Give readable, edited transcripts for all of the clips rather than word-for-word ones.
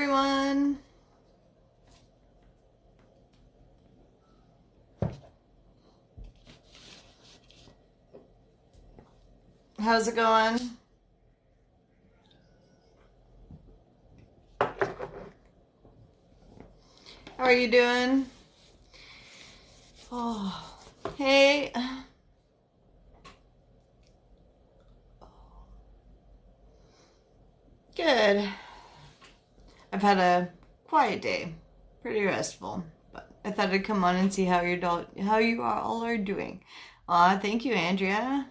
everyone. How's it going? How are you doing? Oh, hey. Good. I've had a quiet day, pretty restful, but I thought I'd come on and see how you all are doing. Thank you, Andrea.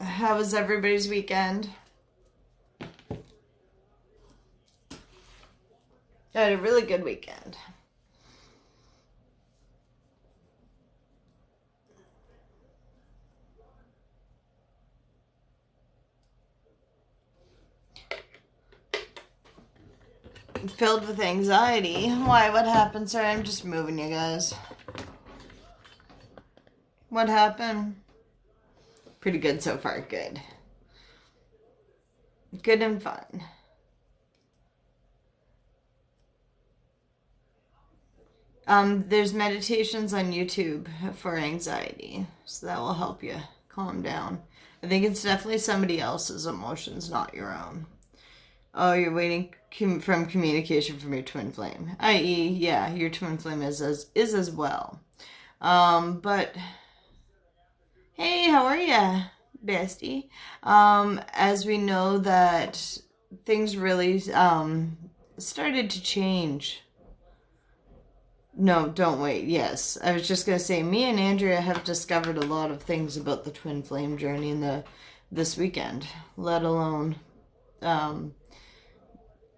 How was everybody's weekend? I had a really good weekend. Filled with anxiety. Why? What happened? Sorry, I'm just moving you guys. What happened? Pretty good so far. Good. Good and fun. There's meditations on YouTube for anxiety, so that will help you calm down. I think it's definitely somebody else's emotions, not your own. Oh, you're waiting from communication from your twin flame, i.e., yeah, your twin flame is as well. But hey, how are ya, bestie? As we know that things really started to change. No, don't wait. Yes, I was just gonna say, me and Andrea have discovered a lot of things about the twin flame journey in this weekend, let alone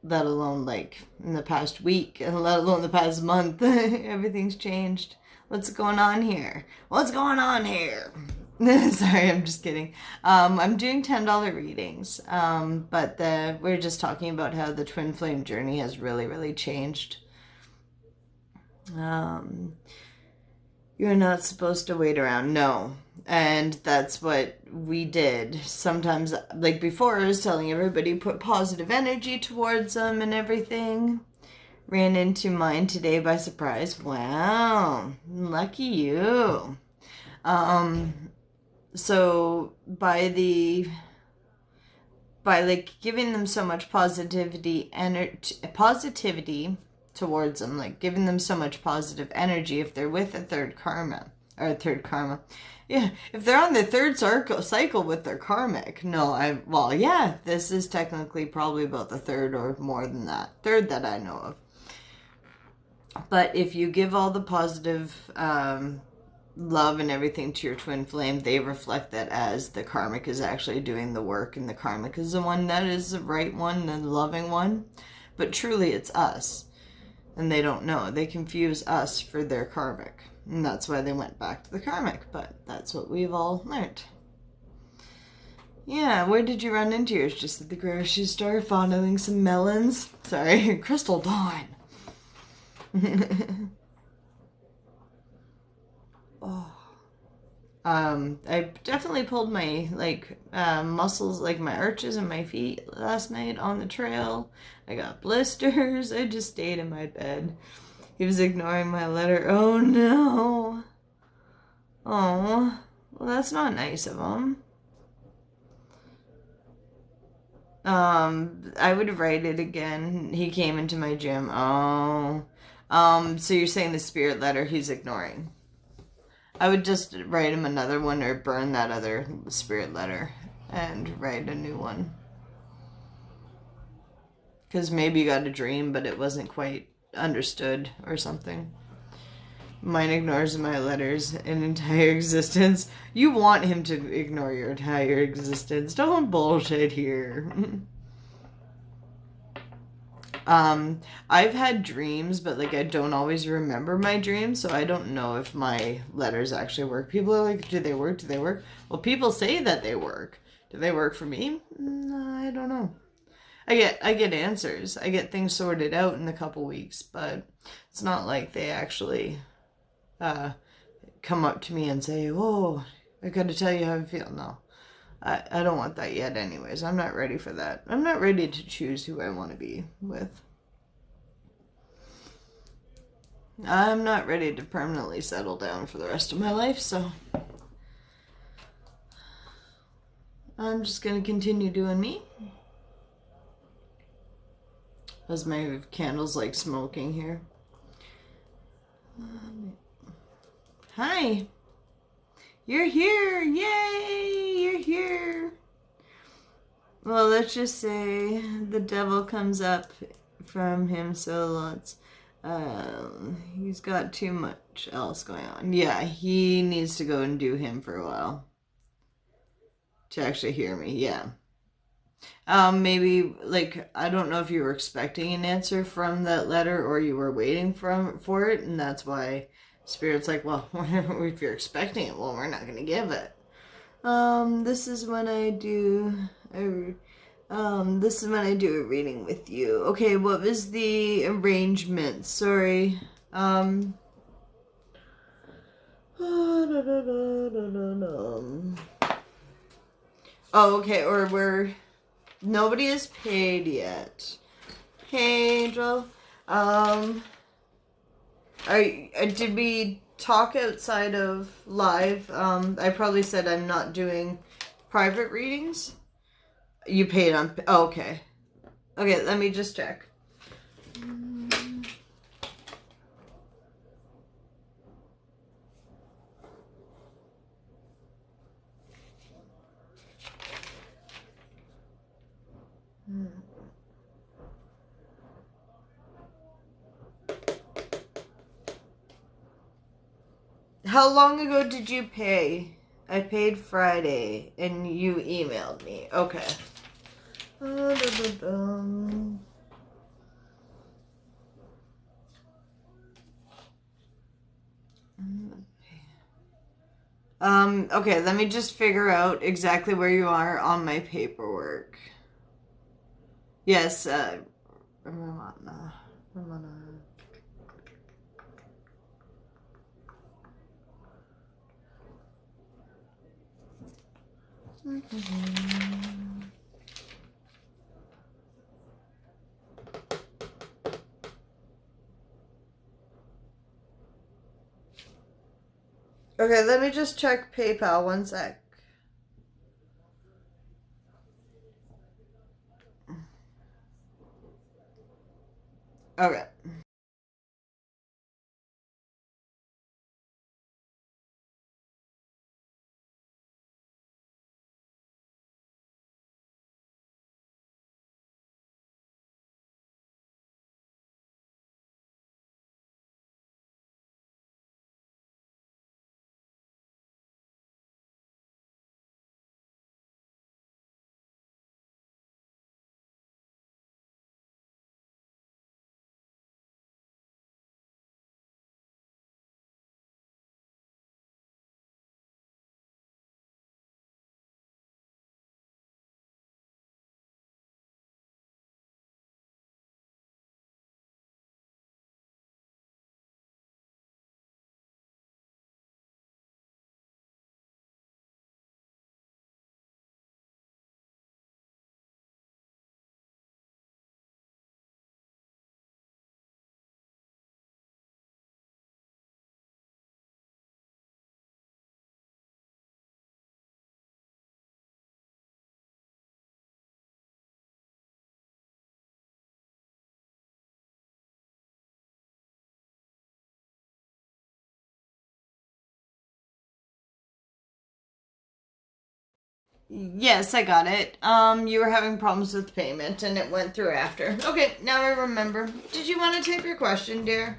like in the past week, and let alone the past month. Everything's changed. What's going on here? What's going on here? Sorry, I'm just kidding. I'm doing $10 readings, but we're just talking about how the twin flame journey has really, really changed. You're not supposed to wait around. No. And that's what we did. Sometimes, like before, I was telling everybody, put positive energy towards them and everything. Ran into mine today by surprise. Wow. Lucky you. So by like giving them so much positivity towards them, like giving them so much positive energy, if they're with a third karma, yeah, if they're on the third cycle with their karmic, yeah, this is technically probably about the third or more than that, third that I know of. But if you give all the positive love and everything to your twin flame, they reflect that as the karmic is actually doing the work, and the karmic is the one that is the right one, the loving one. But truly it's us. And they don't know. They confuse us for their karmic. And that's why they went back to the karmic. But that's what we've all learned. Yeah, where did you run into yours? Just at the grocery store, fondling some melons? Sorry, Crystal Dawn. Oh. I definitely pulled my muscles, like my arches in my feet last night on the trail. I got blisters. I just stayed in my bed. He was ignoring my letter. Oh no. Oh, well, that's not nice of him. I would write it again. He came into my gym. Oh. So you're saying the spirit letter he's ignoring? I would just write him another one, or burn that other spirit letter and write a new one. Because maybe you got a dream, but it wasn't quite understood or something. Mine ignores my letters an entire existence. You want him to ignore your entire existence. Don't bullshit here. I've had dreams, but like I don't always remember my dreams, so I don't know if my letters actually work. People are like, do they work? Do they work? Well, people say that they work. Do they work for me? I don't know. I get answers. I get things sorted out in a couple weeks, but it's not like they actually come up to me and say, "Oh, I got to tell you how I feel." No. I don't want that yet anyways. I'm not ready for that. I'm not ready to choose who I want to be with. I'm not ready to permanently settle down for the rest of my life, so I'm just gonna continue doing me. As my candles like smoking here. Hi. You're here. Yay! You're here. Well, let's just say the devil comes up from him, so let's he's got too much else going on. Yeah, he needs to go and do him for a while to actually hear me. Yeah. Maybe like I don't know if you were expecting an answer from that letter or you were waiting for it, and that's why Spirit's like, well, if you're expecting it, well, we're not gonna give it. This is when I do this is when I do a reading with you. Okay, what was the arrangement? Sorry. Oh, okay, or nobody is paid yet. Hey, Angel. Did we talk outside of live? I probably said I'm not doing private readings. You paid on... Oh, okay. Okay, let me just check. How long ago did you pay? I paid Friday, and you emailed me. Okay. Okay, let me just figure out exactly where you are on my paperwork. Yes, Ramana. Okay, let me just check PayPal 1 sec. Okay. Yes, I got it. You were having problems with payment and it went through after. Okay, now I remember. Did you want to type your question, dear?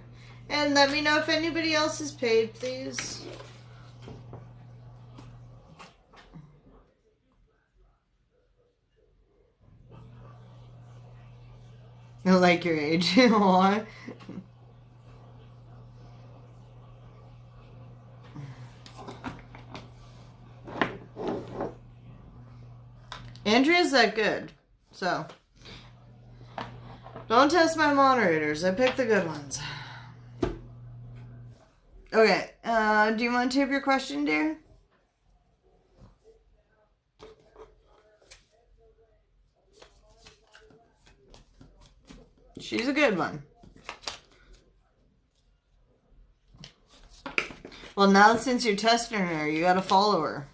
And let me know if anybody else is paid, please. I like your age. Aw. Andrea's that good, so don't test my moderators. I picked the good ones. Okay, do you want to type your question, dear? She's a good one. Well, now since you're testing her, you gotta follow her.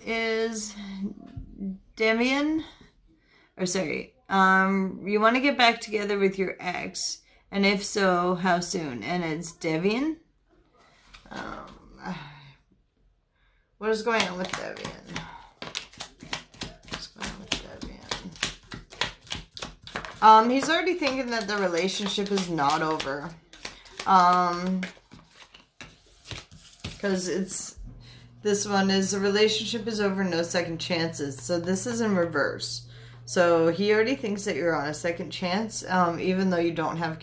Is Devian, or sorry, you want to get back together with your ex, and if so, how soon? And it's Devian. What is going on with Devian? What's going on with Devian? He's already thinking that the relationship is not over. Because this one is a relationship is over, no second chances. So this is in reverse. So he already thinks that you're on a second chance, even though you don't have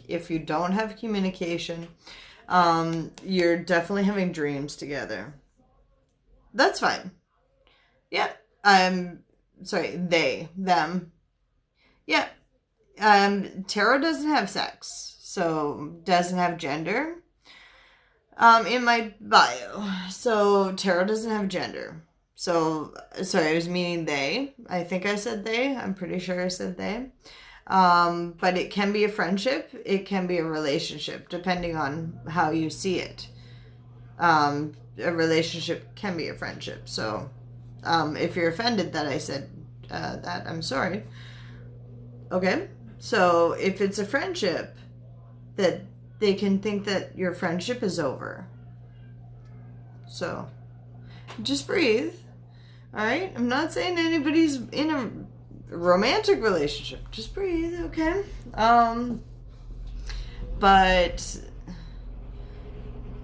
if you don't have communication, you're definitely having dreams together. That's fine. Yeah. Sorry, them. Yeah. Tarot doesn't have sex, so doesn't have gender. In my bio. So tarot doesn't have gender. So, sorry, I was meaning they. I think I said they. I'm pretty sure I said they. But it can be a friendship. It can be a relationship, depending on how you see it. A relationship can be a friendship. So, if you're offended that I said that, I'm sorry. Okay? So, if it's a friendship, that they can think that your friendship is over. So, just breathe. Alright? I'm not saying anybody's in a romantic relationship. Just breathe, okay? But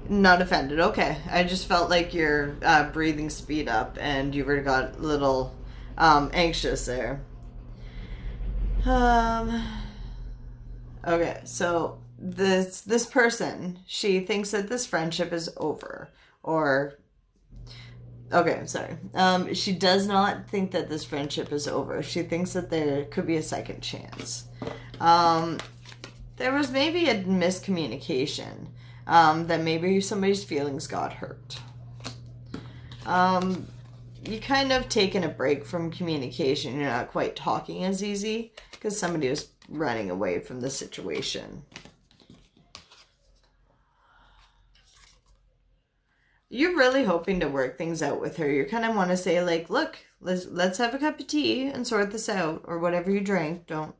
not offended. Okay. I just felt like your breathing speed up and you got a little anxious there. Okay, so this person, she thinks that this friendship is over, or okay, sorry. She does not think that this friendship is over. She thinks that there could be a second chance. There was maybe a miscommunication, that maybe somebody's feelings got hurt. You kind of taken a break from communication. You're not quite talking as easy because somebody was running away from the situation. You're really hoping to work things out with her. You kind of want to say, like, look, let's have a cup of tea and sort this out, or whatever you drink. Don't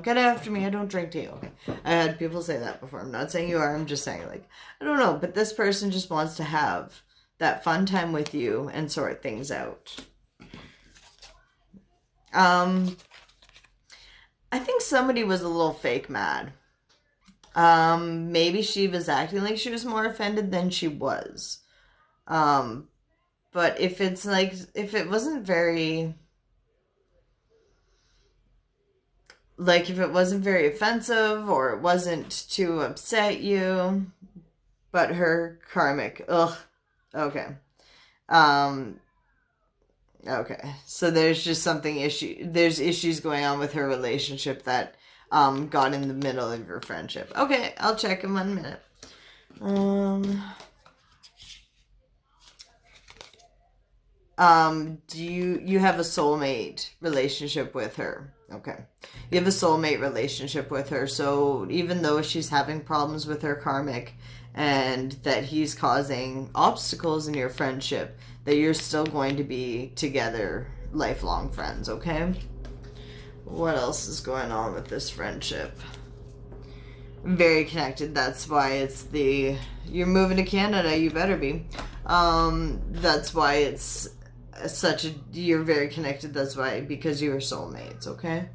get after me. I don't drink tea. Okay. I had people say that before. I'm not saying you are. I'm just saying, like, I don't know, but this person just wants to have that fun time with you and sort things out. I think somebody was a little fake mad. Maybe she was acting like she was more offended than she was. But if it wasn't very, like, if it wasn't very offensive or it wasn't to upset you, but her karmic, okay. Okay. So there's just there's issues going on with her relationship that, got in the middle of your friendship. Okay, I'll check in 1 minute. Do you have a soulmate relationship with her? Okay. You have a soulmate relationship with her, so even though she's having problems with her karmic and that he's causing obstacles in your friendship, that you're still going to be together, lifelong friends, okay? What else is going on with this friendship? Very connected. That's why you're moving to Canada, you better be. That's why it's you're very connected. That's why, because you are soulmates, okay?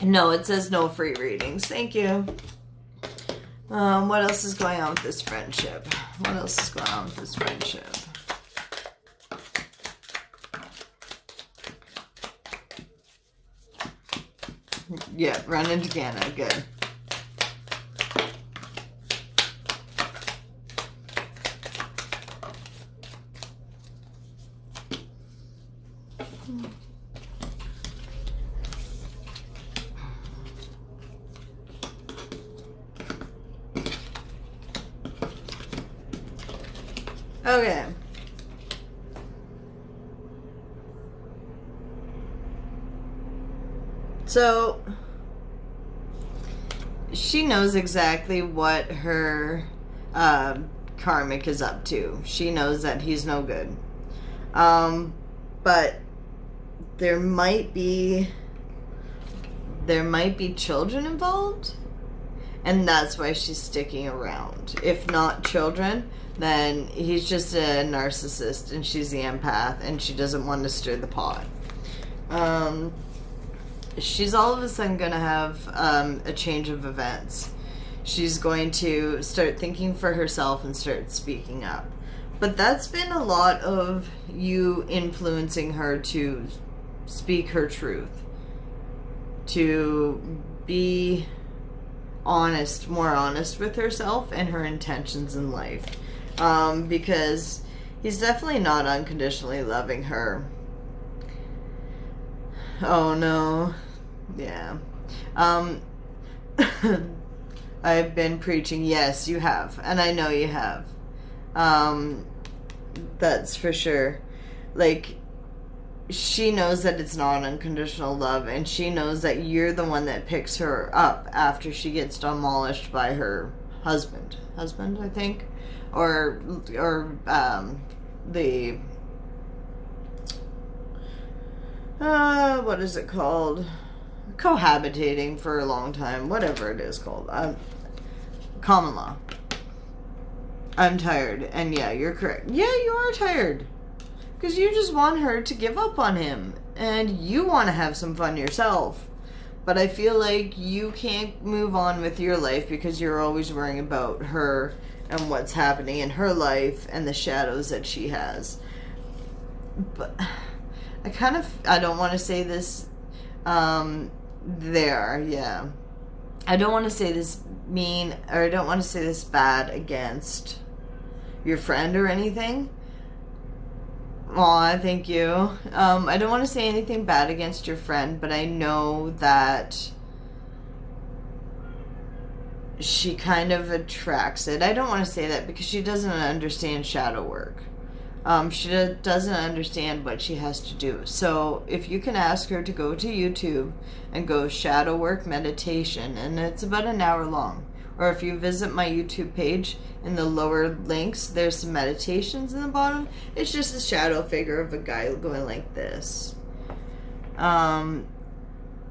No, it says no free readings. Thank you. What else is going on with this friendship? What else is going on with this friendship? Yeah, run into Canada. Good. Okay. So she knows exactly what her karmic is up to. She knows that he's no good. But there might be children involved, and that's why she's sticking around. If not children, then he's just a narcissist and she's the empath and she doesn't want to stir the pot. She's all of a sudden going to have a change of events. She's going to start thinking for herself and start speaking up. But that's been a lot of you influencing her to speak her truth, to be honest, more honest with herself and her intentions in life. Because he's definitely not unconditionally loving her. Oh no. Yeah. I've been preaching. Yes, you have. And I know you have. That's for sure. Like, she knows that it's not unconditional love, and she knows that you're the one that picks her up after she gets demolished by her husband, I think, or the what is it called? Cohabitating for a long time, whatever it is called. Common law. I'm tired, and yeah, you're correct. Yeah, you are tired. Because you just want her to give up on him. And you want to have some fun yourself. But I feel like you can't move on with your life because you're always worrying about her and what's happening in her life and the shadows that she has. But I don't want to say this, yeah. I don't want to say this mean, or I don't want to say this bad against your friend or anything. Aw, thank you. I don't want to say anything bad against your friend, but I know that she kind of attracts it. I don't want to say that because she doesn't understand shadow work. She doesn't understand what she has to do. So if you can ask her to go to YouTube and go shadow work meditation, and it's about an hour long. Or if you visit my YouTube page, in the lower links, there's some meditations in the bottom. It's just a shadow figure of a guy going like this.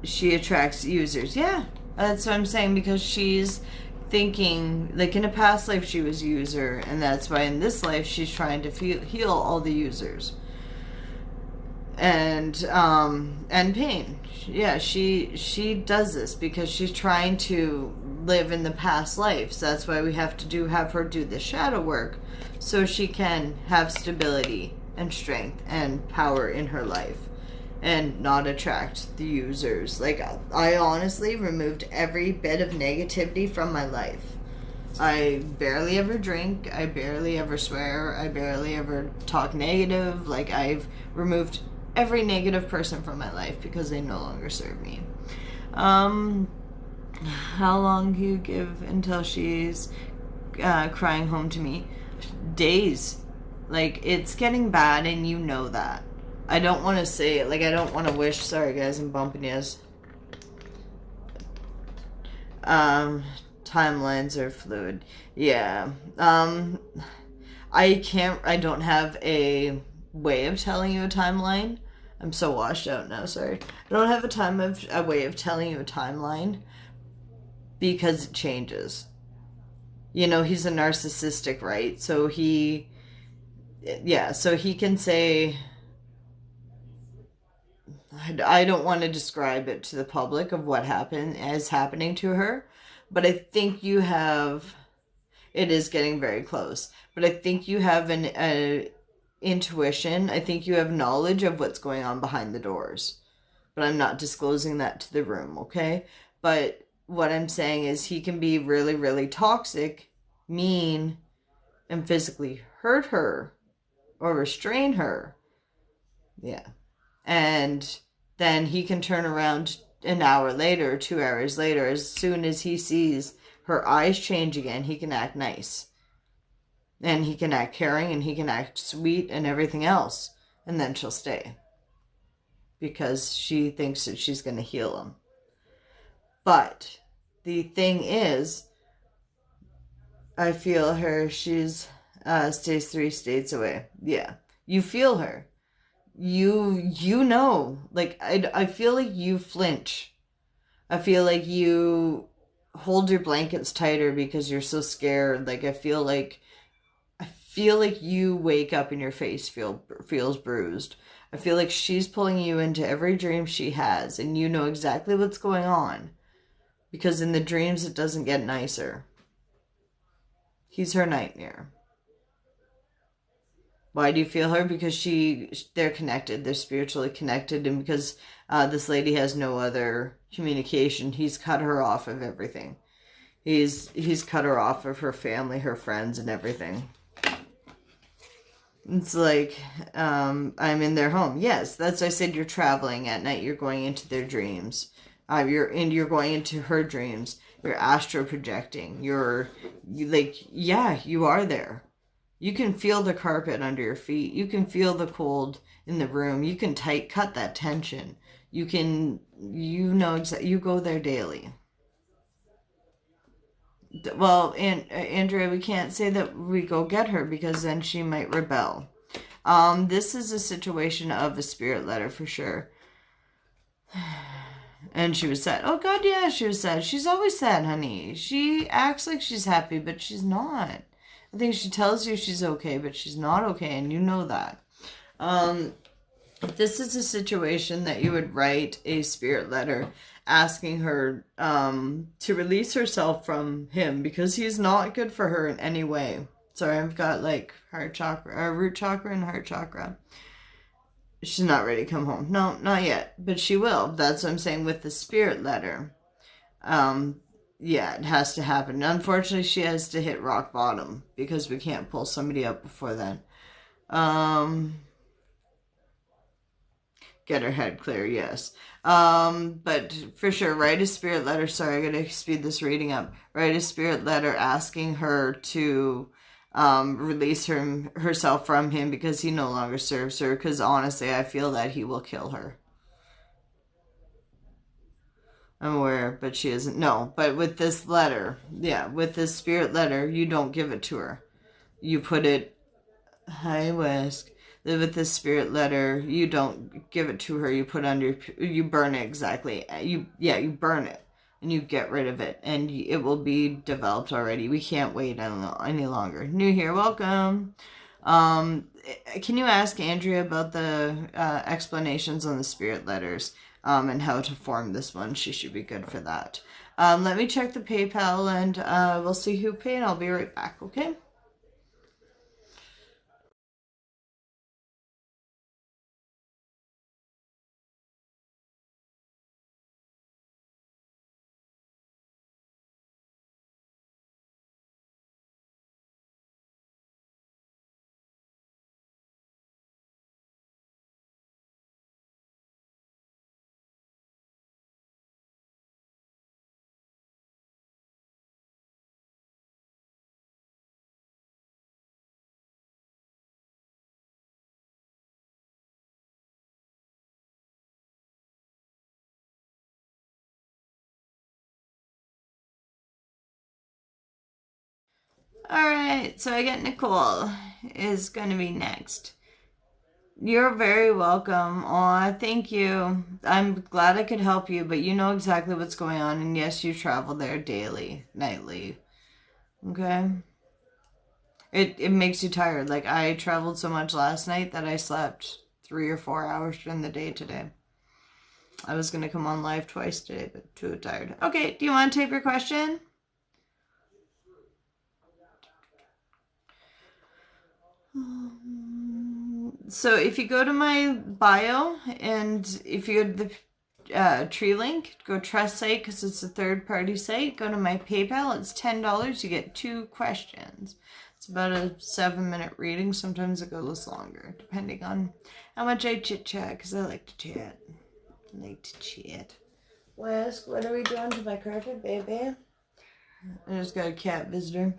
She attracts users. Yeah, that's what I'm saying, because she's thinking, like in a past life she was a user, and that's why in this life she's trying to heal all the users. And pain. Yeah, she does this because she's trying to live in the past lives. That's why we have to have her do the shadow work, so she can have stability and strength and power in her life and not attract the users. Like, I honestly removed every bit of negativity from my life. I barely ever drink, I barely ever swear, I barely ever talk negative. Like, I've removed every negative person from my life because they no longer serve me. How long do you give until she's crying home to me? Days. Like, it's getting bad, and you know that. I don't want to say it. Like, I don't want to wish. Sorry, guys, I'm bumping yous. Timelines are fluid. Yeah. I don't have a way of telling you a timeline. I'm so washed out now, sorry. I don't have a way of telling you a timeline because it changes. You know, he's a narcissistic, right? So he can say, I don't want to describe it to the public of what is happening to her, but I think it is getting very close, but I think you have an intuition. I think you have knowledge of what's going on behind the doors, but I'm not disclosing that to the room, okay? But what I'm saying is he can be really, really toxic, mean, and physically hurt her or restrain her. Yeah. And then he can turn around an hour later, 2 hours later, as soon as he sees her eyes change again, he can act nice. And he can act caring, and he can act sweet and everything else. And then she'll stay. Because she thinks that she's going to heal him. But the thing is, I feel her. She's stays 3 states away. Yeah. You feel her. You know. Like, I feel like you flinch. I feel like you hold your blankets tighter because you're so scared. Like, I feel like you wake up and your face feels bruised. I feel like she's pulling you into every dream she has, and you know exactly what's going on. Because in the dreams, it doesn't get nicer. He's her nightmare. Why do you feel her? Because they're connected. They're spiritually connected. And because this lady has no other communication, he's cut her off of everything. He's cut her off of her family, her friends, and everything. It's like, I'm in their home. Yes, that's, I said, you're traveling at night. You're going into their dreams. You're going into her dreams. You're astro projecting. Yeah, you are there. You can feel the carpet under your feet. You can feel the cold in the room. You can cut that tension. You know exactly, you go there daily. Well, Andrea, we can't say that we go get her because then she might rebel. This is a situation of a spirit letter for sure. And she was sad. Oh, God, yeah, she was sad. She's always sad, honey. She acts like she's happy, but she's not. I think she tells you she's okay, but she's not okay, and you know that. This is a situation that you would write a spirit letter asking her to release herself from him because he's not good for her in any way. Sorry, I've got like heart chakra, root chakra and heart chakra. She's not ready to come home. No, not yet, but she will. That's what I'm saying with the spirit letter. Yeah, it has to happen. Unfortunately, she has to hit rock bottom because we can't pull somebody up before then. Get her head clear, yes. But for sure, write a spirit letter. Sorry, I gotta speed this reading up. Write a spirit letter asking her to release herself from him because he no longer serves her. Because honestly, I feel that he will kill her. I'm aware, but she isn't. No, but with this letter, yeah, with this spirit letter, you don't give it to her. You put it, hi, Whisk. With this spirit letter, you don't give it to her. You put you burn it exactly. You burn it and you get rid of it, and it will be developed already. We can't wait any longer. New here, welcome. Can you ask Andrea about the explanations on the spirit letters and how to form this one? She should be good for that. Let me check the PayPal and we'll see who paid. I'll be right back, okay? Alright, so I get Nicole is going to be next. You're very welcome. Aw, thank you. I'm glad I could help you, but you know exactly what's going on, and yes, you travel there daily, nightly. Okay? It makes you tired. Like, I traveled so much last night that I slept 3 or 4 hours during the day today. I was going to come on live twice today, but too tired. Okay, do you want to take your question? So if you go to my bio and if you go to the tree link, go trust site because it's a third-party site. Go to my PayPal. It's $10. You get 2 questions. It's about a 7-minute reading. Sometimes it goes longer, depending on how much I chit-chat because I like to chat. I like to chat. Wes, what are we doing to my carpet, baby? I just got a cat visitor.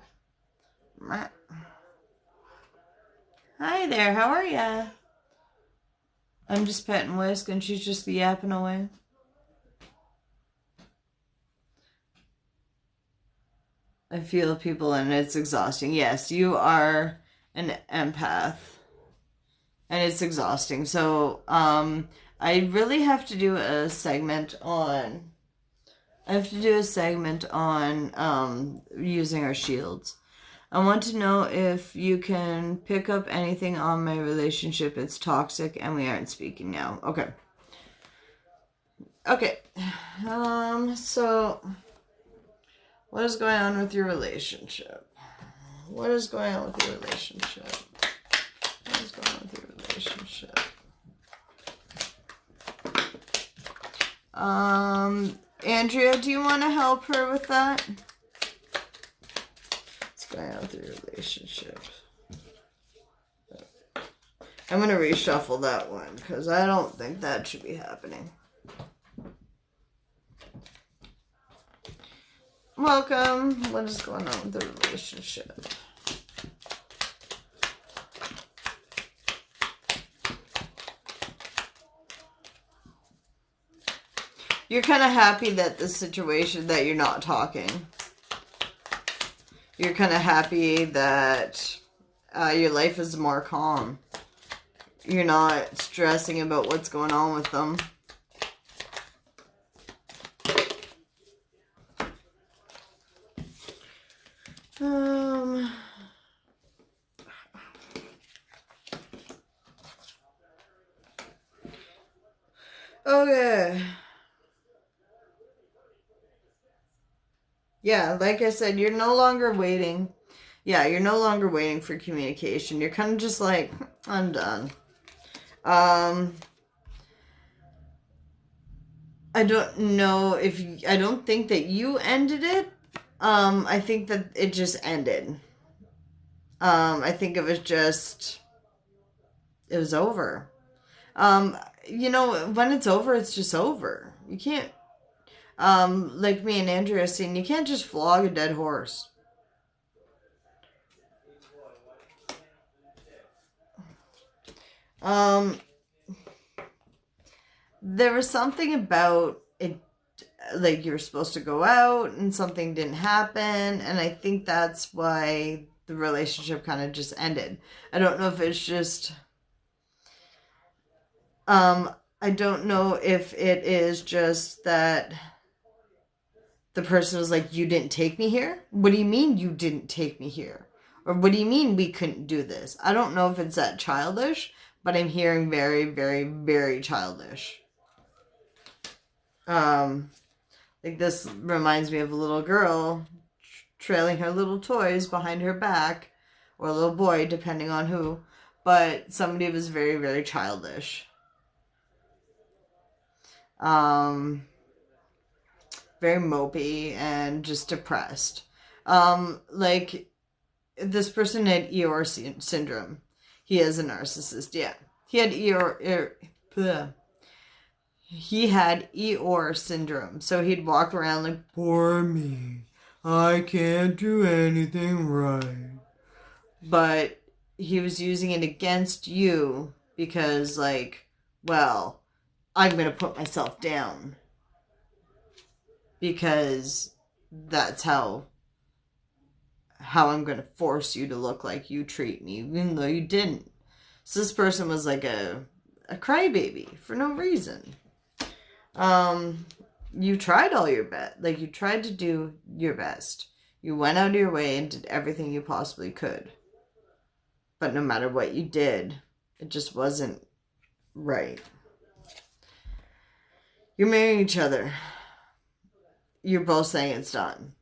Hi there, how are ya? I'm just petting Whisk and she's just yapping away. I feel people and it's exhausting. Yes, you are an empath and it's exhausting. So, I really have to do a segment on using our shields. I want to know if you can pick up anything on my relationship. It's toxic and we aren't speaking now. Okay. Okay. So what is going on with your relationship? What is going on with your relationship? What is going on with your relationship? Andrea, do you want to help her with that? What's going on with your relationship? I'm going to reshuffle that one because I don't think that should be happening. Welcome. What is going on with the relationship? You're kind of happy that the situation that you're not talking. You're kind of happy that your life is more calm. You're not stressing about what's going on with them. Okay. Yeah, like I said, you're no longer waiting. Yeah, you're no longer waiting for communication. You're kind of just like, I'm done. I don't know if I don't think that you ended it. I think that it just ended. I think it was over. When it's over, it's just over. You can't, like me and Andrea saying, you can't just flog a dead horse. There was something about it, like you were supposed to go out and something didn't happen, and I think that's why the relationship kind of just ended. I don't know if it's just, I don't know if it is just that the person was like, you didn't take me here? What do you mean you didn't take me here? Or what do you mean we couldn't do this? I don't know if it's that childish, but I'm hearing very, very, very childish. Like this reminds me of a little girl trailing her little toys behind her back, or a little boy, depending on who, but somebody was very, very childish. Very mopey and just depressed. Like this person had Eeyore syndrome. He is a narcissist, yeah. He had Eeyore syndrome. So he'd walk around like, poor me. I can't do anything right. But he was using it against you because, like, well, I'm going to put myself down. Because that's how I'm going to force you to look like you treat me, even though you didn't. So this person was like a crybaby for no reason. You tried all your best. Like, you tried to do your best. You went out of your way and did everything you possibly could. But no matter what you did, it just wasn't right. You're marrying each other. You're both saying it's done.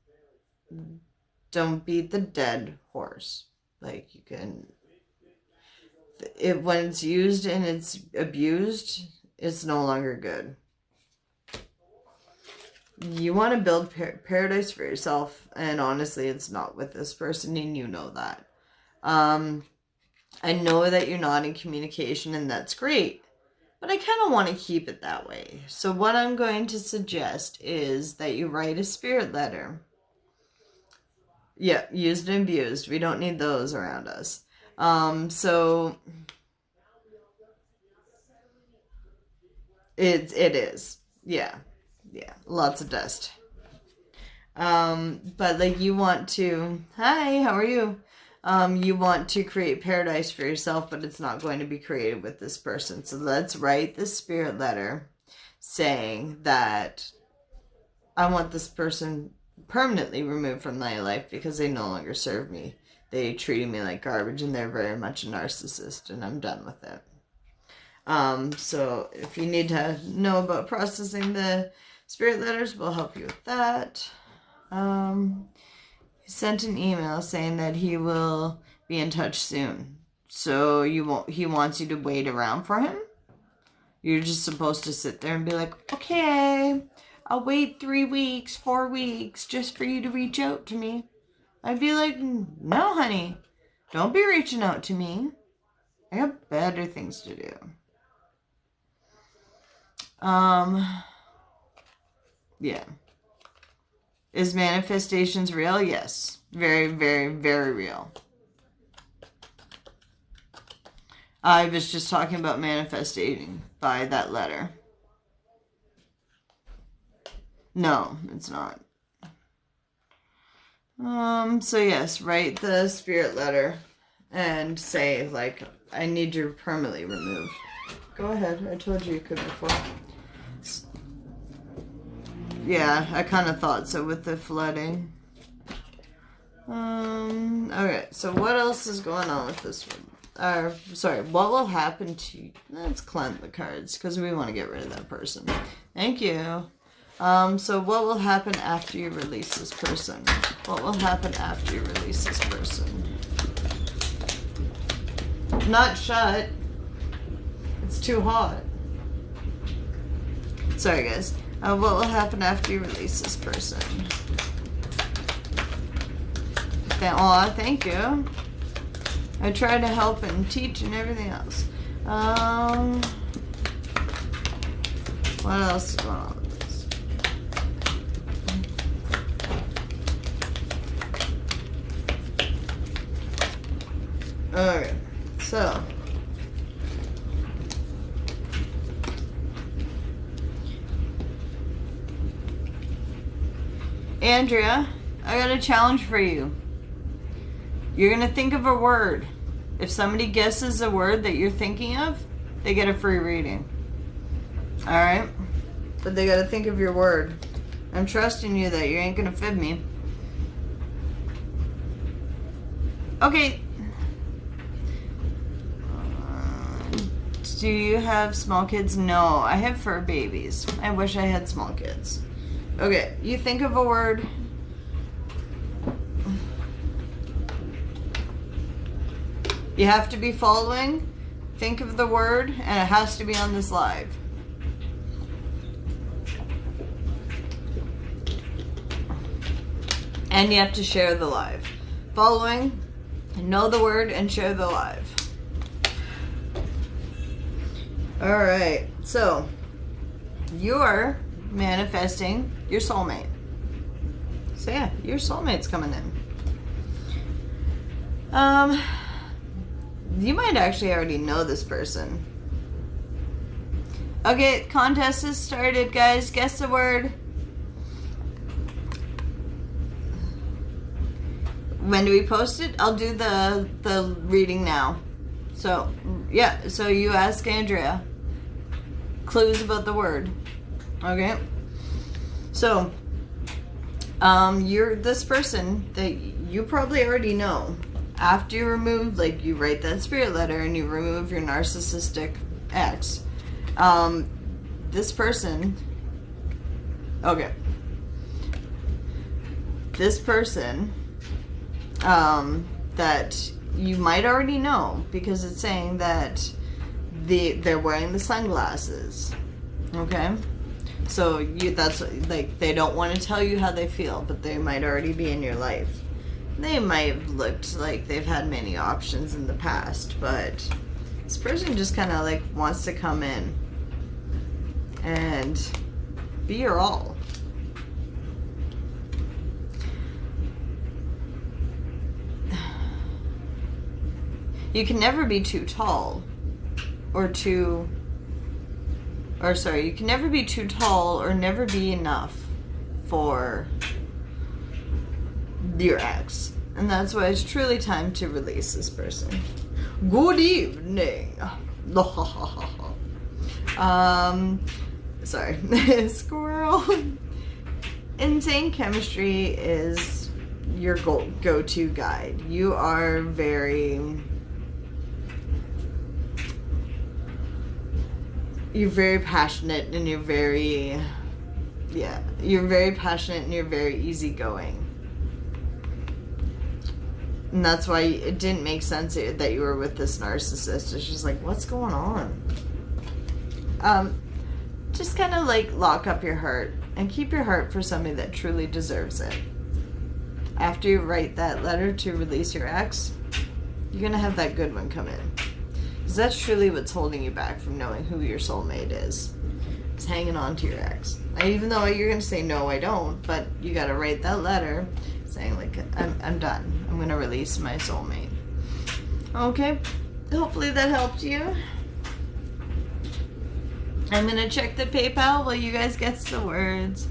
Don't beat the dead horse. Like, you can... when it's used and it's abused, it's no longer good. You want to build paradise for yourself, and honestly, it's not with this person, and you know that. I know that you're not in communication, and that's great, but I kind of want to keep it that way. So what I'm going to suggest is that you write a spirit letter. Yeah, used and abused. We don't need those around us. So it is. Yeah. Yeah, lots of dust. But like you want to, hi, how are you? You want to create paradise for yourself, but it's not going to be created with this person. So let's write the spirit letter saying that I want this person permanently removed from my life because they no longer serve me. They treated me like garbage and they're very much a narcissist and I'm done with it. So if you need to know about processing the spirit letters, we'll help you with that. He sent an email saying that he will be in touch soon. So he wants you to wait around for him? You're just supposed to sit there and be like, okay, I'll wait 3 weeks, 4 weeks just for you to reach out to me. I'd be like, no, honey, don't be reaching out to me. I have better things to do. Yeah. Is manifestations real? Yes. Very, very, very real. I was just talking about manifesting by that letter. No, it's not. So yes, write the spirit letter and say, like, I need you permanently removed. Go ahead. I told you could before. Yeah, I kind of thought so with the flooding. Okay, so what else is going on with this one? Sorry, what will happen to you? Let's cleanse the cards, because we want to get rid of that person. Thank you. So what will happen after you release this person? What will happen after you release this person? Not shut. It's too hot. Sorry, guys. What will happen after you release this person? Aw, thank you. I try to help and teach and everything else. What else is going on with this? Okay, so Andrea, I got a challenge for you. You're going to think of a word. If somebody guesses a word that you're thinking of, they get a free reading. Alright? But they got to think of your word. I'm trusting you that you ain't going to fib me. Okay. Do you have small kids? No, I have fur babies. I wish I had small kids. Okay, you think of a word. You have to be following. Think of the word, and it has to be on this live. And you have to share the live. Following, know the word, and share the live. Alright, so you're manifesting your soulmate. So yeah, your soulmate's coming in. You might actually already know this person. Okay, contest has started, guys. Guess the word. When do we post it? I'll do the reading now. So, yeah, so you ask Andrea clues about the word. Okay? So, you're this person that you probably already know. After you remove, like, you write that spirit letter and you remove your narcissistic ex, this person, okay, this person, that you might already know, because it's saying that they're wearing the sunglasses, okay? So that's, like, they don't want to tell you how they feel, but they might already be in your life. They might have looked like they've had many options in the past, but this person just kind of, like, wants to come in and be your all. You can never be too tall you can never be too tall or never be enough for your ex. And that's why it's truly time to release this person. Good evening. Sorry. Squirrel. Insane chemistry is your go-to guide. You are you're very passionate, and you're very passionate, and you're very easygoing. And that's why it didn't make sense that you were with this narcissist. It's just like, what's going on? Just kind of like lock up your heart and keep your heart for somebody that truly deserves it. After you write that letter to release your ex, you're going to have that good one come in. Because that's truly what's holding you back from knowing who your soulmate is. It's hanging on to your ex. Even though you're going to say, no, I don't, but you got to write that letter saying, like, I'm done. I'm going to release my soulmate. Okay? Hopefully that helped you. I'm going to check the PayPal while you guys get the words.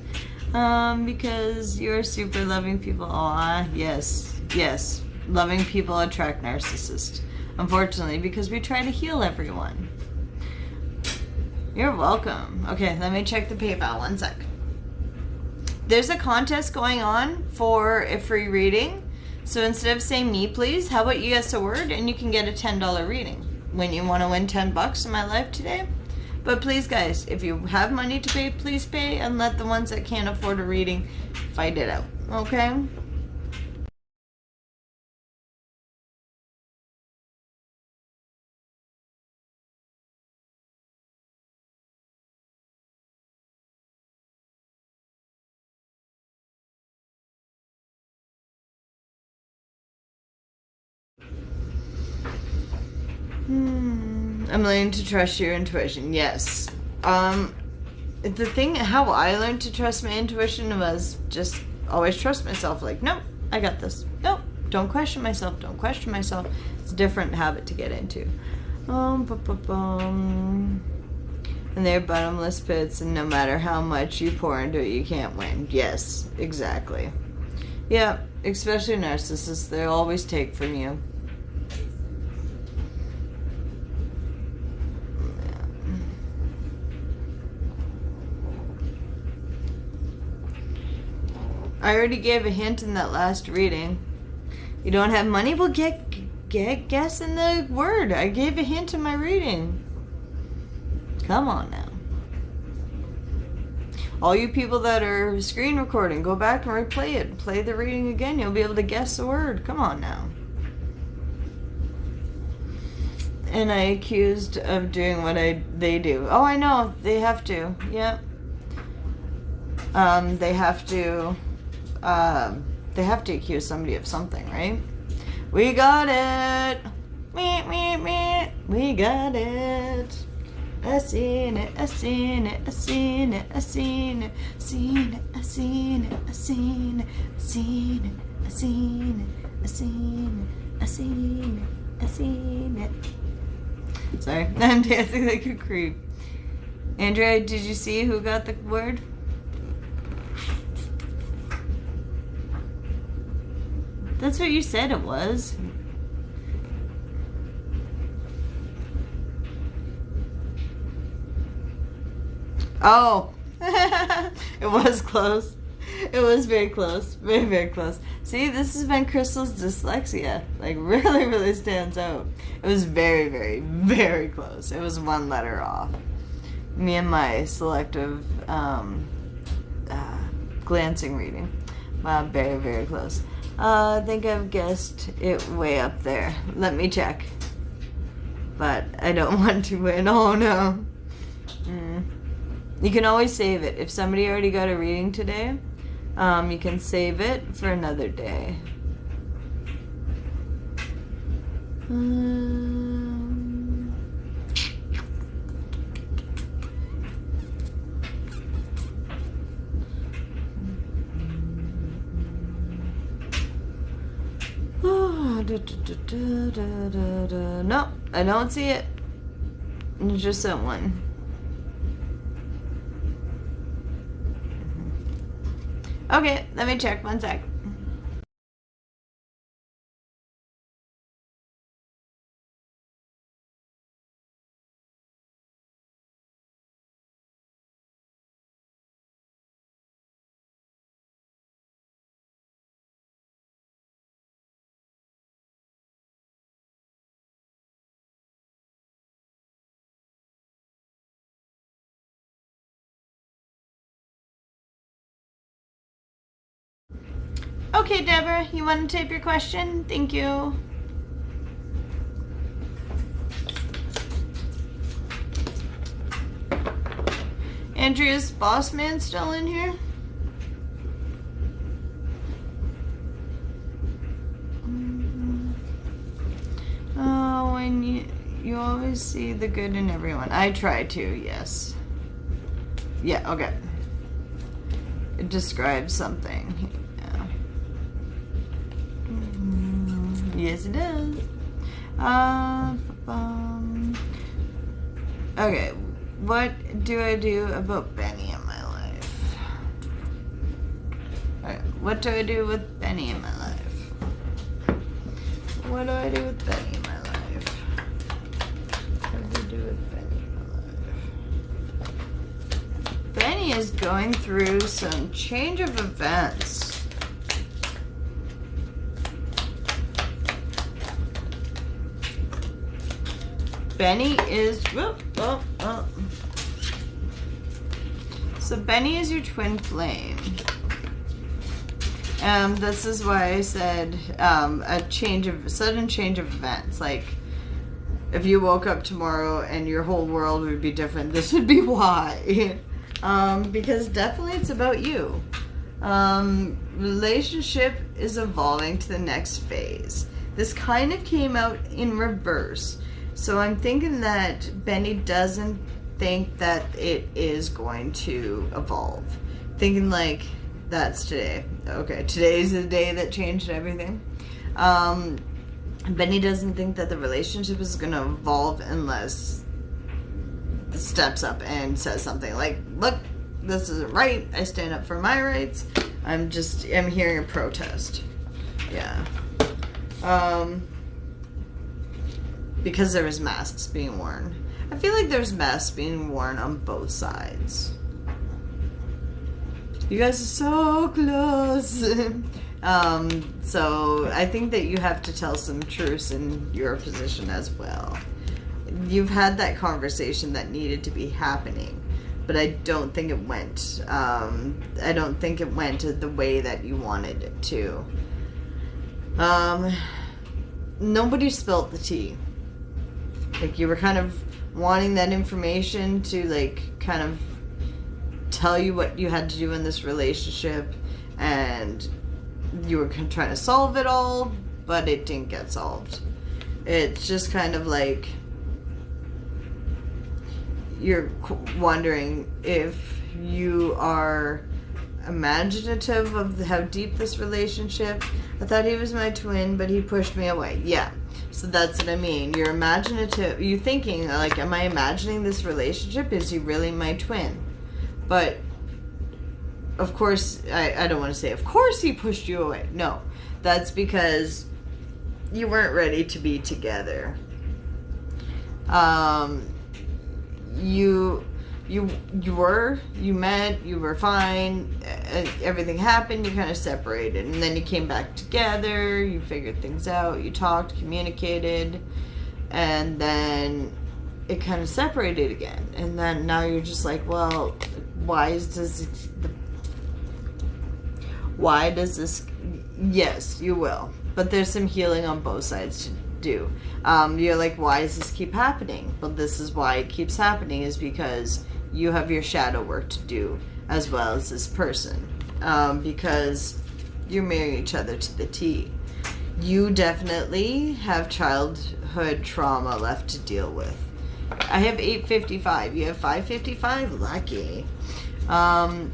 Because you're super loving people. Aw, yes. Yes. Loving people attract narcissists. Unfortunately, because we try to heal everyone. You're welcome. Okay, let me check the PayPal. One sec. There's a contest going on for a free reading. So instead of saying me, please, how about you guess a word and you can get a $10 reading. When you want to win $10 in my life today. But please, guys, if you have money to pay, please pay, and let the ones that can't afford a reading fight it out. Okay? I'm learning to trust your intuition. Yes. The thing, how I learned to trust my intuition was just always trust myself. Like, nope, I got this. Nope, don't question myself. Don't question myself. It's a different habit to get into. And they're bottomless pits, and no matter how much you pour into it, you can't win. Yes, exactly. Yeah, especially narcissists. They always take from you. I already gave a hint in that last reading. You don't have money? Well, guess in the word. I gave a hint in my reading. Come on now. All you people that are screen recording, go back and replay it. Play the reading again. You'll be able to guess the word. Come on now. And I accused of doing what they do. Oh, I know. They have to. Yep. They have to accuse somebody of something, right? We got it. We got it. I seen it. I seen it. I seen it. I seen it. Seen it. I seen it. I seen it. I seen it. I seen it. I seen it. I seen it. I seen it. Sorry, I'm dancing like a creep. Andrea, did you see who got the word? That's what you said it was. Oh. It was close. It was very close. Very, very close. See, this has been Crystal's dyslexia. Like, really, really stands out. It was very, very, very close. It was one letter off. Me and my selective glancing reading. Wow, very, very close. I think I've guessed it way up there. Let me check. But I don't want to win. Oh, no. You can always save it. If somebody already got a reading today, you can save it for another day. No, I don't see it. It's just that one. Okay, let me check. One sec. Okay, Deborah, you want to type your question? Thank you. Andrea's boss man still in here? Oh, when you always see the good in everyone. I try to, yes. Yeah, okay. It describes something. Yeah. Yes, it does. Okay, what do I do about Benny in my life? Alright, what do I do with Benny in my life? What do I do with Benny in my life? What do I do with Benny in my life? Benny is going through some change of events. Benny is... So Benny is your twin flame. This is why I said a sudden change of events. Like, if you woke up tomorrow and your whole world would be different, this would be why. Because definitely it's about you. Relationship is evolving to the next phase. This kind of came out in reverse. So I'm thinking that Benny doesn't think that it is going to evolve. Thinking like, that's today. Okay, today's the day that changed everything. Benny doesn't think that the relationship is going to evolve unless it steps up and says something like, look, this isn't right. I stand up for my rights. I'm hearing a protest. Yeah. Because there was masks being worn. I feel like there's masks being worn on both sides. You guys are so close. So I think that you have to tell some truths in your position as well. You've had that conversation that needed to be happening, but I don't think it went. I don't think it went the way that you wanted it to. Nobody spilt the tea. Like, you were kind of wanting that information to, like, kind of tell you what you had to do in this relationship, and you were trying to solve it all, but it didn't get solved. It's just kind of like you're wondering if you are imaginative of how deep this relationship. I thought he was my twin, but he pushed me away. Yeah. So that's what I mean. You're imaginative. You're thinking, like, am I imagining this relationship? Is he really my twin? But, of course, I don't want to say, of course he pushed you away. No. That's because you weren't ready to be together. You met, you were fine, everything happened, you kind of separated, and then you came back together, you figured things out, you talked, communicated, and then it kind of separated again. And then now you're just like, well, why does this, yes, you will, but there's some healing on both sides to do. You're like, why does this keep happening? Well, this is why it keeps happening, is because you have your shadow work to do as well as this person, because you're marrying each other to the T. You definitely have childhood trauma left to deal with. I have 855. You have 555? Lucky. Oh,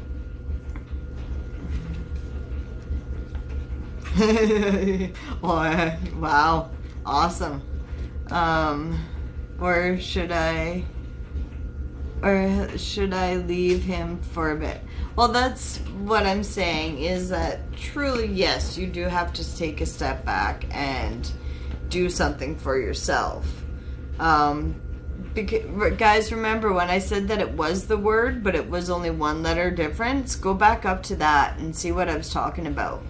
wow. Awesome. Or should I leave him for a bit? Well, that's what I'm saying, is that truly, yes, you do have to take a step back and do something for yourself. Because, guys, remember when I said that it was the word, but it was only one letter difference? Go back up to that and see what I was talking about,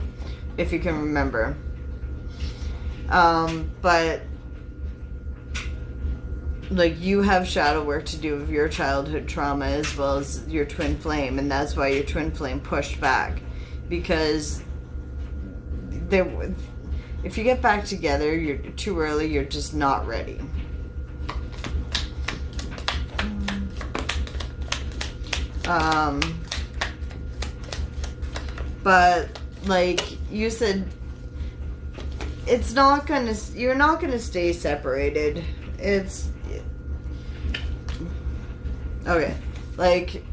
if you can remember. But like, you have shadow work to do of your childhood trauma as well as your twin flame, and that's why your twin flame pushed back, because if you get back together, you're too early. You're just not ready. But like you said, you're not gonna stay separated. It's okay. Like,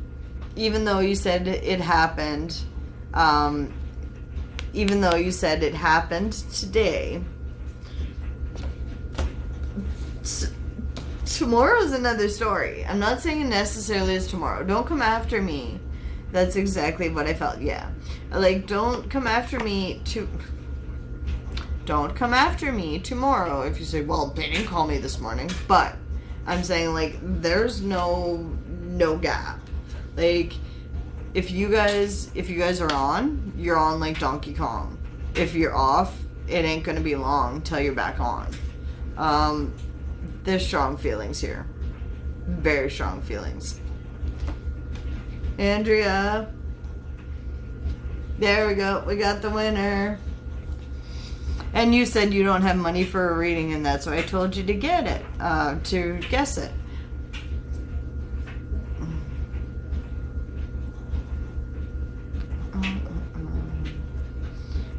even though you said it happened, even though you said it happened today, tomorrow's another story. I'm not saying it necessarily is tomorrow. Don't come after me. That's exactly what I felt. Yeah. Like, don't come after me tomorrow if you say, well, they didn't call me this morning. But I'm saying, like, there's no gap. Like, if you guys are on, you're on like Donkey Kong. If you're off, it ain't gonna be long till you're back on. There's strong feelings here. Very strong feelings. Andrea. There we go. We got the winner. And you said you don't have money for a reading, and that's why I told you to get it, to guess it.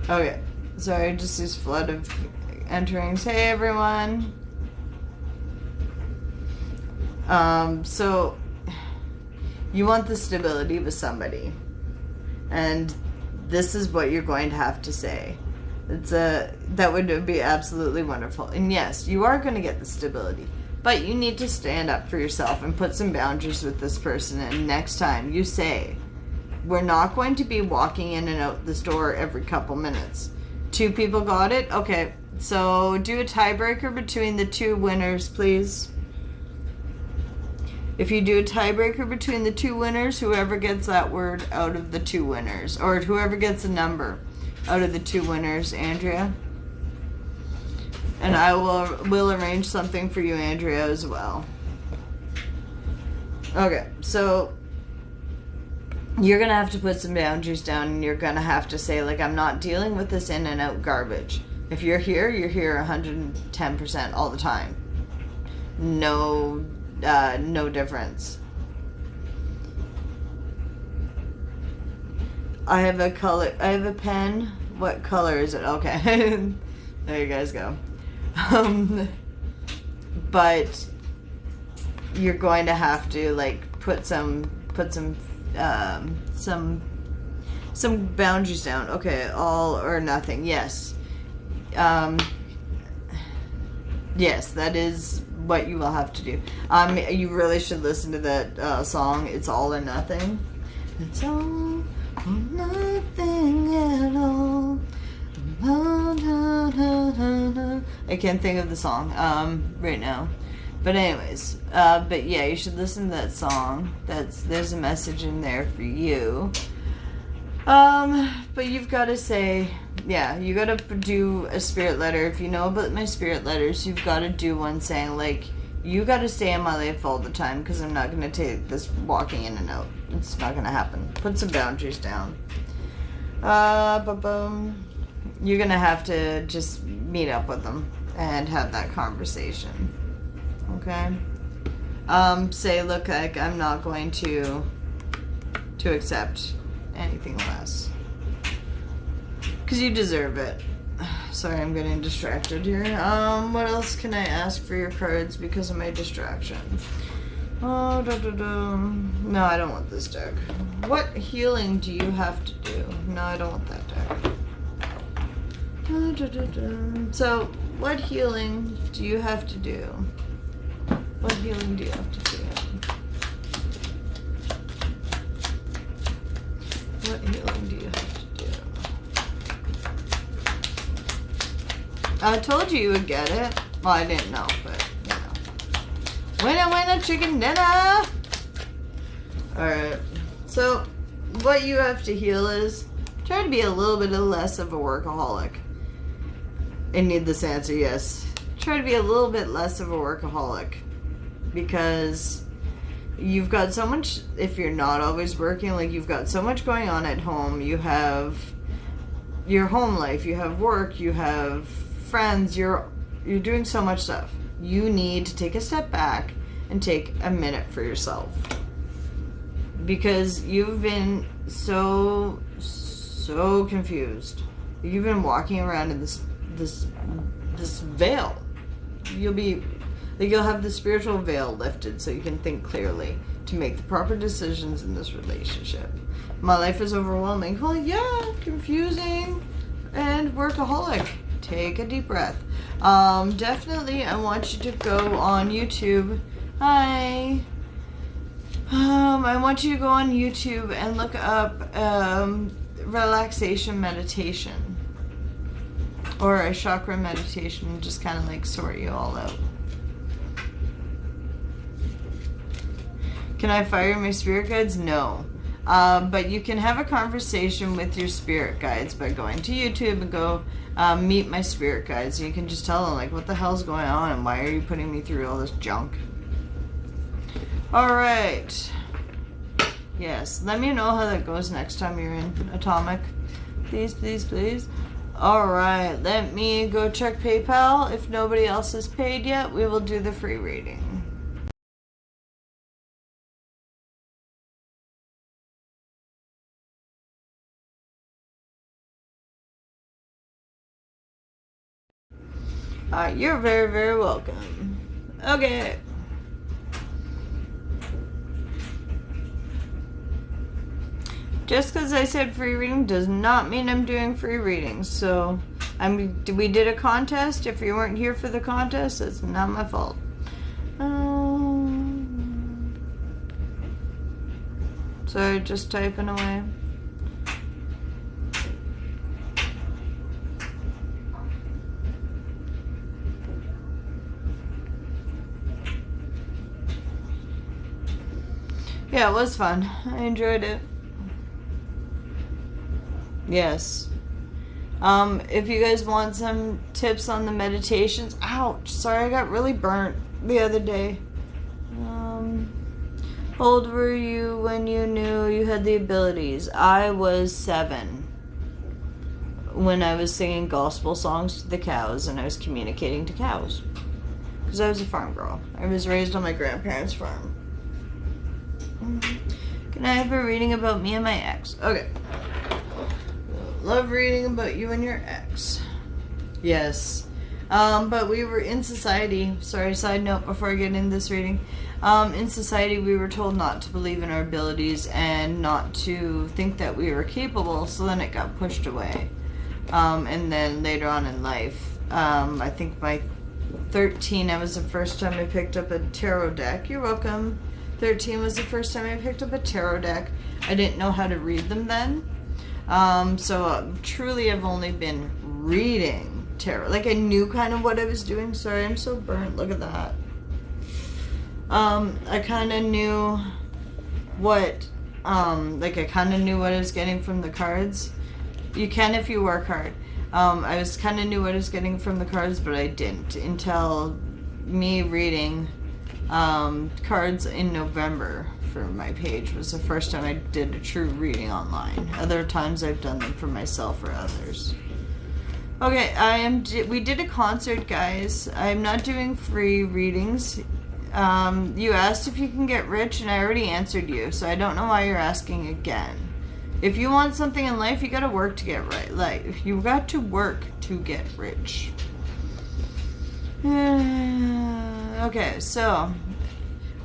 Okay. Sorry, just this flood of enterings. Hey, everyone. So you want the stability with somebody, and this is what you're going to have to say. That would be absolutely wonderful. And yes, you are going to get the stability, but you need to stand up for yourself and put some boundaries with this person. And next time you say, we're not going to be walking in and out this door every couple minutes. 2 people got it? Okay, so do a tiebreaker between the 2 winners, please. If you do a tiebreaker between the 2 winners, whoever gets that word out of the 2 winners, or whoever gets a number out of the 2 winners, Andrea. And I will arrange something for you, Andrea, as well. Okay, so you're going to have to put some boundaries down, and you're going to have to say, like, I'm not dealing with this in and out garbage. If you're here 110% all the time. No difference. I have a pen. What color is it? Okay. There you guys go. But you're going to have to, like, put some boundaries down. Okay, all or nothing. Yes. Yes, that is what you will have to do. You really should listen to that song, It's All or Nothing. It's all or nothing at all. I can't think of the song right now. But anyways, but yeah, you should listen to that song. There's a message in there for you. But you've got to say, yeah, you got to do a spirit letter. If you know about my spirit letters, you've got to do one saying, like, you got to stay in my life all the time because I'm not going to take this walking in and out. It's not going to happen. Put some boundaries down. You're going to have to just meet up with them and have that conversation. Okay? Say, look, like, I'm not going to accept anything less. Because you deserve it. Sorry, I'm getting distracted here. What else can I ask for your cards because of my distraction? Oh, no, I don't want this deck. What healing do you have to do? No, I don't want that deck. So, what healing do you have to do? What healing do you have to do? What healing do you have to do? I told you would get it. Well, I didn't know, but, you know. Winner, chicken dinner! Alright. So, what you have to heal is try to be a little bit less of a workaholic. I need this answer, yes. Try to be a little bit less of a workaholic. Because you've got so much, if you're not always working, like, you've got so much going on at home. You're your home life, you have work, you have friends, you're doing so much stuff. You need to take a step back and take a minute for yourself. Because you've been so confused. You've been walking around in this veil. You'll have the spiritual veil lifted so you can think clearly to make the proper decisions in this relationship. My life is overwhelming. Well, yeah, confusing and workaholic. Take a deep breath. Definitely, I want you to go on YouTube. Hi. I want you to go on YouTube and look up relaxation meditation or a chakra meditation, just kind of like sort you all out. Can I fire my spirit guides? No. But you can have a conversation with your spirit guides by going to YouTube and go meet my spirit guides. And you can just tell them, like, what the hell's going on and why are you putting me through all this junk? Alright. Yes, let me know how that goes next time you're in Atomic. Please, please, please. Alright, let me go check PayPal. If nobody else has paid yet, we will do the free reading. You're very, very welcome. Okay. Just because I said free reading does not mean I'm doing free readings. So, we did a contest. If you weren't here for the contest, it's not my fault. Sorry, just typing away. Yeah, it was fun. I enjoyed it. Yes. If you guys want some tips on the meditations, ouch, sorry, I got really burnt the other day. How old were you when you knew you had the abilities? I was 7 when I was singing gospel songs to the cows and I was communicating to cows. Because I was a farm girl. I was raised on my grandparents' farm. Can I have a reading about me and my ex? Okay. Love reading about you and your ex. Yes. But we were in society. Sorry, side note before I get into this reading. In society, we were told not to believe in our abilities and not to think that we were capable, so then it got pushed away. And then later on in life, I think by 13, that was the first time I picked up a tarot deck. You're welcome. 13 was the first time I picked up a tarot deck. I didn't know how to read them then. Truly I've only been reading tarot. Like, I knew kind of what I was doing. Sorry, I'm so burnt. Look at that. I kind of knew what, I kind of knew what I was getting from the cards. You can if you work hard. I was kind of knew what I was getting from the cards, but I didn't until me reading cards in November for my page was the first time I did a true reading online. Other times I've done them for myself or others. Okay, we did a concert, guys. I'm not doing free readings. You asked if you can get rich, and I already answered you, so I don't know why you're asking again. If you want something in life, you gotta work to get right. Like, you got to work to get rich. Okay, so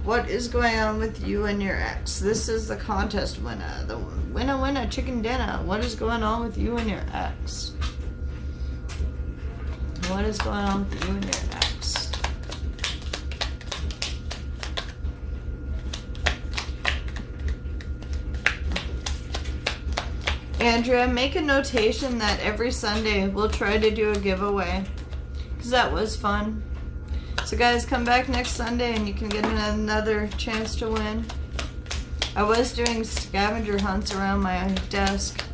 what is going on with you and your ex? This is the contest winner. The winner, chicken dinner. What is going on with you and your ex? What is going on with you and your ex? Andrea, make a notation that every Sunday we'll try to do a giveaway. Because that was fun. So guys, come back next Sunday and you can get another chance to win. I was doing scavenger hunts around my desk,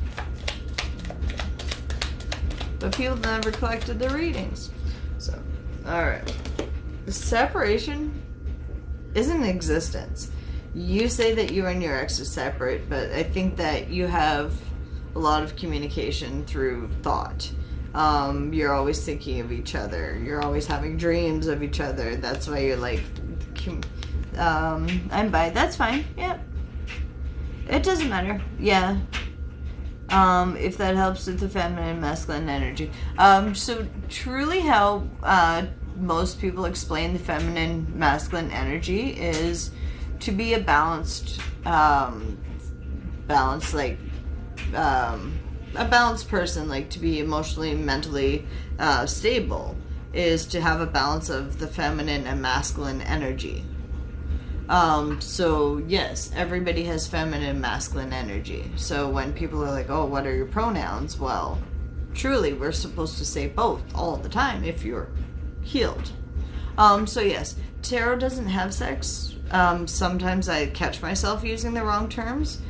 but people never collected the readings. So, alright. The separation isn't in existence. You say that you and your ex are separate, but I think that you have a lot of communication through thought. You're always thinking of each other. You're always having dreams of each other. That's why you're like, I'm bi. That's fine. Yeah. It doesn't matter. Yeah. If that helps with the feminine and masculine energy. So truly how most people explain the feminine masculine energy is to be a balanced a balanced person, like to be emotionally, mentally stable, is to have a balance of the feminine and masculine energy. So yes, everybody has feminine and masculine energy. So when people are like, oh, what are your pronouns? Well, truly, we're supposed to say both all the time if you're healed. So yes, tarot doesn't have sex. Sometimes I catch myself using the wrong terms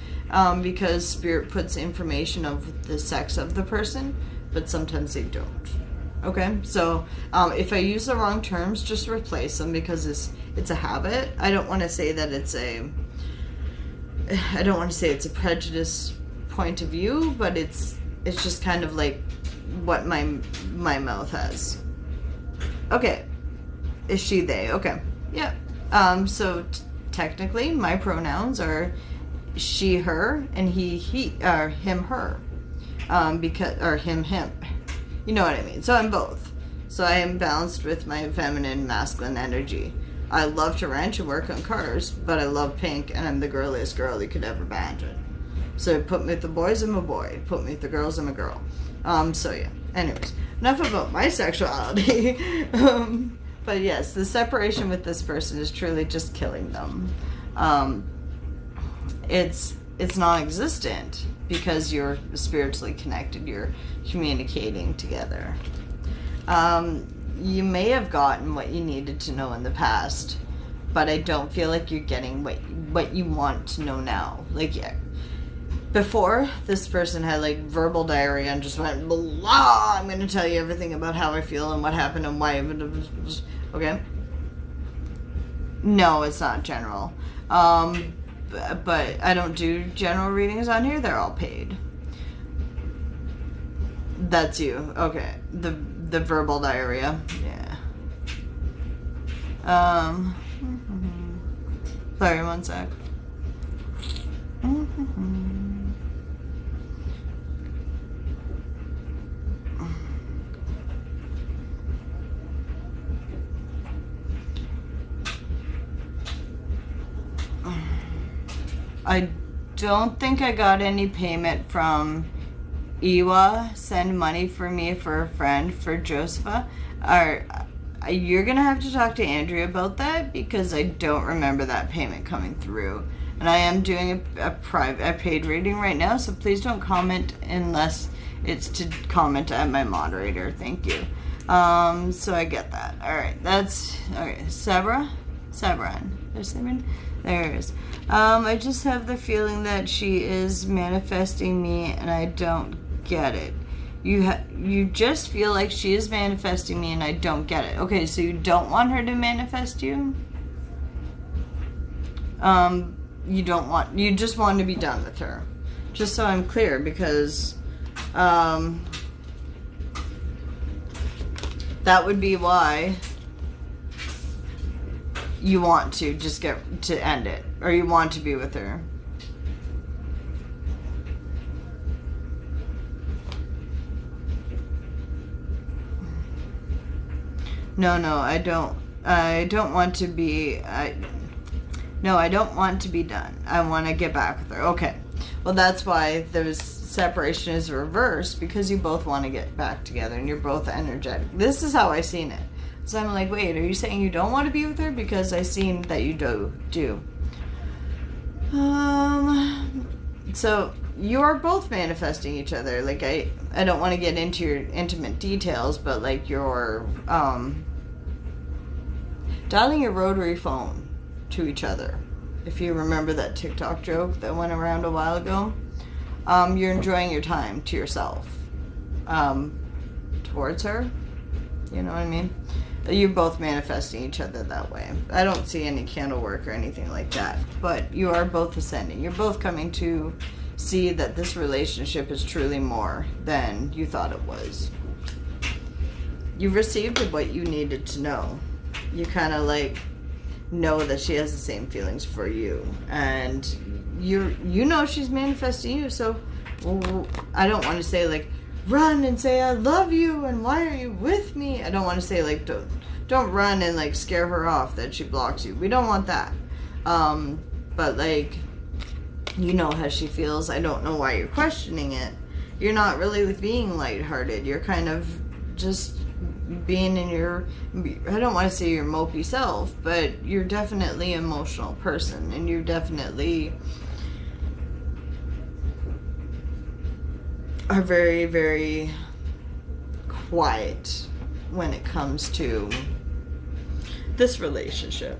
because spirit puts information of the sex of the person, but sometimes they don't. Okay, so if I use the wrong terms, just replace them because it's a habit. I don't want to say that it's a prejudice point of view, but it's just kind of like what my mouth has. Okay, is she, they? Okay, yeah. So technically, my pronouns are she, her, and he, or him, her, or him. You know what I mean? So I'm both. So I am balanced with my feminine, masculine energy. I love to wrench and work on cars, but I love pink, and I'm the girliest girl you could ever imagine. So put me with the boys, I'm a boy. Put me with the girls, I'm a girl. So yeah. Anyways, enough about my sexuality. But yes, the separation with this person is truly just killing them. It's non-existent because you're spiritually connected. You're communicating together. You may have gotten what you needed to know in the past, but I don't feel like you're getting what you want to know now. Like, yeah, before, this person had like verbal diarrhea and just went, blah, I'm going to tell you everything about how I feel and what happened and why. Okay? No, it's not general. But I don't do general readings on here. They're all paid. That's you. Okay. The verbal diarrhea. Yeah. Sorry, one sec. I don't think I got any payment from Iwa. Send money for me for a friend, for Josepha. You're gonna have to talk to Andrea about that because I don't remember that payment coming through. And I am doing a paid reading right now, so please don't comment unless it's to comment at my moderator. Thank you. So I get that. All right, that's okay. Sabran. There's Sabran. There it is. I just have the feeling that she is manifesting me, and I don't get it. You just feel like she is manifesting me, and I don't get it. Okay, so you don't want her to manifest you? You just want to be done with her. Just so I'm clear, because that would be why you want to just get to end it, or you want to be with her. No, I don't want to be, I don't want to be done. I want to get back with her. Okay. Well, that's why there's separation is reversed, because you both want to get back together and you're both energetic. This is how I seen it. So I'm like, wait, are you saying you don't want to be with her? Because I seen that you do. So you are both manifesting each other. Like, I don't want to get into your intimate details, but like you're dialing your rotary phone to each other. If you remember that TikTok joke that went around a while ago, you're enjoying your time to yourself towards her. You know what I mean? You're both manifesting each other that way. I don't see any candle work or anything like that, but you are both ascending. You're both coming to see that this relationship is truly more than you thought it was. You've received what you needed to know. You kind of like know that she has the same feelings for you, and you know she's manifesting you. So I don't want to say like run and say I love you and why are you with me. I don't want to say like don't run and like scare her off that she blocks you. We don't want that. But like, you know how she feels. I don't know why you're questioning it. You're not really being lighthearted. You're kind of just being in your, I don't want to say your mopey self, but you're definitely an emotional person, and you're definitely are very, very quiet when it comes to this relationship.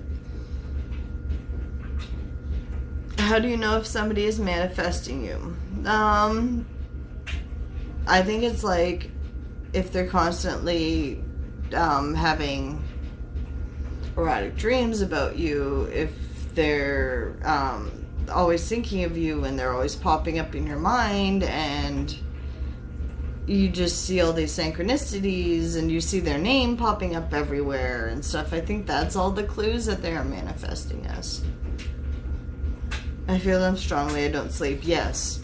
How do you know if somebody is manifesting you? I think it's like if they're constantly having erotic dreams about you, if they're always thinking of you and they're always popping up in your mind, and you just see all these synchronicities and you see their name popping up everywhere and stuff. I think that's all the clues that they are manifesting us. I feel them strongly. I don't sleep. Yes.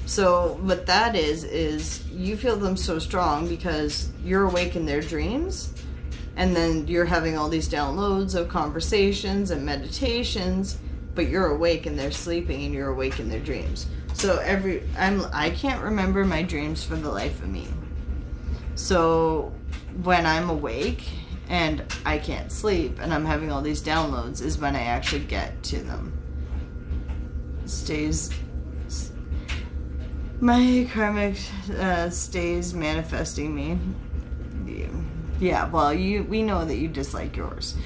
So what that is you feel them so strong because you're awake in their dreams, and then you're having all these downloads of conversations and meditations, but you're awake and they're sleeping, and you're awake in their dreams. So I can't remember my dreams for the life of me. So when I'm awake and I can't sleep and I'm having all these downloads is when I actually get to them. My karmic stays manifesting me. Yeah, well, we know that you dislike yours.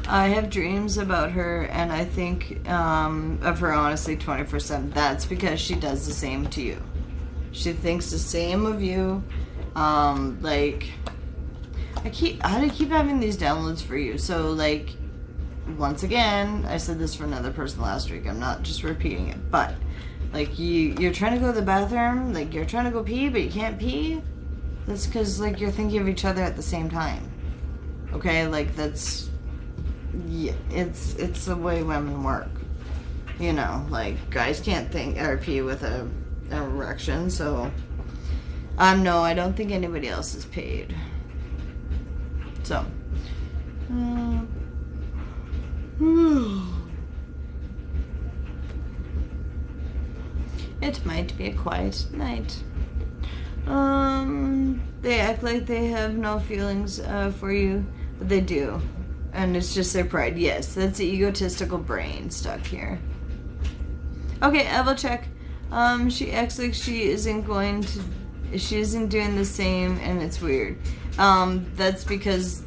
I have dreams about her, and I think of her honestly 24/7. That's because she does the same to you. She thinks the same of you. Like, I keep having these downloads for you. So, like, once again, I said this for another person last week. I'm not just repeating it, but like you're trying to go to the bathroom, like you're trying to go pee, but you can't pee. That's because like you're thinking of each other at the same time. Okay, like that's it's the way women work. You know, like guys can't think or pee with an erection, so no, I don't think anybody else is paid. So. It might be a quiet night. They act like they have no feelings for you, but they do. And it's just their pride. Yes, that's the egotistical brain stuck here. Okay, I will check. She acts like she isn't doing the same, and it's weird. That's because,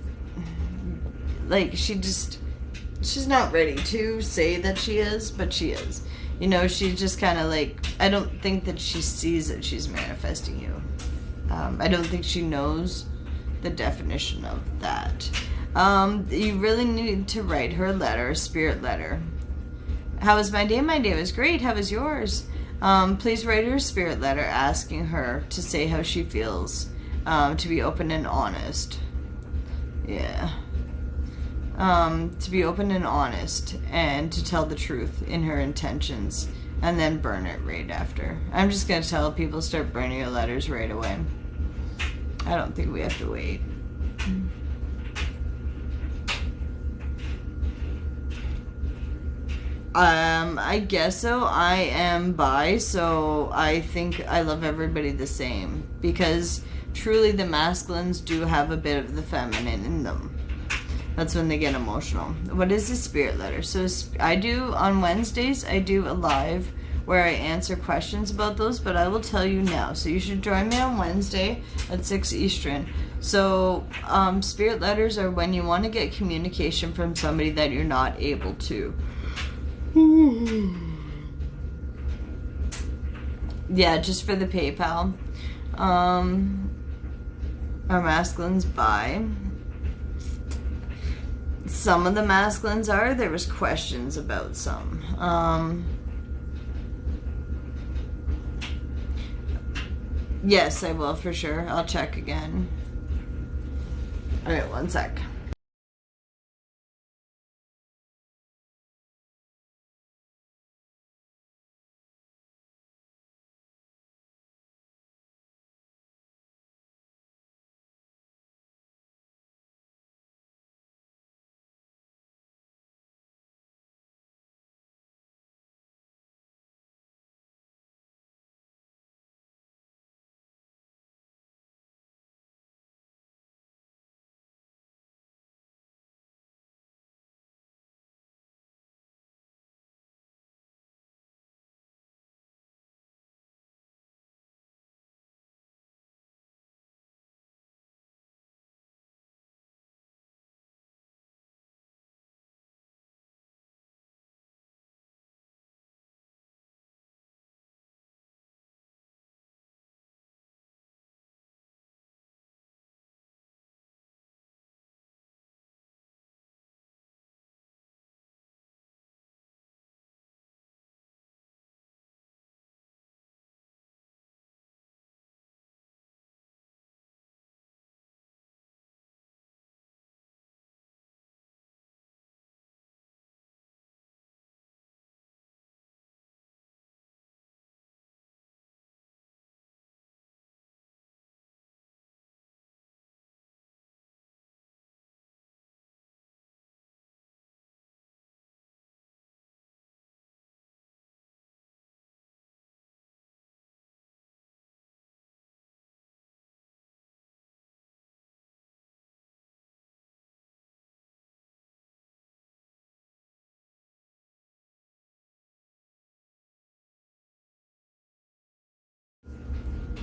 like, she's not ready to say that she is, but she is. You know, she's just kind of like, I don't think that she sees that she's manifesting you. I don't think she knows the definition of that. You really need to write her a letter, a spirit letter. How was my day? My day was great. How was yours? Please write her a spirit letter asking her to say how she feels, to be open and honest. Yeah. To be open and honest and to tell the truth in her intentions, and then burn it right after. I'm just going to tell people start burning your letters right away. I don't think we have to wait. I guess so. I am bi, so I think I love everybody the same, because truly the masculines do have a bit of the feminine in them. That's when they get emotional. What is the spirit letter? So I do, on Wednesdays, I do a live where I answer questions about those, but I will tell you now. So you should join me on Wednesday at 6 Eastern. So spirit letters are when you want to get communication from somebody that you're not able to. Yeah, just for the PayPal. Our masculine's bi. some of the masculines are. There was questions about some. Yes, I will for sure. I'll check again. Alright, one sec.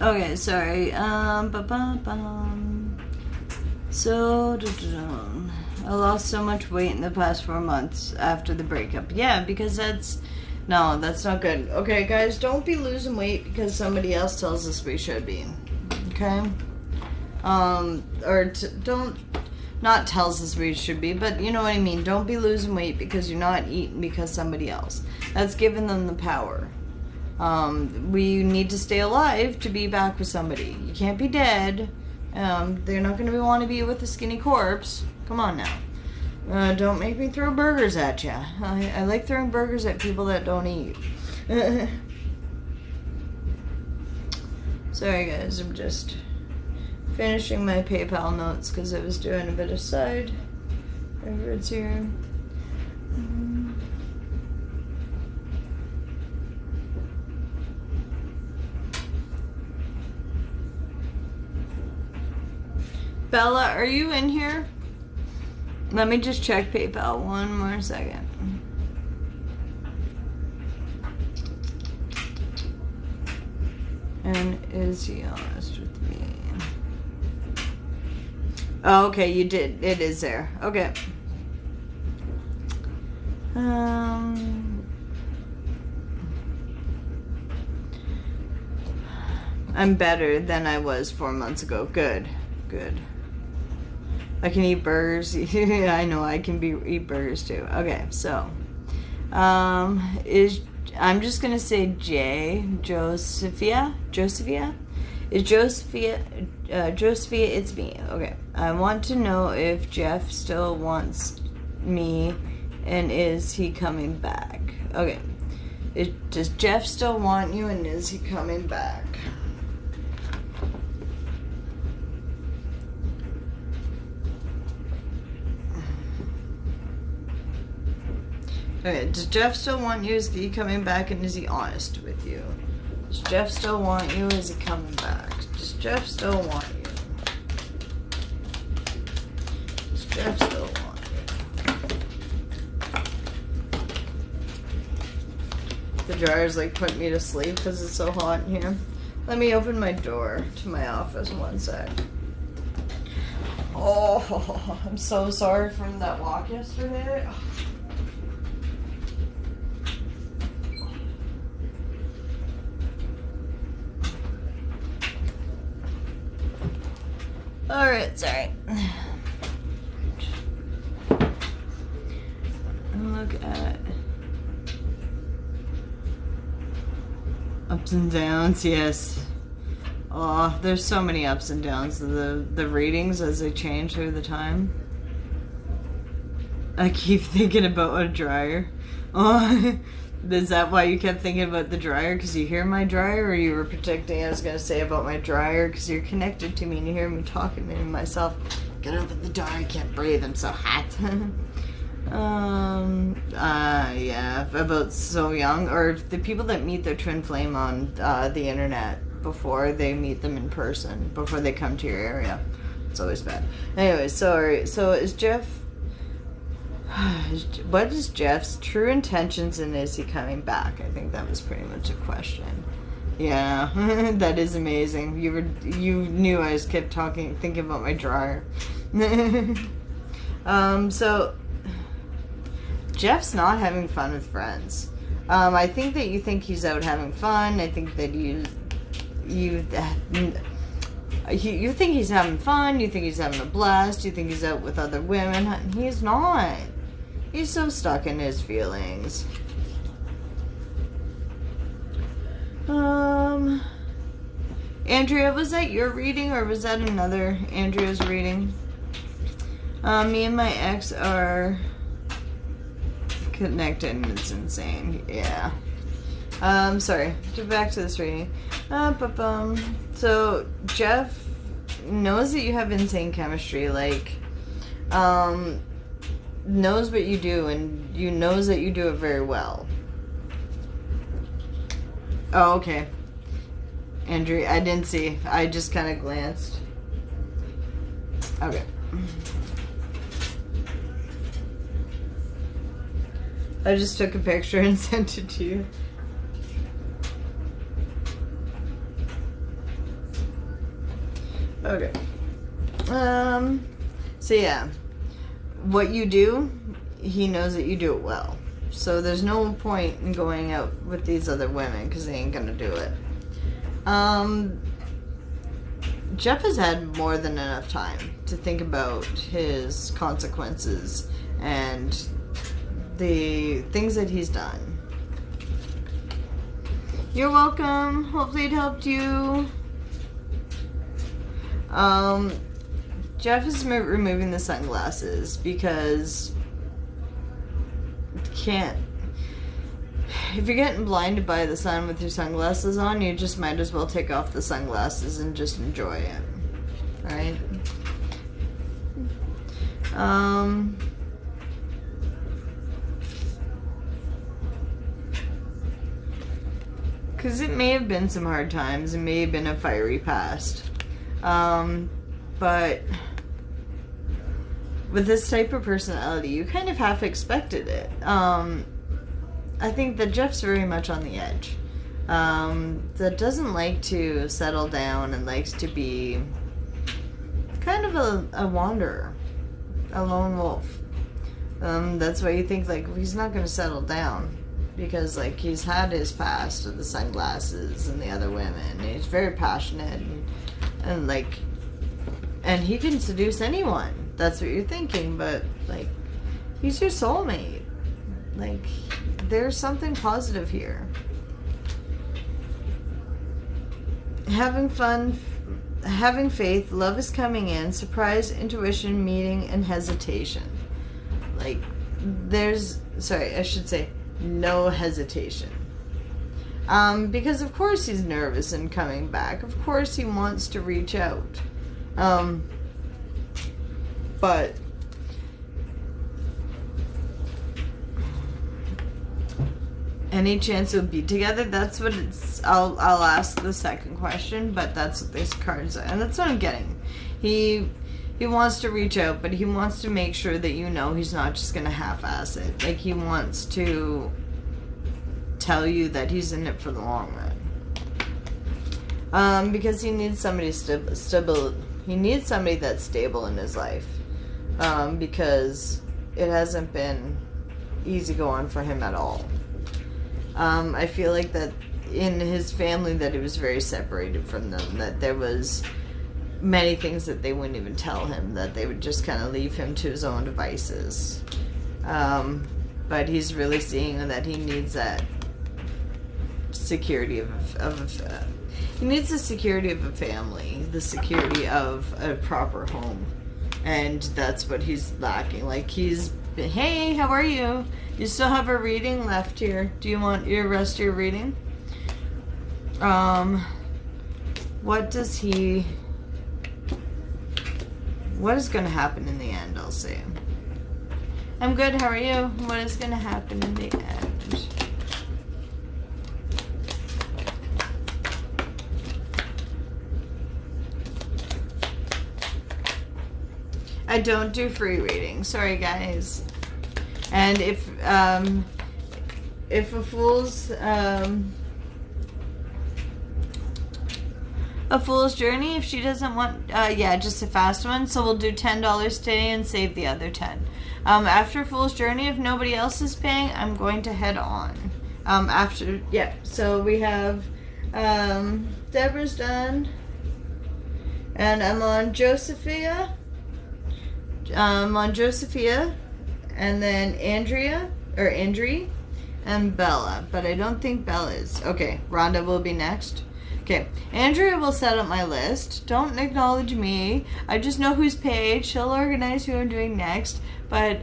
Okay, sorry. So, I lost so much weight in the past 4 months after the breakup. Yeah, because that's not good. Okay, guys, don't be losing weight because somebody else tells us we should be. Okay? Don't, not tells us we should be, but you know what I mean. Don't be losing weight because you're not eating because somebody else. That's giving them the power. We need to stay alive to be back with somebody. You can't be dead. They're not going to want to be with a skinny corpse. Come on now. Don't make me throw burgers at you. I like throwing burgers at people that don't eat. Sorry guys, I'm just finishing my PayPal notes because I was doing a bit of side efforts here. Bella, are you in here? Let me just check PayPal one more second. And is he honest with me? Oh, okay, you did. It is there. Okay. I'm better than I was 4 months ago. Good. Good. I can eat burgers. I know I can eat burgers too. Okay, so I'm just gonna say Josephia. Is Josephia? It's me. Okay. I want to know if Jeff still wants me, and is he coming back? Okay. Does Jeff still want you, and is he coming back? Okay, does Jeff still want you? Is he coming back, and is he honest with you? Does Jeff still want you? Is he coming back? Does Jeff still want you? Does Jeff still want you? The dryer's like putting me to sleep because it's so hot in here. Let me open my door to my office one sec. Oh, I'm so sorry from that walk yesterday. Alright, sorry. Ups and downs, yes. Oh, there's so many ups and downs. The readings as they change through the time. I keep thinking about a dryer. Oh, is that why you kept thinking about the dryer? Because you hear my dryer, or you were predicting I was going to say about my dryer? Because you're connected to me and you hear me talking to myself. Get up in the dark, I can't breathe, I'm so hot. Yeah, about So Young, or the people that meet their twin flame on the internet before they meet them in person, before they come to your area. It's always bad. Anyway, sorry. So is Jeff... What is Jeff's true intentions, and is he coming back? I think that was pretty much a question. Yeah, that is amazing. You knew I just kept thinking about my dryer. So Jeff's not having fun with friends. I think that you think he's out having fun. I think that you think he's having fun. You think he's having a blast. You think he's out with other women. He's not. He's so stuck in his feelings. Andrea, was that your reading or was that another Andrea's reading? Me and my ex are connected and it's insane. Yeah. Sorry. Get back to this reading. So Jeff knows that you have insane chemistry, like, knows what you do, and you knows that you do it very well. Oh, okay. Andrea, I didn't see. I just kind of glanced. Okay. I just took a picture and sent it to you. Okay. So yeah. What you do, he knows that you do it well. So there's no point in going out with these other women because they ain't gonna do it. Jeff has had more than enough time to think about his consequences and the things that he's done. You're welcome. Hopefully it helped you. Jeff is removing the sunglasses because if you're getting blinded by the sun with your sunglasses on, you just might as well take off the sunglasses and just enjoy it, right? Because it may have been some hard times, it may have been a fiery past, but with this type of personality, you kind of half expected it. I think that Jeff's very much on the edge. That doesn't like to settle down and likes to be kind of a wanderer, a lone wolf. That's why you think, like, he's not going to settle down because, like, he's had his past of the sunglasses and the other women. And he's very passionate and like, and he can seduce anyone. That's what you're thinking, but, like, he's your soulmate. Like, there's something positive here. Having fun, having faith, love is coming in, surprise, intuition, meeting, and hesitation. Like, I should say, no hesitation. Because of course he's nervous in coming back. Of course he wants to reach out. But any chance it would be together? That's what it's. I'll ask the second question, but that's what these cards are, and that's what I'm getting. He wants to reach out, but he wants to make sure that you know he's not just gonna half-ass it. Like, he wants to tell you that he's in it for the long run. Because he needs somebody stable. He needs somebody that's stable in his life. Because it hasn't been easy going for him at all. I feel like that in his family that he was very separated from them, that there was many things that they wouldn't even tell him, that they would just kind of leave him to his own devices. But he's really seeing that he needs that security he needs the security of a family, the security of a proper home, and that's what he's lacking. Like hey, how are you? You still have a reading left here. Do you want your rest of your reading? What is going to happen in the end, I'll say. I'm good, how are you? What is going to happen in the end? I don't do free readings, sorry guys. And if a fool's journey, if she doesn't want, yeah, just a fast one. So we'll do $10 today and save the other 10. After fool's journey, if nobody else is paying, I'm going to head on. So we have, Deborah's done. And I'm on Josephia. And then Andrea, and Bella. But I don't think Bella is. Okay, Rhonda will be next. Okay, Andrea will set up my list. Don't acknowledge me. I just know who's paid. She'll organize who I'm doing next. But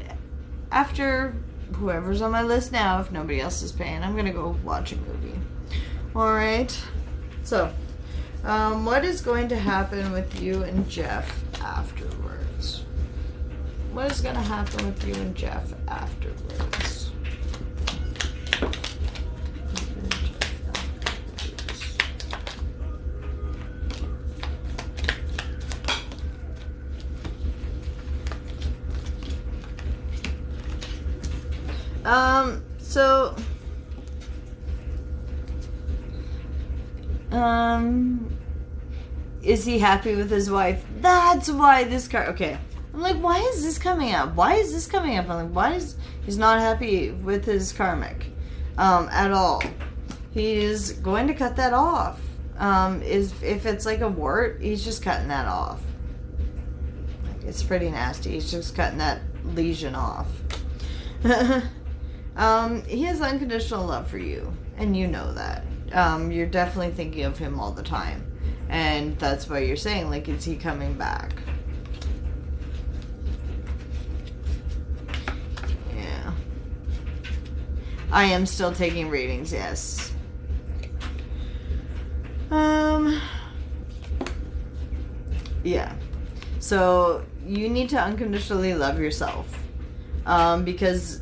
after whoever's on my list now, if nobody else is paying, I'm going to go watch a movie. Alright. So, what is going to happen with you and Jeff afterwards? What is going to happen with you and Jeff afterwards? Is he happy with his wife? That's why this card, okay. I'm like, why is this coming up? Why is this coming up? I'm like, why is he's not happy with his karmic at all? He's going to cut that off. If it's like a wart, he's just cutting that off. It's pretty nasty. He's just cutting that lesion off. He has unconditional love for you, and you know that. You're definitely thinking of him all the time. And that's why you're saying, like, is he coming back? Yeah. I am still taking readings, yes. Yeah. So, you need to unconditionally love yourself. Because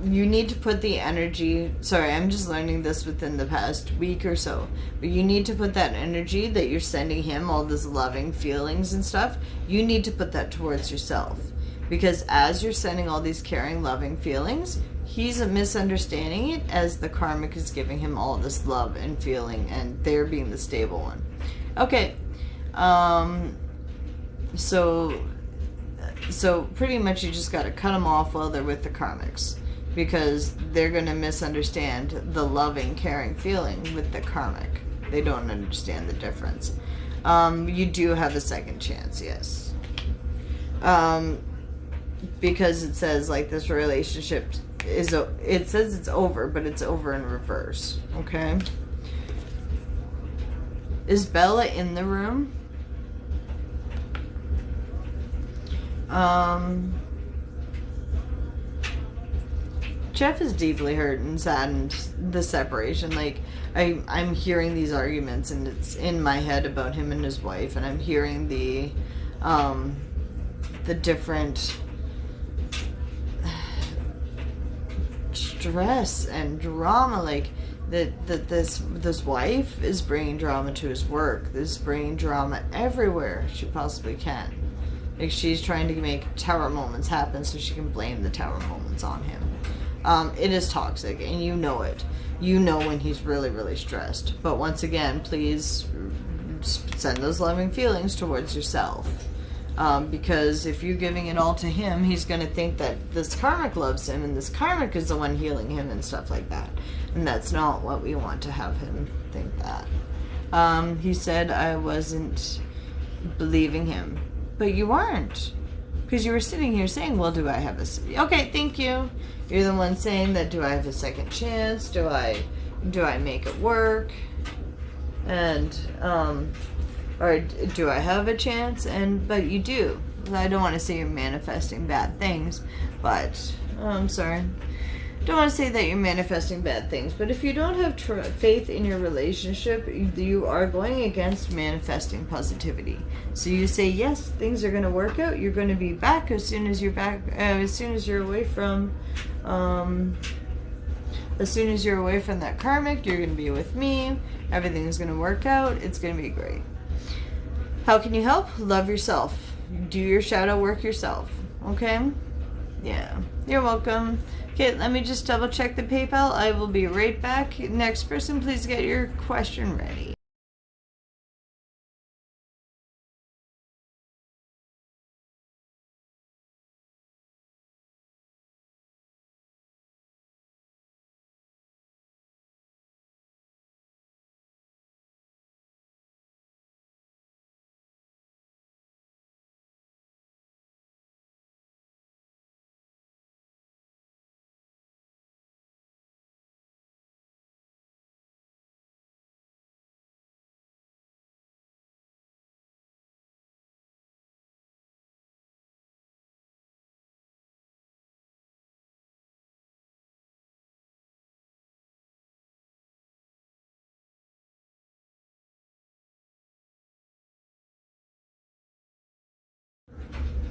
you need to put the energy, sorry, I'm just learning this within the past week or so, but you need to put that energy that you're sending him, all this loving feelings and stuff, you need to put that towards yourself. Because as you're sending all these caring, loving feelings, he's misunderstanding it as the karmic is giving him all this love and feeling, and they're being the stable one. Okay, so pretty much you just got to cut them off while they're with the karmics. Because they're going to misunderstand the loving, caring feeling with the karmic. They don't understand the difference. You do have a second chance, yes. Because it says, like, this relationship is, it says it's over, but it's over in reverse, okay? Is Bella in the room? Jeff is deeply hurt and saddened, the separation. Like, I'm hearing these arguments, and it's in my head about him and his wife, and I'm hearing the different stress and drama, like, that this wife is bringing drama to his work. This bringing drama everywhere she possibly can. Like, she's trying to make tower moments happen so she can blame the tower moments on him. It is toxic, and you know it. You know when he's really, really stressed. But once again, please send those loving feelings towards yourself. Because if you're giving it all to him, he's going to think that this karmic loves him, and this karmic is the one healing him and stuff like that. And that's not what we want to have him think that. He said I wasn't believing him. But you weren't. Because you were sitting here saying, well, do I have a... Okay, thank you. You're the one saying that, do I have a second chance? Do I... do I make it work? And, or do I have a chance? But you do. I don't want to say you're manifesting bad things, but, I'm sorry. Don't want to say that you're manifesting bad things, but if you don't have faith in your relationship, you are going against manifesting positivity. So you say, yes, things are going to work out. You're going to be back as soon as you're back, as soon as you're away from, as soon as you're away from that karmic, you're going to be with me. Everything's going to work out. It's going to be great. How can you help? Love yourself. Do your shadow work yourself. Okay? Yeah. You're welcome. Okay, let me just double check the PayPal. I will be right back. Next person, please get your question ready.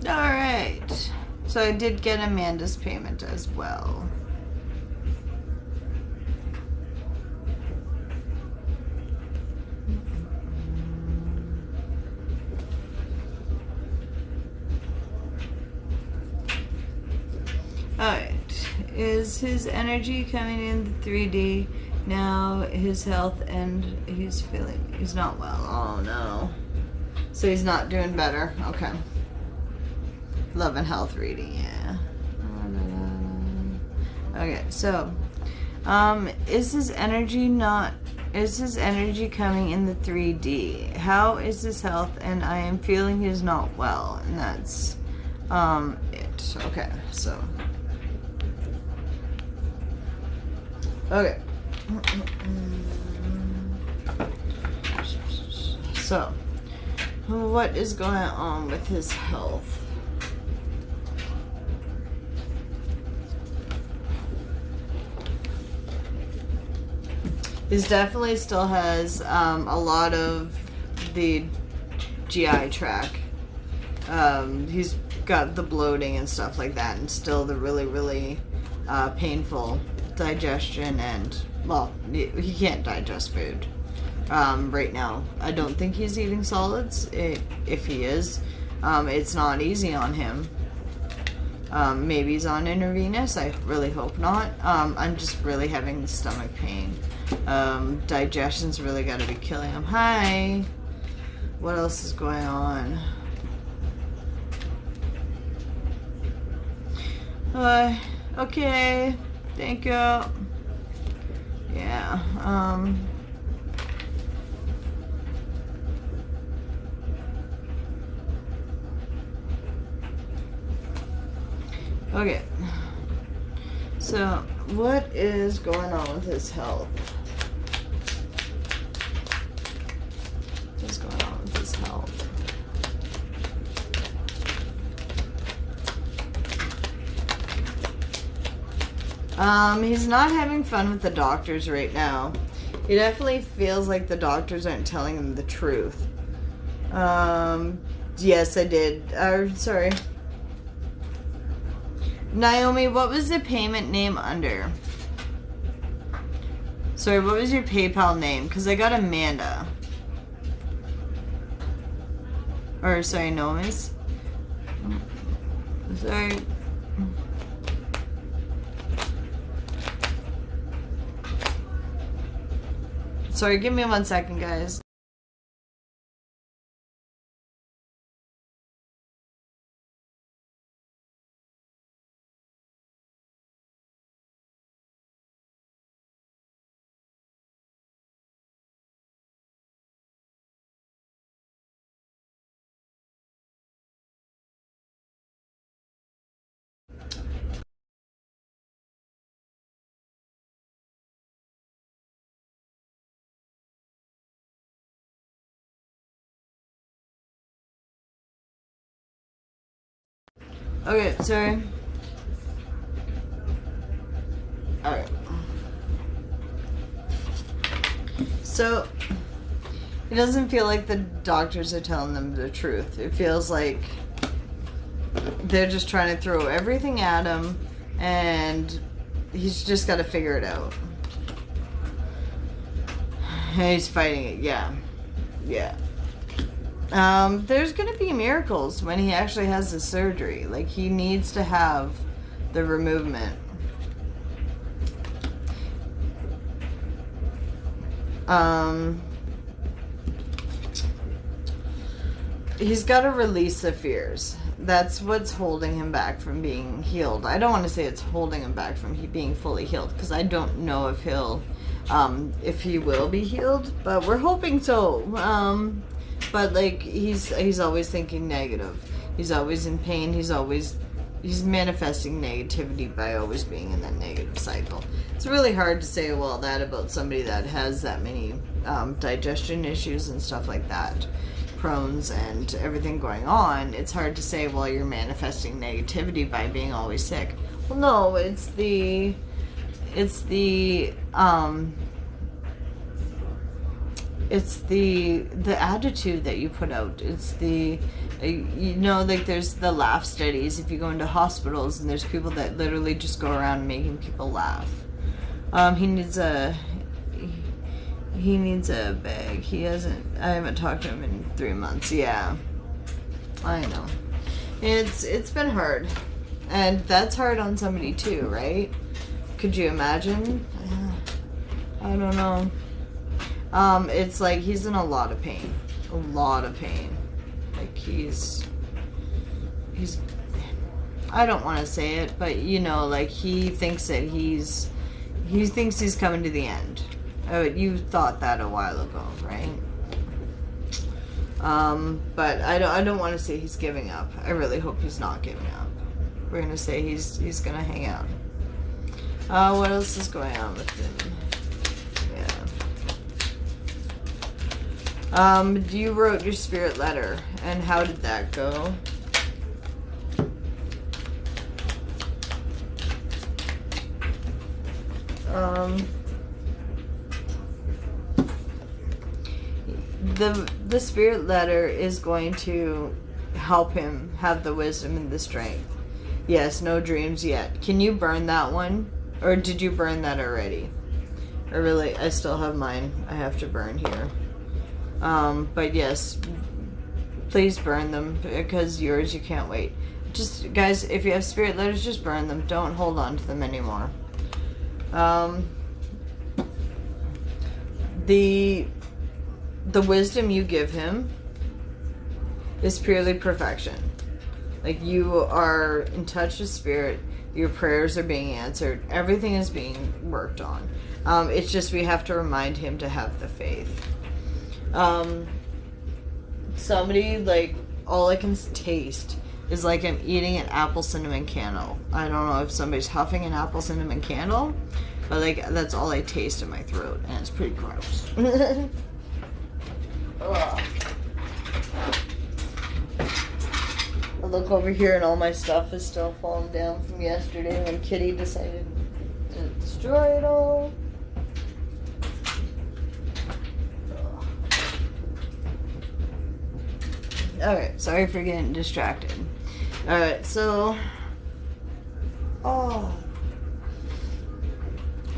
Alright. So I did get Amanda's payment as well. Alright. Is his energy coming in the 3D now? His health and he's not well. Oh no. So he's not doing better. Okay. Love and health reading, yeah. Okay, so is his energy coming in the 3D? How is his health? And I am feeling he's not well, and that's it. Okay, so okay. So what is going on with his health? He definitely still has a lot of the GI tract. He's got the bloating and stuff like that, and still the really, really painful digestion, and, well, he can't digest food right now. I don't think he's eating solids. If he is, it's not easy on him. Maybe he's on intravenous. I really hope not. I'm just really having stomach pain. Digestion's really got to be killing him. Hi. What else is going on? Okay. Thank you. Yeah. Okay. So, what is going on with his health? What's going on with his health? He's not having fun with the doctors right now. He definitely feels like the doctors aren't telling him the truth. Yes, I did. Sorry. Naomi, what was the payment name under? Sorry, what was your PayPal name? Because I got Amanda. Or, sorry, Naomi's. Sorry. Sorry, give me 1 second, guys. Okay, sorry. Alright. So, it doesn't feel like the doctors are telling them the truth. It feels like they're just trying to throw everything at him, and he's just got to figure it out. And he's fighting it, yeah. Yeah. There's gonna be miracles when he actually has the surgery. Like, he needs to have the removement. He's got to release the fears. That's what's holding him back from being healed. I don't want to say it's holding him back from being fully healed, because I don't know if if he will be healed, but we're hoping so. But like, he's always thinking negative. He's always in pain. He's manifesting negativity by always being in that negative cycle. It's really hard to say well that about somebody that has that many digestion issues and stuff like that, Crohn's and everything going on. It's hard to say, well, you're manifesting negativity by being always sick. Well, no, it's the attitude that you put out. It's the, you know, like there's the laugh studies. If you go into hospitals and there's people that literally just go around making people laugh. He needs a bag. I haven't talked to him in 3 months. Yeah, I know. It's been hard, and that's hard on somebody too, right? Could you imagine? I don't know. It's like he's in a lot of pain. A lot of pain. Like he's I don't want to say it, but you know, like he thinks that he thinks he's coming to the end. Oh, you thought that a while ago, right? But I don't want to say he's giving up. I really hope he's not giving up. We're gonna say he's gonna hang out. What else is going on with him? You wrote your spirit letter, and how did that go? The spirit letter is going to help him have the wisdom and the strength. Yes, no dreams yet. Can you burn that one? Or did you burn that already? I still have mine. I have to burn here. But yes, please burn them, because yours, you can't wait. Just, guys, if you have spirit letters, just burn them. Don't hold on to them anymore. The wisdom you give him is purely perfection. Like, you are in touch with spirit. Your prayers are being answered. Everything is being worked on. It's just we have to remind him to have the faith. Somebody, like, all I can taste is like I'm eating an apple cinnamon candle. I don't know if somebody's huffing an apple cinnamon candle, but like that's all I taste in my throat, and it's pretty gross. I look over here and all my stuff is still falling down from yesterday when Kitty decided to destroy it all. Alright, sorry for getting distracted. Alright, so...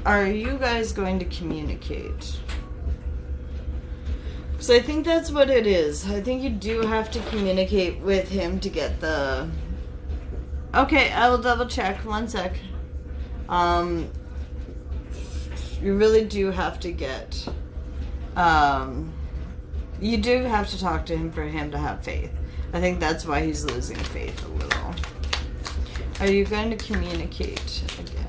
are you guys going to communicate? Because I think that's what it is. I think you do have to communicate with him to get the... Okay, I will double check. 1 sec. You really do have to get... you do have to talk to him for him to have faith. I think that's why he's losing faith a little. Are you going to communicate again?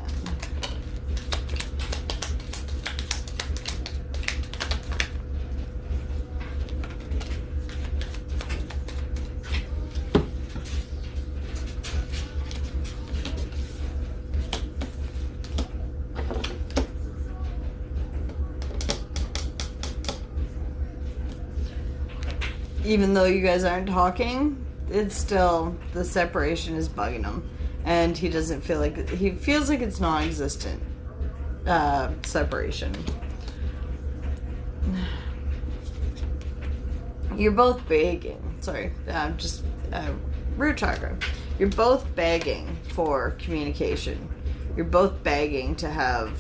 Even though you guys aren't talking? it's still, the separation is bugging him. And he doesn't feel like, he feels like it's non-existent separation. You're both begging. Sorry, just root chakra. You're both begging for communication. You're both begging to have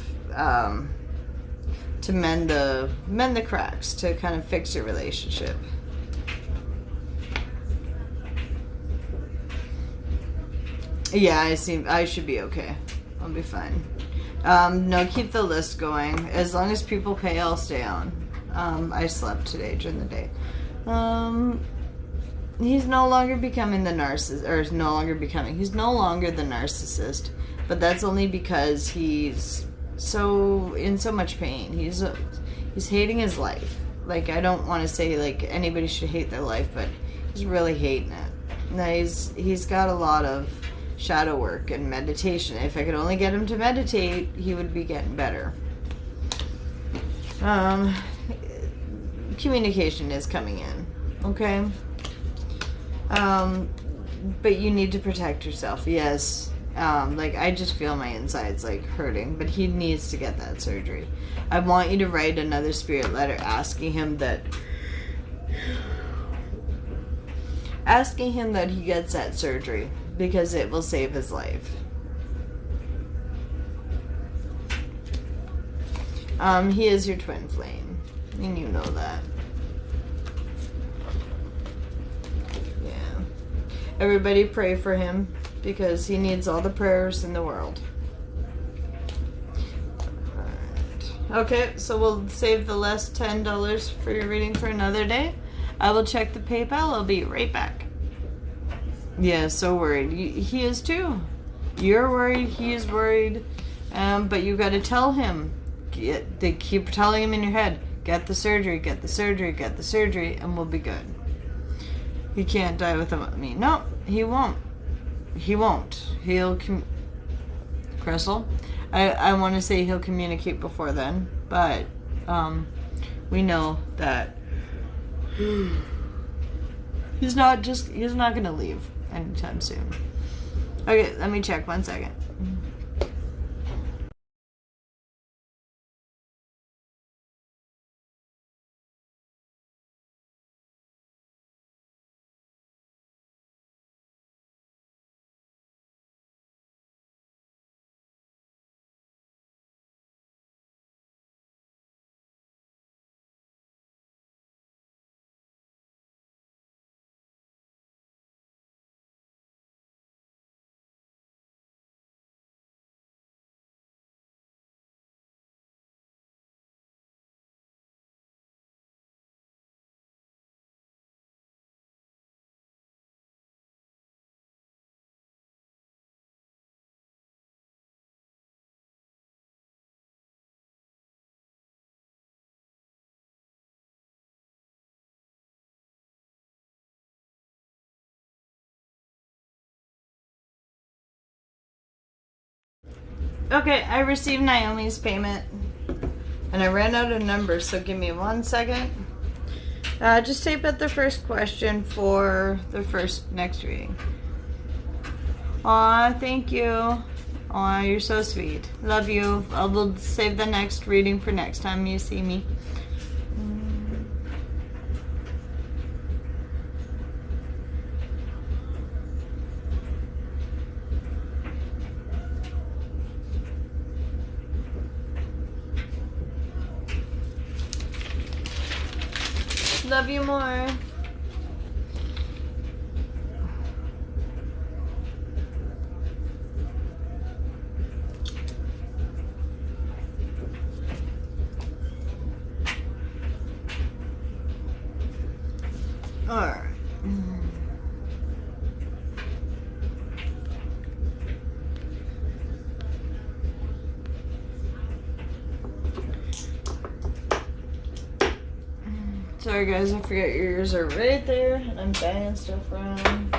to mend the cracks, to kind of fix your relationship. Yeah, I should be okay. I'll be fine. No, keep the list going. As long as people pay, I'll stay on. I slept today during the day. He's no longer becoming the narcissist, or is no longer becoming. He's no longer the narcissist, but that's only because he's so in so much pain. He's hating his life. Like, I don't want to say like anybody should hate their life, but he's really hating it. Now he's got a lot of shadow work and meditation. If I could only get him to meditate, he would be getting better. Communication is coming in, okay? But you need to protect yourself. Yes. Like, I just feel my insides like hurting, but he needs to get that surgery. I want you to write another spirit letter asking him that he gets that surgery, because it will save his life. He is your twin flame, and you know that. Yeah. Everybody pray for him, because he needs all the prayers in the world. Alright. Okay, so we'll save the last $10 for your reading for another day. I will check the PayPal. I'll be right back. Yeah, so worried. He is too. You're worried. He is worried. But you got to tell him. They keep telling him in your head, get the surgery, get the surgery, get the surgery, and we'll be good. He can't die without me. No, he won't. He won't. Crystal, I want to say he'll communicate before then, but we know that he's not going to leave anytime soon. Okay, let me check 1 second. Okay, I received Naomi's payment, and I ran out of numbers, so give me 1 second. Just tape out the first question for the next reading. Aw, thank you. Aw, you're so sweet. Love you. I will save the next reading for next time you see me. Love you more. All right. Sorry guys, I forget your ears are right there and I'm banging stuff around.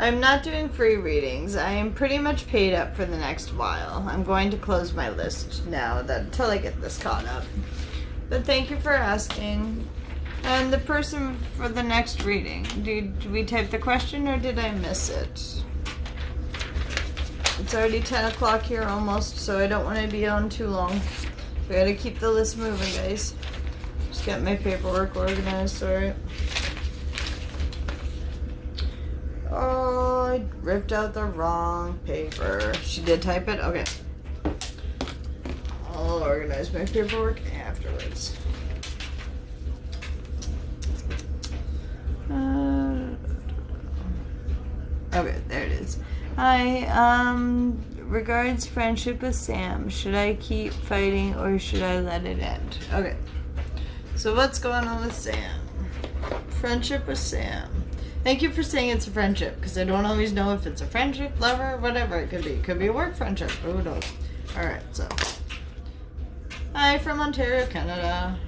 I'm not doing free readings. I am pretty much paid up for the next while. I'm going to close my list now until I get this caught up. But thank you for asking. And the person for the next reading, did we type the question or did I miss it? It's already 10 o'clock here almost, so I don't want to be on too long. We gotta keep the list moving, guys. Just get my paperwork organized, alright? Oh, I ripped out the wrong paper. She did type it? Okay. I'll organize my paperwork afterwards. Okay, there it is. Hi, regards friendship with Sam. Should I keep fighting or should I let it end? Okay. So what's going on with Sam? Friendship with Sam. Thank you for saying it's a friendship, because I don't always know if it's a friendship, lover, whatever it could be. It could be a work friendship. Who knows? Alright, so. Hi from Ontario, Canada.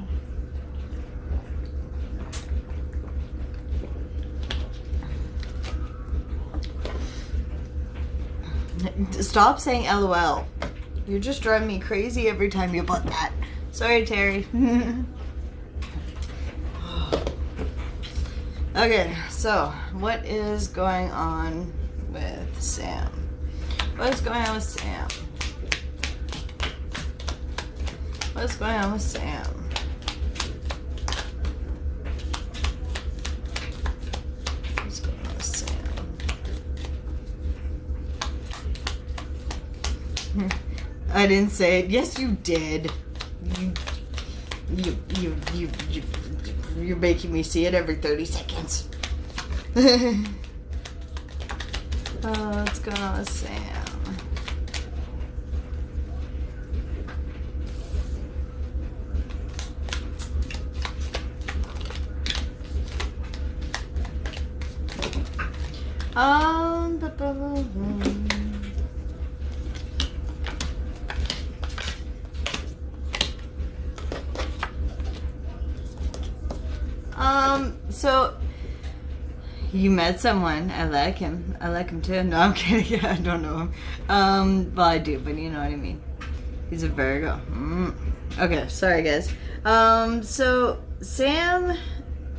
Stop saying LOL. You're just driving me crazy every time you put that. Sorry, Terry. Okay, so what is going on with Sam? What is going on with Sam? What's going on with Sam? What's going on with Sam? I didn't say it. Yes, you did. You're making me see it every 30 seconds. What's going on with Sam? So you met someone. I like him. I like him too. No, I'm kidding. I don't know him. Well, I do, but you know what I mean. He's a Virgo. Okay, sorry guys. So Sam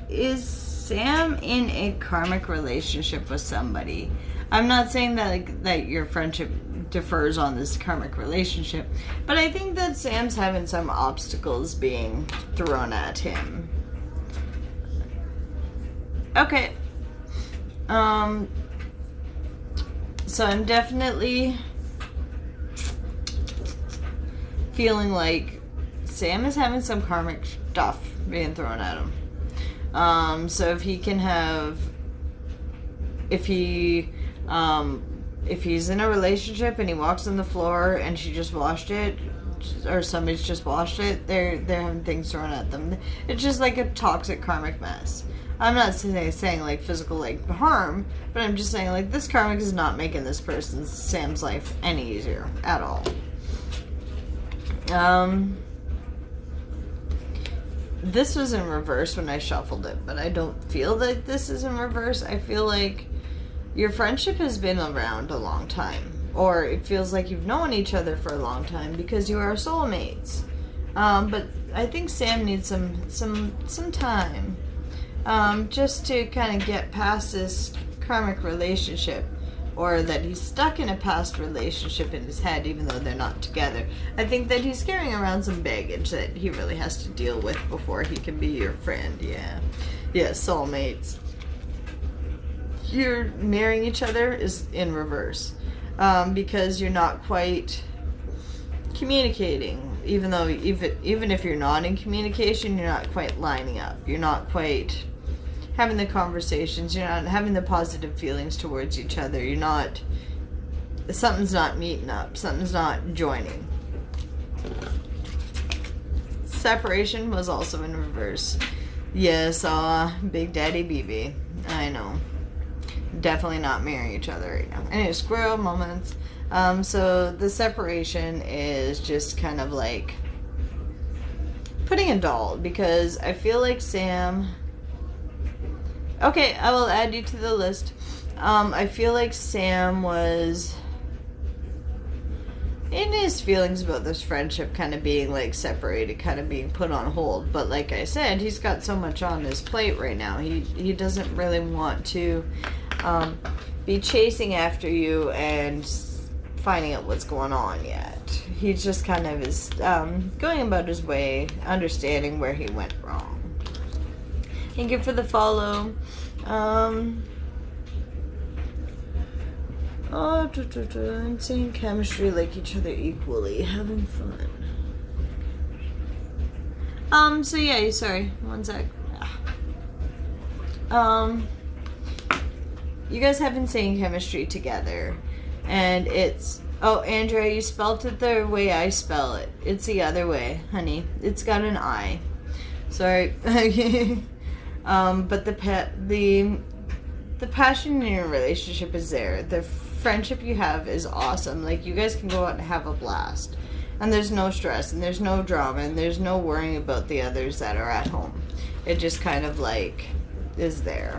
in a karmic relationship with somebody? I'm not saying that that your friendship differs on this karmic relationship, but I think that Sam's having some obstacles being thrown at him. Okay. So I'm definitely feeling like Sam is having some karmic stuff being thrown at him. So if he can have, if he's in a relationship and he walks on the floor and she just washed it, or somebody's just washed it, they're having things thrown at them. It's just like a toxic karmic mess. I'm not saying like physical like harm, but I'm just saying like this karmic is not making this person's Sam's life any easier at all. This was in reverse when I shuffled it, but I don't feel that this is in reverse. I feel like your friendship has been around a long time, or it feels like you've known each other for a long time because you are soulmates. But I think Sam needs some time. Just to kind of get past this karmic relationship, or that he's stuck in a past relationship in his head even though they're not together. I think that he's carrying around some baggage that he really has to deal with before he can be your friend. Yeah, soulmates. You're marrying each other is in reverse, because you're not quite communicating. Even if you're not in communication, you're not quite lining up. You're not quite having the conversations, you're not having the positive feelings towards each other, something's not meeting up, something's not joining. Separation was also in reverse. Yes, Big Daddy BB. I know. Definitely not marrying each other right now. Anyway, squirrel moments. So the separation is just kind of like putting a doll, because I feel like Sam... Okay, I will add you to the list. I feel like Sam was in his feelings about this friendship kind of being like separated, kind of being put on hold. But like I said, he's got so much on his plate right now. He doesn't really want to be chasing after you and finding out what's going on yet. He just kind of is going about his way, understanding where he went wrong. Thank you for the follow. Insane chemistry, like each other equally, having fun. So yeah, sorry, one sec. You guys have insane chemistry together, and it's, oh, Andrea, you spelled it the way I spell it. It's the other way, honey. It's got an I. Sorry. But the passion in your relationship is there. The friendship you have is awesome. Like, you guys can go out and have a blast. And there's no stress, and there's no drama, and there's no worrying about the others that are at home. It just kind of, like, is there.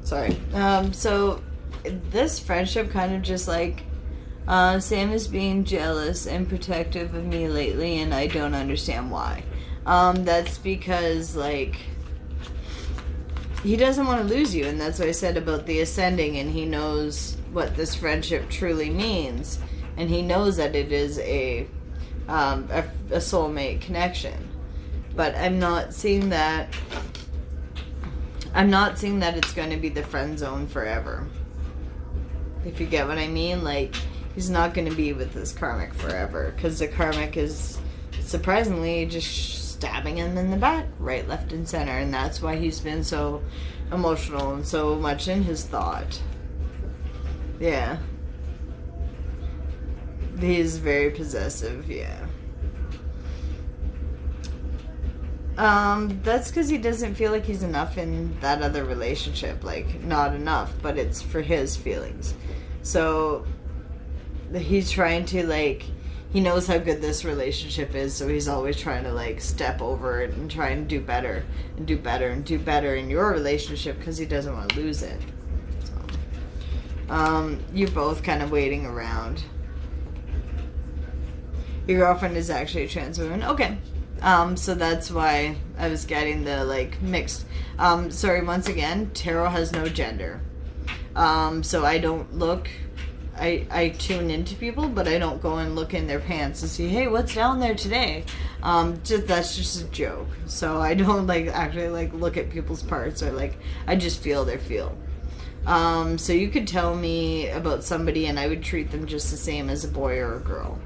Sorry. So this friendship kind of just like, Sam is being jealous and protective of me lately, and I don't understand why. That's because, like, he doesn't want to lose you, and that's what I said about the ascending, and he knows what this friendship truly means, and he knows that it is a soulmate connection. But I'm not seeing that it's going to be the friend zone forever. If you get what I mean, like, he's not going to be with this karmic forever, because the karmic is surprisingly just stabbing him in the back, right, left, and center, and that's why he's been so emotional and so much in his thought. Yeah. He's very possessive, yeah. That's because he doesn't feel like he's enough in that other relationship, like, not enough, but it's for his feelings. So he's trying to, like, he knows how good this relationship is, so he's always trying to, like, step over it and try and do better and do better and do better in your relationship because he doesn't want to lose it. So, you're both kind of waiting around. Your girlfriend is actually a trans woman. Okay. So that's why I was getting the, like, mixed. Sorry, once again, tarot has no gender. So I don't look, I tune into people, but I don't go and look in their pants and see, hey, what's down there today? That's just a joke. So I don't, like, actually, like, look at people's parts, or, like, I just feel their feel. So you could tell me about somebody and I would treat them just the same as a boy or a girl.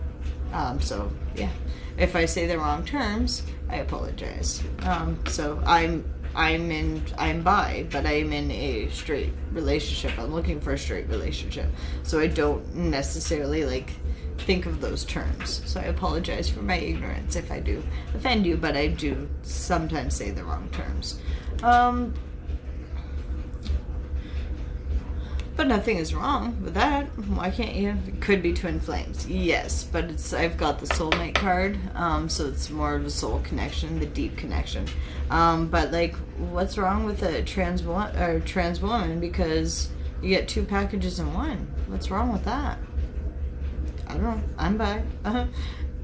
So yeah, if I say the wrong terms, I apologize. So I'm bi, but I'm in a straight relationship. I'm looking for a straight relationship. So I don't necessarily, like, think of those terms. So I apologize for my ignorance if I do offend you, but I do sometimes say the wrong terms. But nothing is wrong with that. Why can't you? It could be twin flames. Yes, but I've got the soulmate card, so it's more of a soul connection, the deep connection. But, like, what's wrong with a trans woman? Because you get 2 packages in one. What's wrong with that? I don't know. I'm bi.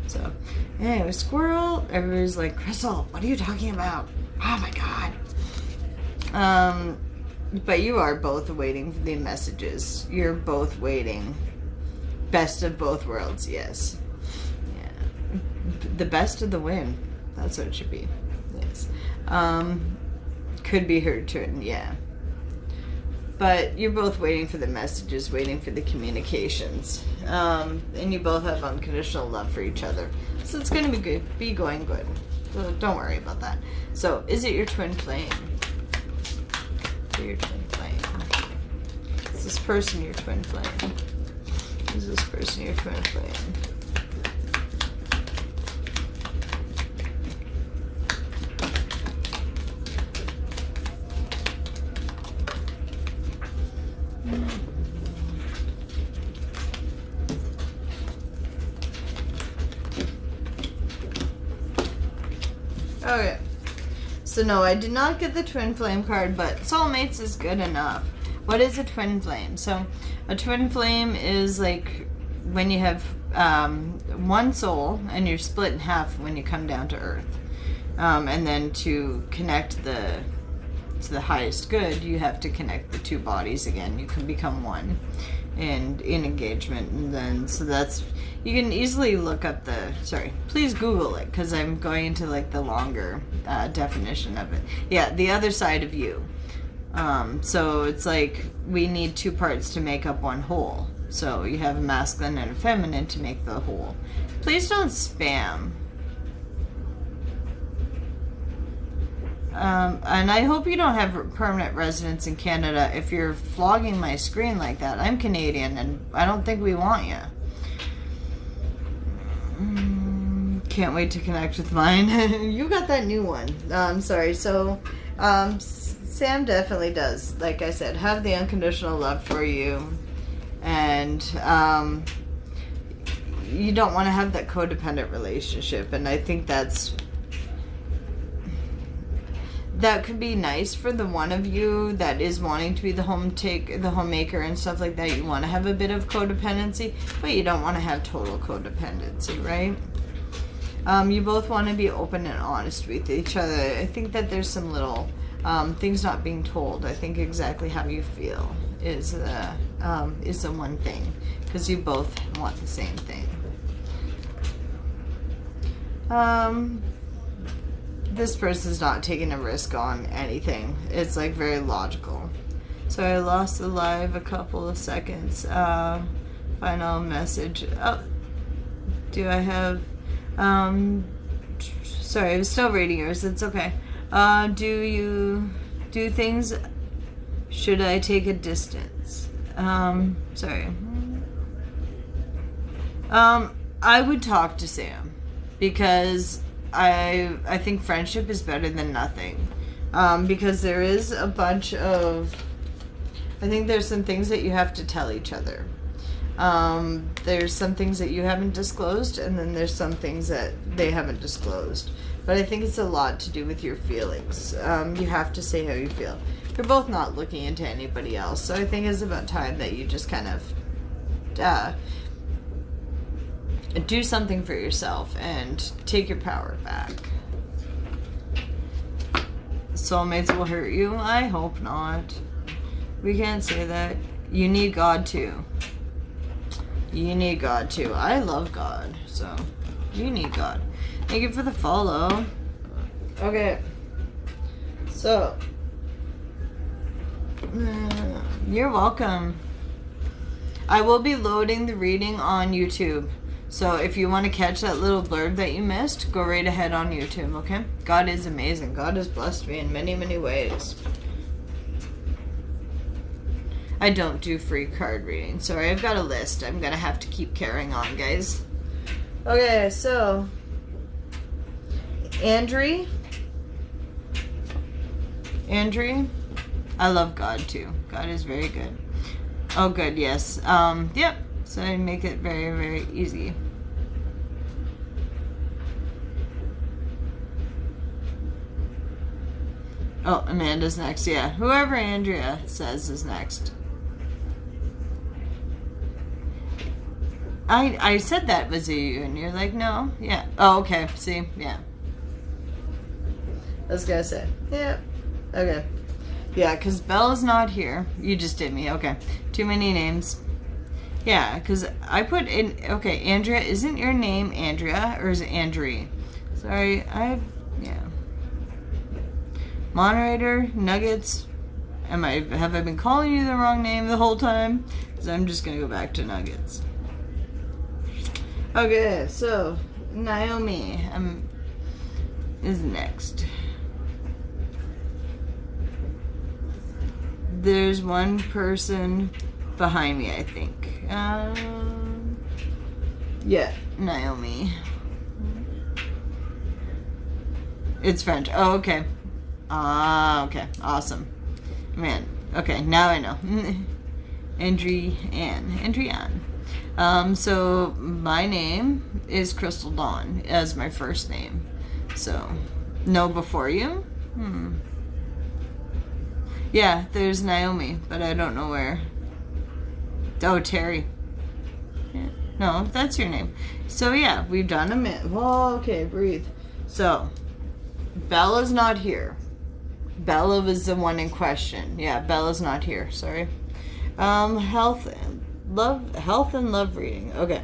So, anyway, squirrel. Everybody's like, Crystal, what are you talking about? Oh my god. But you are both waiting for the messages. You're both waiting. Best of both worlds, yes. Yeah. The best of the win. That's what it should be. Yes. Could be her turn, yeah. But you're both waiting for the messages, waiting for the communications. And you both have unconditional love for each other. So it's going to be good. Be going good. So don't worry about that. So, is it your twin flame? Your twin flame. Is this person your twin flame? Is this person your twin flame? Okay. So no, I did not get the twin flame card, but soulmates is good enough. What is a twin flame? So a twin flame is like when you have one soul and you're split in half when you come down to earth. And then to connect to the highest good, you have to connect the two bodies again. You can become one and in engagement, and then so that's, you can easily look up please Google it, because I'm going into like the longer definition of it. Yeah, the other side of you. So it's like we need two parts to make up one whole. So you have a masculine and a feminine to make the whole. Please don't spam. And I hope you don't have permanent residence in Canada if you're flogging my screen like that. I'm Canadian, and I don't think we want you. Can't wait to connect with mine. You got that new one. Sorry. So, Sam definitely does, like I said, have the unconditional love for you. And, you don't want to have that codependent relationship. And I think that could be nice for the one of you that is wanting to be the homemaker and stuff like that. You want to have a bit of codependency, but you don't want to have total codependency, right? You both want to be open and honest with each other. I think that there's some little things not being told. I think exactly how you feel is the one thing, because you both want the same thing. This person's not taking a risk on anything. It's like very logical. So I lost the live a couple of seconds. Final message. Oh, do I have? Sorry, I was still reading yours. It's okay. Do you do things? Should I take a distance? Sorry. I would talk to Sam, because I think friendship is better than nothing. Because there is a bunch of, I think there's some things that you have to tell each other. There's some things that you haven't disclosed, and then there's some things that they haven't disclosed. But I think it's a lot to do with your feelings. You have to say how you feel. You're both not looking into anybody else, so I think it's about time that you just kind of do something for yourself and take your power back. Soulmates will hurt you? I hope not. We can't say that. You need God too. You need God too. I love God, so you need God. Thank you for the follow. Okay. So, you're welcome. I will be loading the reading on YouTube. So if you want to catch that little blurb that you missed, go right ahead on YouTube, okay? God is amazing. God has blessed me in many, many ways. I don't do free card reading. Sorry, I've got a list. I'm going to have to keep carrying on, guys. Okay, so Andrew, I love God too. God is very good. Oh, good, yes. Yep. So I make it very, very easy. Oh, Amanda's next. Yeah, whoever Andrea says is next. I said that was you, and you're like, no. Yeah. Oh, okay. See? Yeah. I was gonna say. Yeah. Okay. Yeah, because Bella's not here. You just did me. Okay. Too many names. Yeah, because I put in... Okay, Andrea, isn't your name Andrea, or is it Andrea? Sorry, yeah. Moderator, Nuggets. Have I been calling you the wrong name the whole time? Because I'm just going to go back to Nuggets. Okay, so Naomi is next. There's one person behind me, I think. Yeah, Naomi. It's French. Oh, okay. Okay. Awesome. Man. Okay, now I know. Andrian. So my name is Crystal Dawn as my first name. So No, before you? Yeah, there's Naomi, but I don't know where. Oh, Terry. Yeah. No, that's your name. So yeah, we've done a minute. Well, okay, breathe. So, Bella's not here. Bella was the one in question. Yeah, Bella's not here. Sorry. Health and love reading. Okay.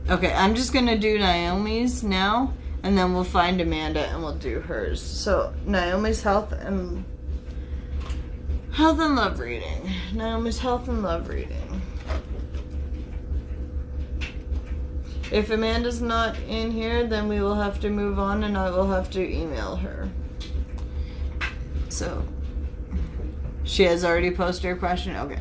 Okay, I'm just gonna do Naomi's now, and then we'll find Amanda and we'll do hers. So Naomi's health and love reading. Naomi's health and love reading. If Amanda's not in here, then we will have to move on and I will have to email her. So, she has already posted her question? Okay.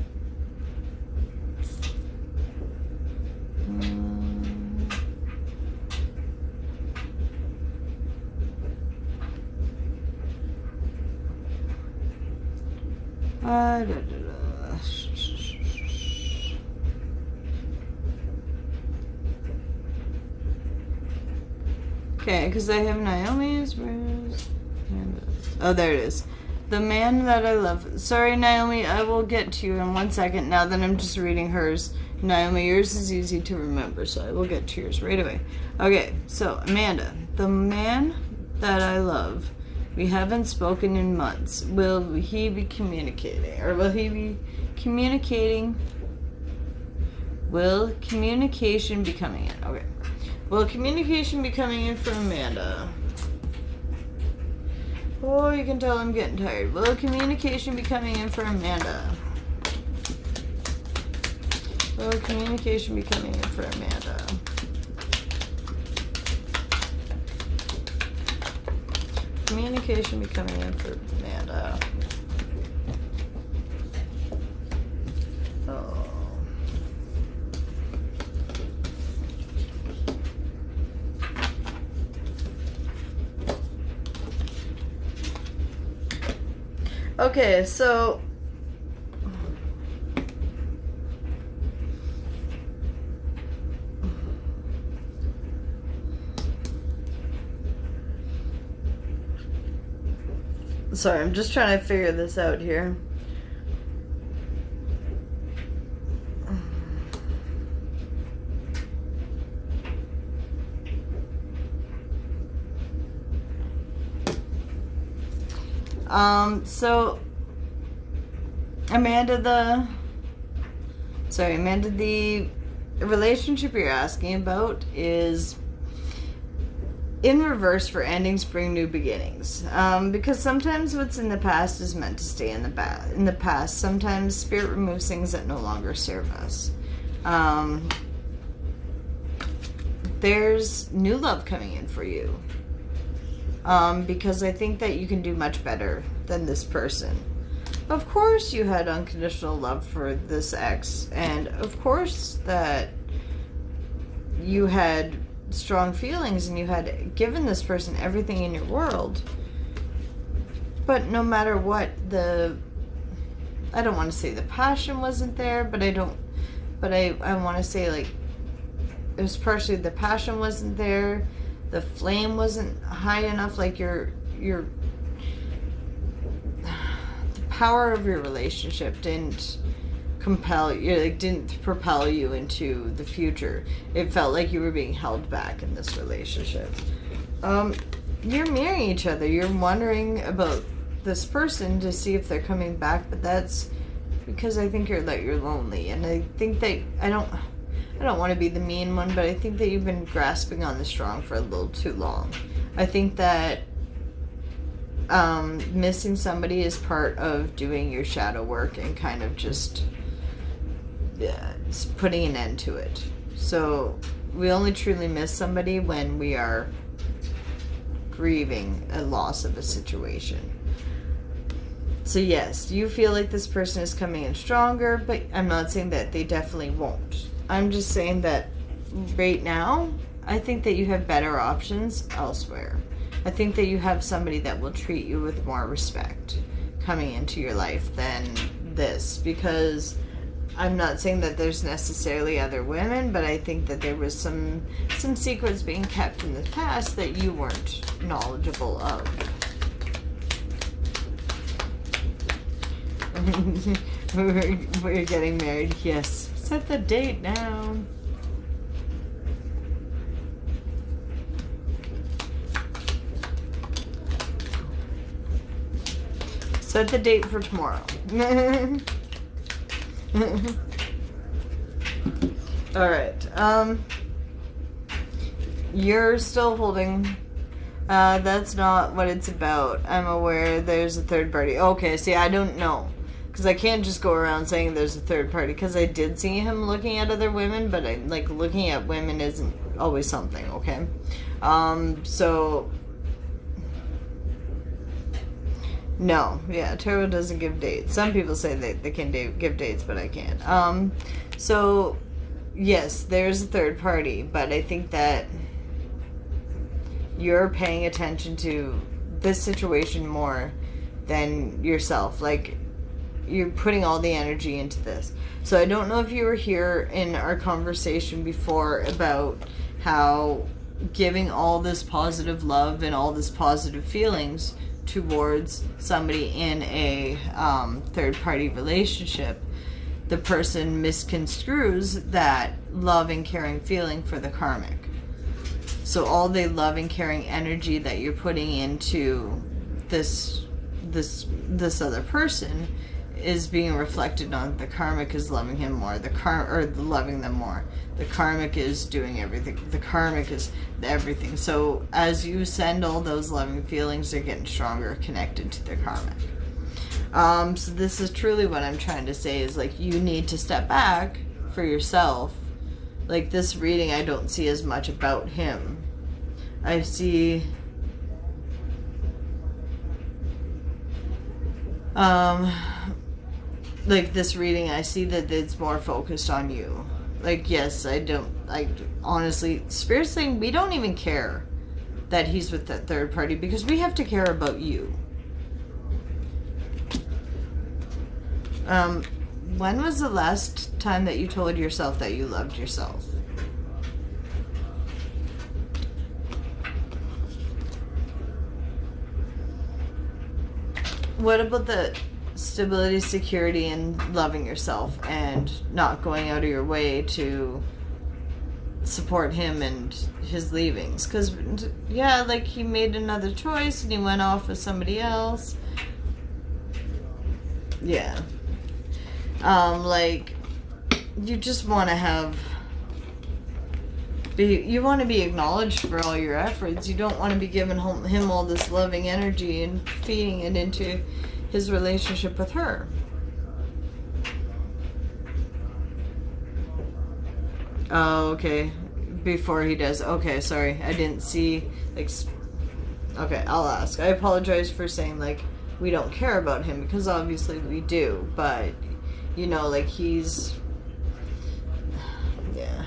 Okay, because I have Naomi's. Where's oh, there it is. The man that I love. Sorry, Naomi, I will get to you in 1 second. Now that I'm just reading hers. Naomi, yours is easy to remember, so I will get to yours right away. Okay, so Amanda, the man that I love. We haven't spoken in months. Will he be communicating? Or will he be communicating? Will communication be coming in? Okay. Will communication be coming in from Amanda? Oh, you can tell I'm getting tired. Will communication be coming in from Amanda? Will communication be coming in from Amanda? Communication be coming in for Amanda. Oh. Okay, so sorry, I'm just trying to figure this out here. So Amanda, the relationship you're asking about is in reverse for ending, spring, new beginnings. Because sometimes what's in the past is meant to stay in the past. Sometimes spirit removes things that no longer serve us. There's new love coming in for you. Because I think that you can do much better than this person. Of course you had unconditional love for this ex, and of course that you had strong feelings and you had given this person everything in your world. But no matter what, I don't want to say the passion wasn't there, but I want to say, like, it was partially the passion wasn't there, the flame wasn't high enough, like the power of your relationship didn't compel you, like, didn't propel you into the future. It felt like you were being held back in this relationship. You're mirroring each other. You're wondering about this person to see if they're coming back, but that's because I think you're lonely, and I think that I don't want to be the mean one, but I think that you've been grasping on the strong for a little too long. I think that missing somebody is part of doing your shadow work and kind of just putting an end to it. So we only truly miss somebody when we are grieving a loss of a situation. So yes, you feel like this person is coming in stronger, but I'm not saying that they definitely won't. I'm just saying that right now, I think that you have better options elsewhere. I think that you have somebody that will treat you with more respect coming into your life than this, because I'm not saying that there's necessarily other women, but I think that there was some secrets being kept in the past that you weren't knowledgeable of. We're getting married. Yes. Set the date now. Set the date for tomorrow. Alright. You're still holding. That's not what it's about. I'm aware there's a third party. Okay, see, I don't know. Because I can't just go around saying there's a third party. Because I did see him looking at other women, but looking at women isn't always something, okay? So... No, yeah, tarot doesn't give dates. Some people say they can give dates, but I can't. So, yes, there's a third party, but I think that you're paying attention to this situation more than yourself. Like, you're putting all the energy into this. So I don't know if you were here in our conversation before about how giving all this positive love and all this positive feelings towards somebody in a third-party relationship, the person misconstrues that love and caring feeling for the karmic. So all the love and caring energy that you're putting into this other person is being reflected on the karmic is loving him more, loving them more. The karmic is doing everything. The karmic is everything. So as you send all those loving feelings, they're getting stronger connected to the karmic. So this is truly what I'm trying to say is like you need to step back for yourself. Like this reading I don't see as much about him. I see like this reading, I see that it's more focused on you. Like, yes, honestly, Spirit's saying we don't even care that he's with that third party because we have to care about you. When was the last time that you told yourself that you loved yourself? What about the stability, security, and loving yourself and not going out of your way to support him and his leavings? Because, yeah, like he made another choice and he went off with somebody else. Yeah. Like, you just want to you want to be acknowledged for all your efforts. You don't want to be giving him all this loving energy and feeding it into his relationship with her. Oh, okay. Before he does. Okay, sorry. I didn't see, like... Okay, I'll ask. I apologize for saying, like, we don't care about him, because obviously we do, but, you know, like, he's... Yeah.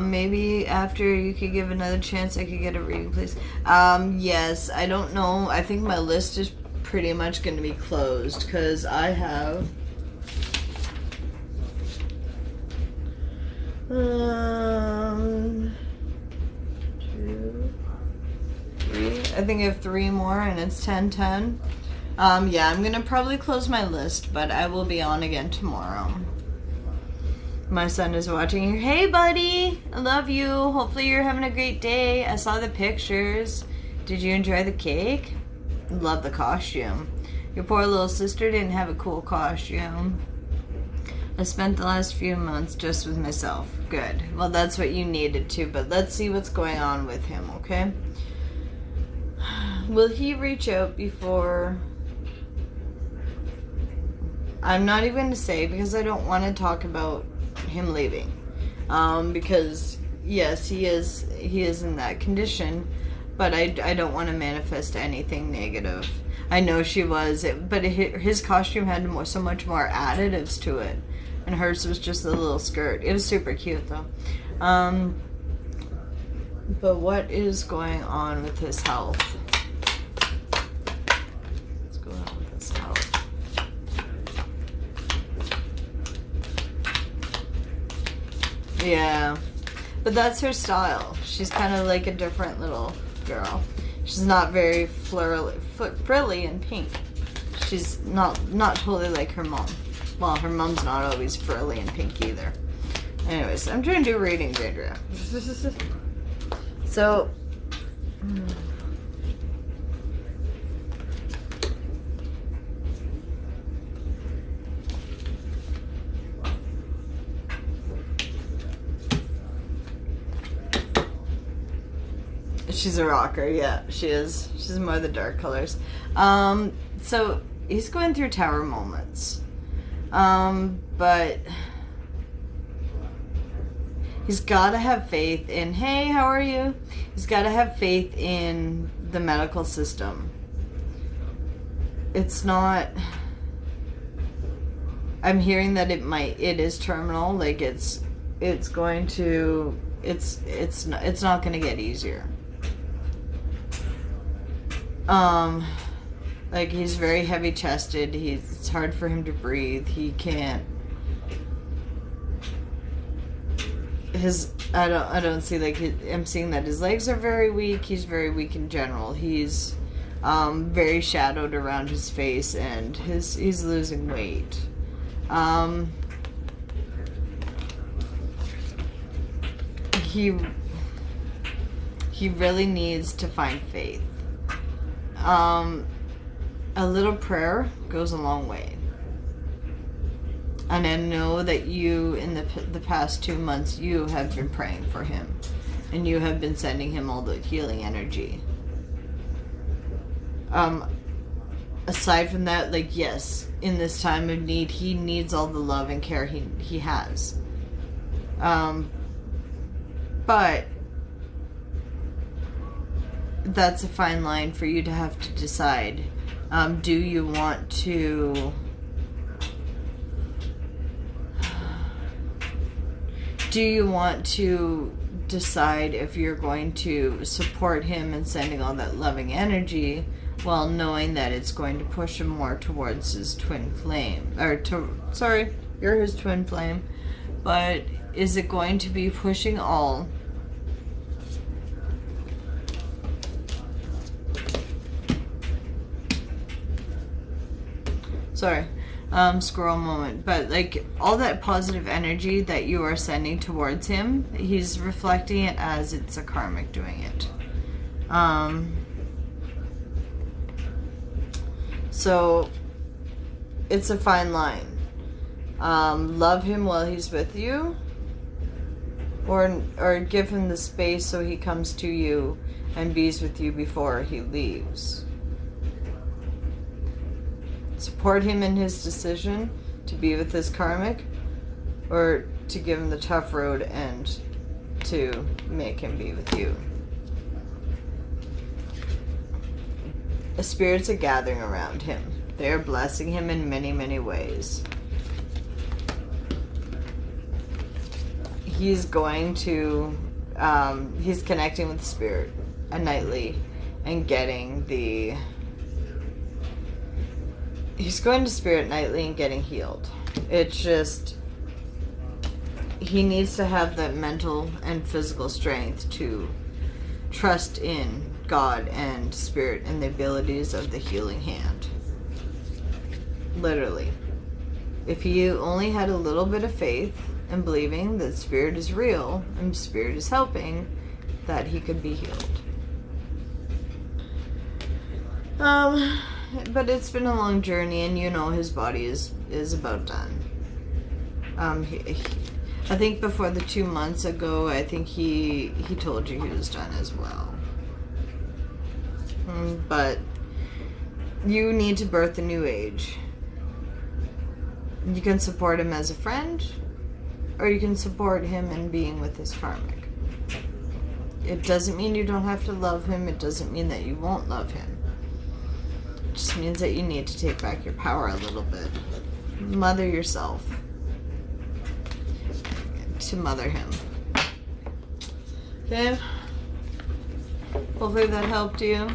Maybe after you could give another chance, I could get a reading, please. Yes, I don't know. I think my list is pretty much going to be closed, because I have... 2, 3... I think I have 3 more, and it's 10:10. Yeah, I'm going to probably close my list, but I will be on again tomorrow. My son is watching here. Hey, buddy. I love you. Hopefully you're having a great day. I saw the pictures. Did you enjoy the cake? Love the costume. Your poor little sister didn't have a cool costume. I spent the last few months just with myself. Good. Well, that's what you needed to, but let's see what's going on with him, okay? Will he reach out before... I'm not even going to say because I don't want to talk about him leaving, because yes, he is in that condition, but I don't want to manifest anything negative. I know she was, but his costume had so much more additives to it, and hers was just a little skirt. It was super cute though. But what is going on with his health? What's going on with his health? Yeah. But that's her style. She's kind of like a different little girl. She's not very frilly and pink. She's not totally like her mom. Well, her mom's not always frilly and pink either. Anyways, I'm trying to do readings, Andrea. So, she's a rocker, yeah, she is. She's more the dark colors. So he's going through tower moments. But he's got to have faith in, hey, how are you? He's got to have faith in the medical system. It's not, I'm hearing that it is terminal, like it's going to, it's not going to get easier. Like, he's very heavy chested. It's hard for him to breathe. He can't. I don't see, like, I'm seeing that his legs are very weak. He's very weak in general. He's very shadowed around his face, and he's losing weight. He really needs to find faith. A little prayer goes a long way. And I know that you, in the past 2 months, you have been praying for him. And you have been sending him all the healing energy. Aside from that, like, yes, in this time of need, he needs all the love and care he has. But that's a fine line for you to have to decide. Do you want to decide if you're going to support him in sending all that loving energy while knowing that it's going to push him more towards his twin flame, sorry, you're his twin flame, but is it going to be pushing all squirrel moment, but like all that positive energy that you are sending towards him, he's reflecting it as it's a karmic doing it. So it's a fine line. Love him while he's with you, or give him the space so he comes to you and bees with you before he leaves. Support him in his decision to be with this karmic, or to give him the tough road and to make him be with you. The spirits are gathering around him. They are blessing him in many, many ways. He's going to, he's connecting with the spirit nightly and getting the... He's going to spirit nightly and getting healed. It's just, he needs to have the mental and physical strength to trust in God and spirit and the abilities of the healing hand. Literally. If he only had a little bit of faith and believing that spirit is real and spirit is helping, that he could be healed. But it's been a long journey, and you know his body is about done. I think before the 2 months ago, I think he told you he was done as well. But you need to birth a new age. You can support him as a friend, or you can support him in being with his karmic. It doesn't mean you don't have to love him. It doesn't mean that you won't love him. It just means that you need to take back your power a little bit. Mother yourself to mother him. Okay. Hopefully that helped you.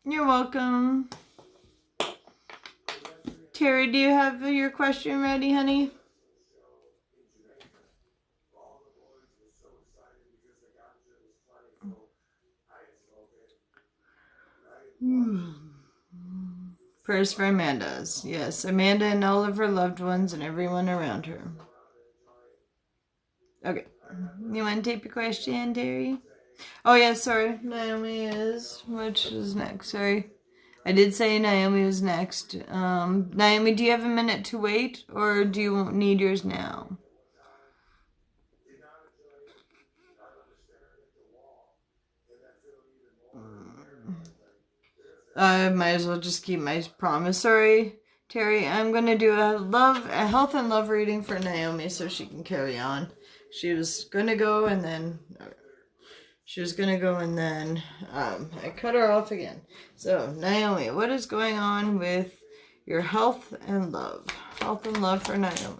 You're welcome. Terry, do you have your question ready, honey? Prayers for Amanda's. Yes, Amanda and all of her loved ones and everyone around her. Okay. You want to take your question, Terry? Oh, yeah, sorry. Naomi is... Which is next? Sorry. I did say Naomi was next. Naomi, do you have a minute to wait? Or do you need yours now? I might as well just keep my promise. Sorry, Terry. I'm going to do a health and love reading for Naomi so she can carry on. She was going to go and then... I cut her off again. So, Naomi, what is going on with your health and love? Health and love for Naomi.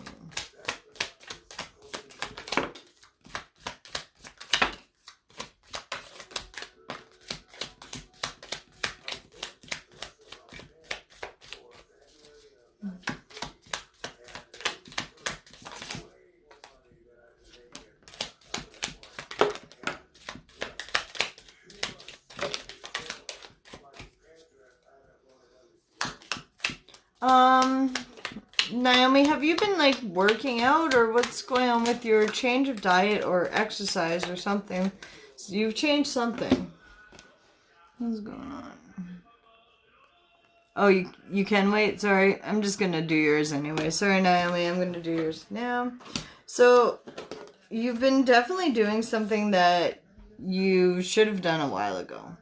Naomi, have you been like working out or what's going on with your change of diet or exercise or something? So you've changed something. What's going on? Oh, you can wait? Sorry, I'm just gonna do yours anyway. Sorry, Naomi, I'm gonna do yours now. So, you've been definitely doing something that you should have done a while ago.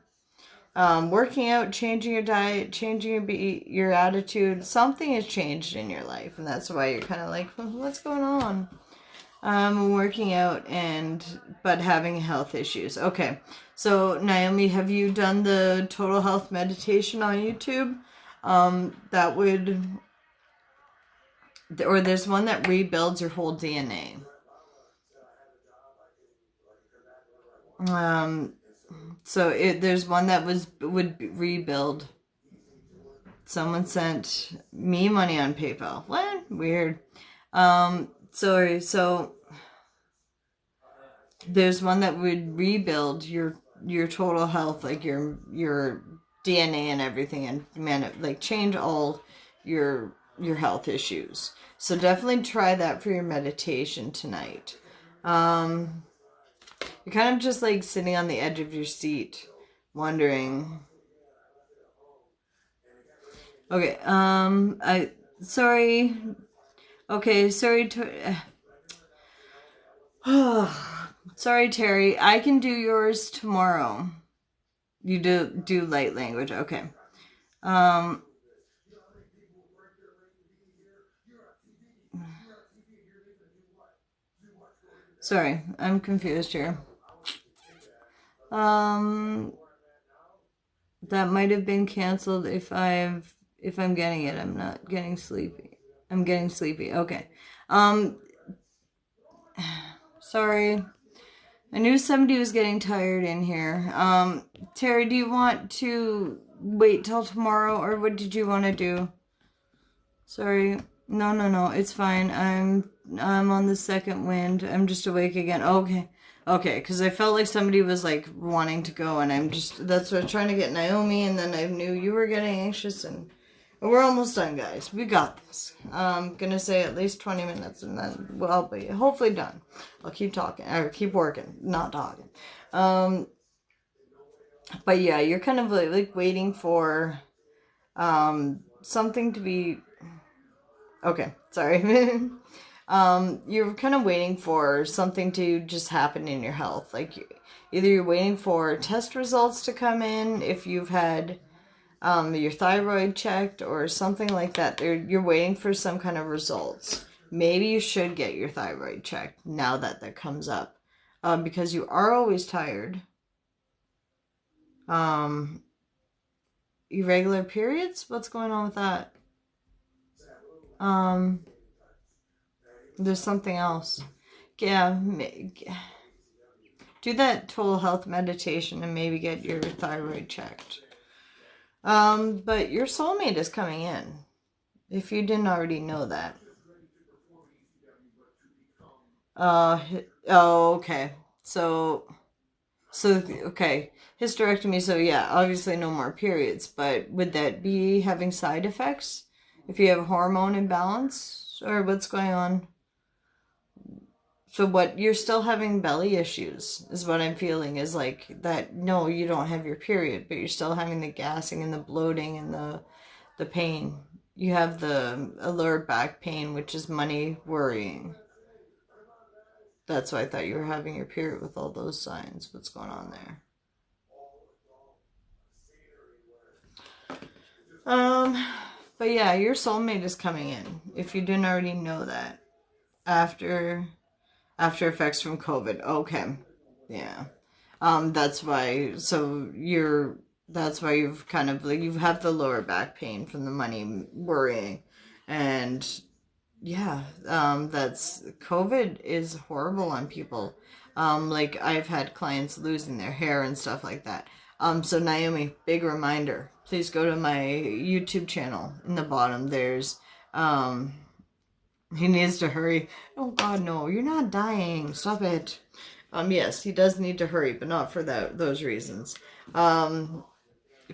Working out, changing your diet, changing your attitude. Something has changed in your life, and that's why you're kind of like, well, what's going on? Working out but having health issues. Okay, so Naomi, have you done the total health meditation on YouTube? That would, or there's one that rebuilds your whole DNA. So there's one that would rebuild. Someone sent me money on PayPal. What? Weird. Sorry. So there's one that would rebuild your total health, like your DNA and everything, and like change all your health issues. So definitely try that for your meditation tonight. You're kind of just like sitting on the edge of your seat, wondering. Okay, sorry. Okay, sorry sorry, Terry. I can do yours tomorrow. You do light language. Okay. Sorry, I'm confused here. That might have been canceled if I'm getting it. I'm not getting sleepy. I'm getting sleepy. Okay. Sorry. I knew somebody was getting tired in here. Terry, do you want to wait till tomorrow, or what did you want to do? Sorry. No. It's fine. I'm on the second wind. I'm just awake again. Okay. Okay, because I felt like somebody was like wanting to go, and that's what I'm trying to get Naomi, and then I knew you were getting anxious, and we're almost done, guys. We got this. I'm gonna say at least 20 minutes, and then we'll be hopefully done. I'll keep talking, or keep working, not talking. But yeah, you're kind of like waiting for something to be... Okay, sorry. You're kind of waiting for something to just happen in your health. Like, either you're waiting for test results to come in if you've had your thyroid checked or something like that. You're waiting for some kind of results. Maybe you should get your thyroid checked now that that comes up, because you are always tired. Um, Irregular periods? What's going on with that? Um, there's something else. Yeah, do that total health meditation and maybe get your thyroid checked. But your soulmate is coming in, if you didn't already know that. Oh, okay. Okay. Hysterectomy, so yeah, obviously no more periods, but would that be having side effects? If you have hormone imbalance? Or what's going on? So what, you're still having belly issues, is what I'm feeling, is like that, no, you don't have your period, but you're still having the gassing and the bloating and the pain. You have the lower back pain, which is money worrying. That's why I thought you were having your period with all those signs. What's going on there? Um, but yeah, your soulmate is coming in. If you didn't already know that, after effects from COVID. Okay, yeah. That's why. So that's why you've kind of like you have the lower back pain from the money worrying, and yeah, that's COVID is horrible on people. Like I've had clients losing their hair and stuff like that. So Naomi, big reminder, please go to my YouTube channel. In the bottom, there's, he needs to hurry. Oh God, no, you're not dying. Stop it. Yes, he does need to hurry, but not for those reasons.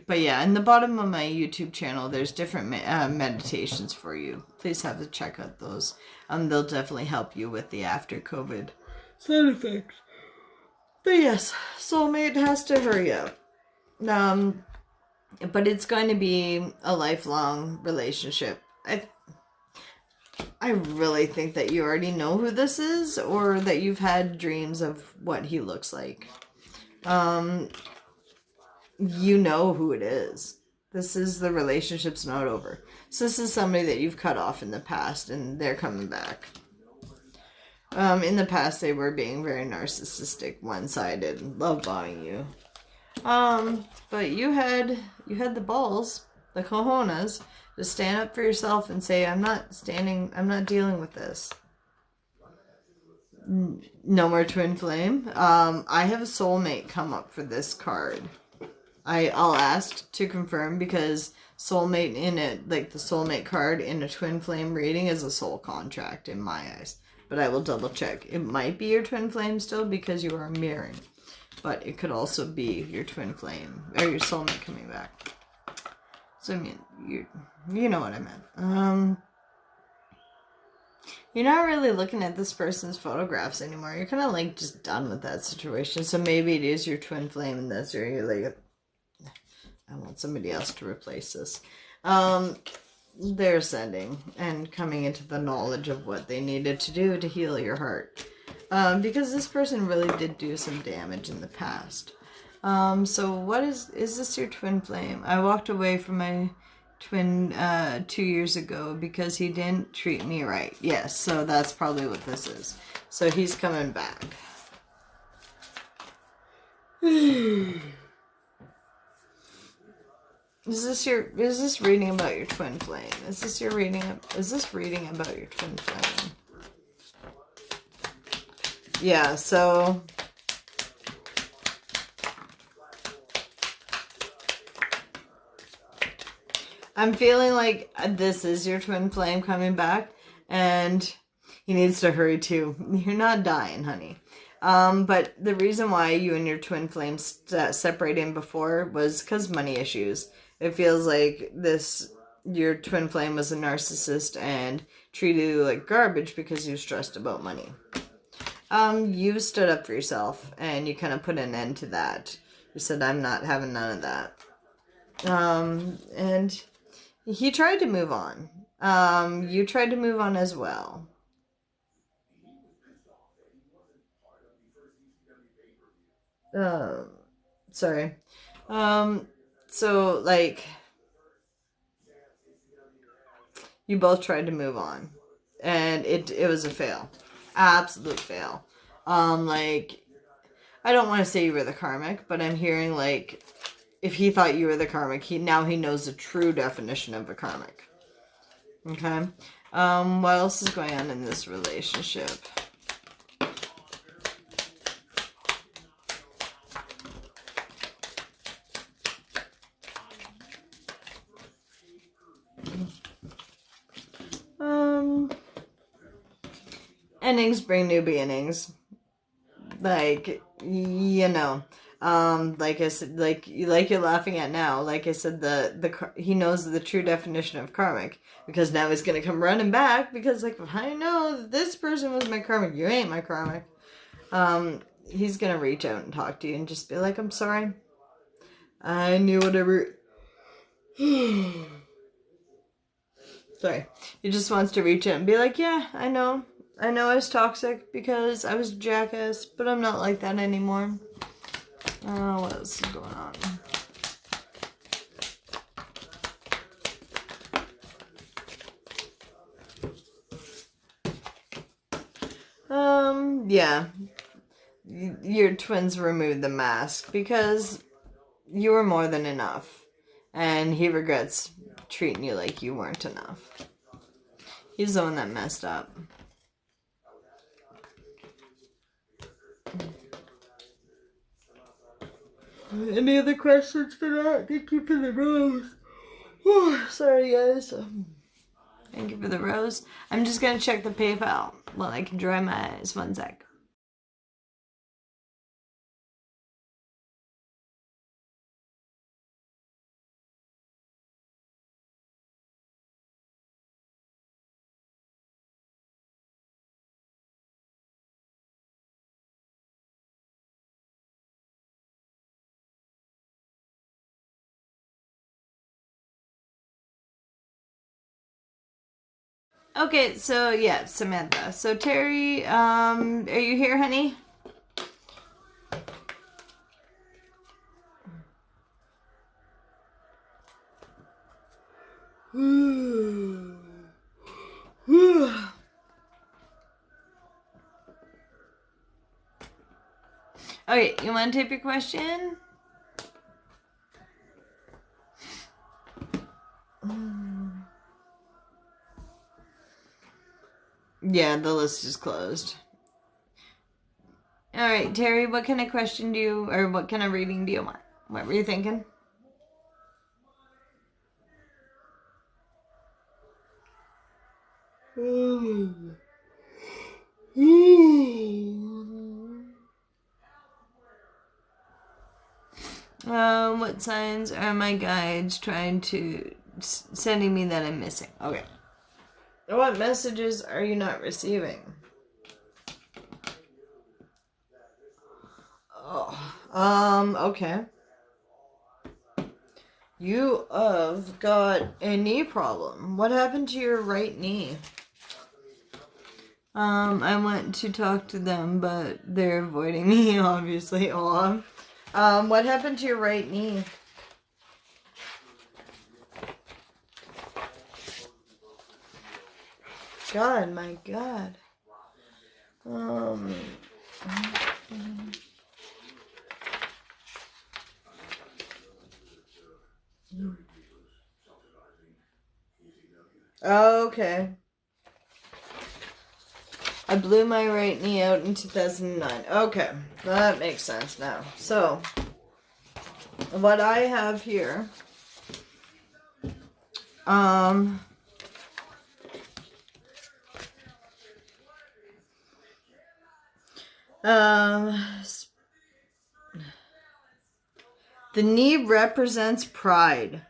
But yeah, in the bottom of my YouTube channel, there's different meditations for you. Please have to check out those. They'll definitely help you with the after COVID side effects. But yes, soulmate has to hurry up. Um, but it's going to be a lifelong relationship. I really think that you already know who this is, or that you've had dreams of what he looks like. You know who it is. This is the relationship's not over. So this is somebody that you've cut off in the past and they're coming back. In the past they were being very narcissistic, one-sided, love bombing you. But you had the balls, the cojones, to stand up for yourself and say, I'm not dealing with this. No more twin flame. I have a soulmate come up for this card. I'll ask to confirm, because soulmate in it, like the soulmate card in a twin flame reading, is a soul contract in my eyes. But I will double check. It might be your twin flame still because you are mirroring, but it could also be your twin flame or your soulmate coming back. So I mean, you know what I meant. You're not really looking at this person's photographs anymore. You're kind of like just done with that situation. So maybe it is your twin flame, and that's where you're like, I want somebody else to replace this. They're ascending and coming into the knowledge of what they needed to do to heal your heart. Because this person really did do some damage in the past. So what is this your twin flame? I walked away from my twin 2 years ago because he didn't treat me right. Yes, so that's probably what this is. So he's coming back. Is this reading about your twin flame? Is this reading about your twin flame? Yeah, so I'm feeling like this is your twin flame coming back, and he needs to hurry too. You're not dying, honey. But the reason why you and your twin flame separated before was because money issues. It feels like your twin flame was a narcissist and treated you like garbage because you stressed about money. You stood up for yourself and you kind of put an end to that. You said, I'm not having none of that. And he tried to move on. You tried to move on as well. Sorry. So, like, You both tried to move on. And it was a fail. Absolute fail. Like, I don't want to say you were the karmic, but I'm hearing, like, if he thought you were the karmic, now he knows the true definition of a karmic. Okay? What else is going on in this relationship? Endings bring new beginnings. Like, you know, like I said, like you're laughing at now. Like I said, he knows the true definition of karmic, because now he's gonna come running back, because, like, I know this person was my karmic. You ain't my karmic. He's gonna reach out and talk to you and just be like, I'm sorry. I knew whatever. Sorry. He just wants to reach out and be like, yeah, I know I was toxic because I was a jackass, but I'm not like that anymore. Oh, what else is going on? Yeah. Your twins removed the mask because you were more than enough. And he regrets treating you like you weren't enough. He's the one that messed up. Any other questions for that? Thank you for the rose. Oh, sorry, guys. Thank you for the rose. I'm just gonna check the PayPal while I can dry my eyes. One sec. Okay, so yeah, Samantha. So Terry, are you here, honey? Okay, you want to type your question? Yeah, the list is closed. All right, Terry, what kind of question do you, or what kind of reading do you want? What were you thinking? What signs are my guides trying to sending me that I'm missing? Okay. What messages are you not receiving? Oh, okay. You have got a knee problem. What happened to your right knee? I went to talk to them, but they're avoiding me, obviously. What happened to your right knee? God, my God. Okay. I blew my right knee out in 2009. Okay, that makes sense now. So, what I have here, the knee represents pride.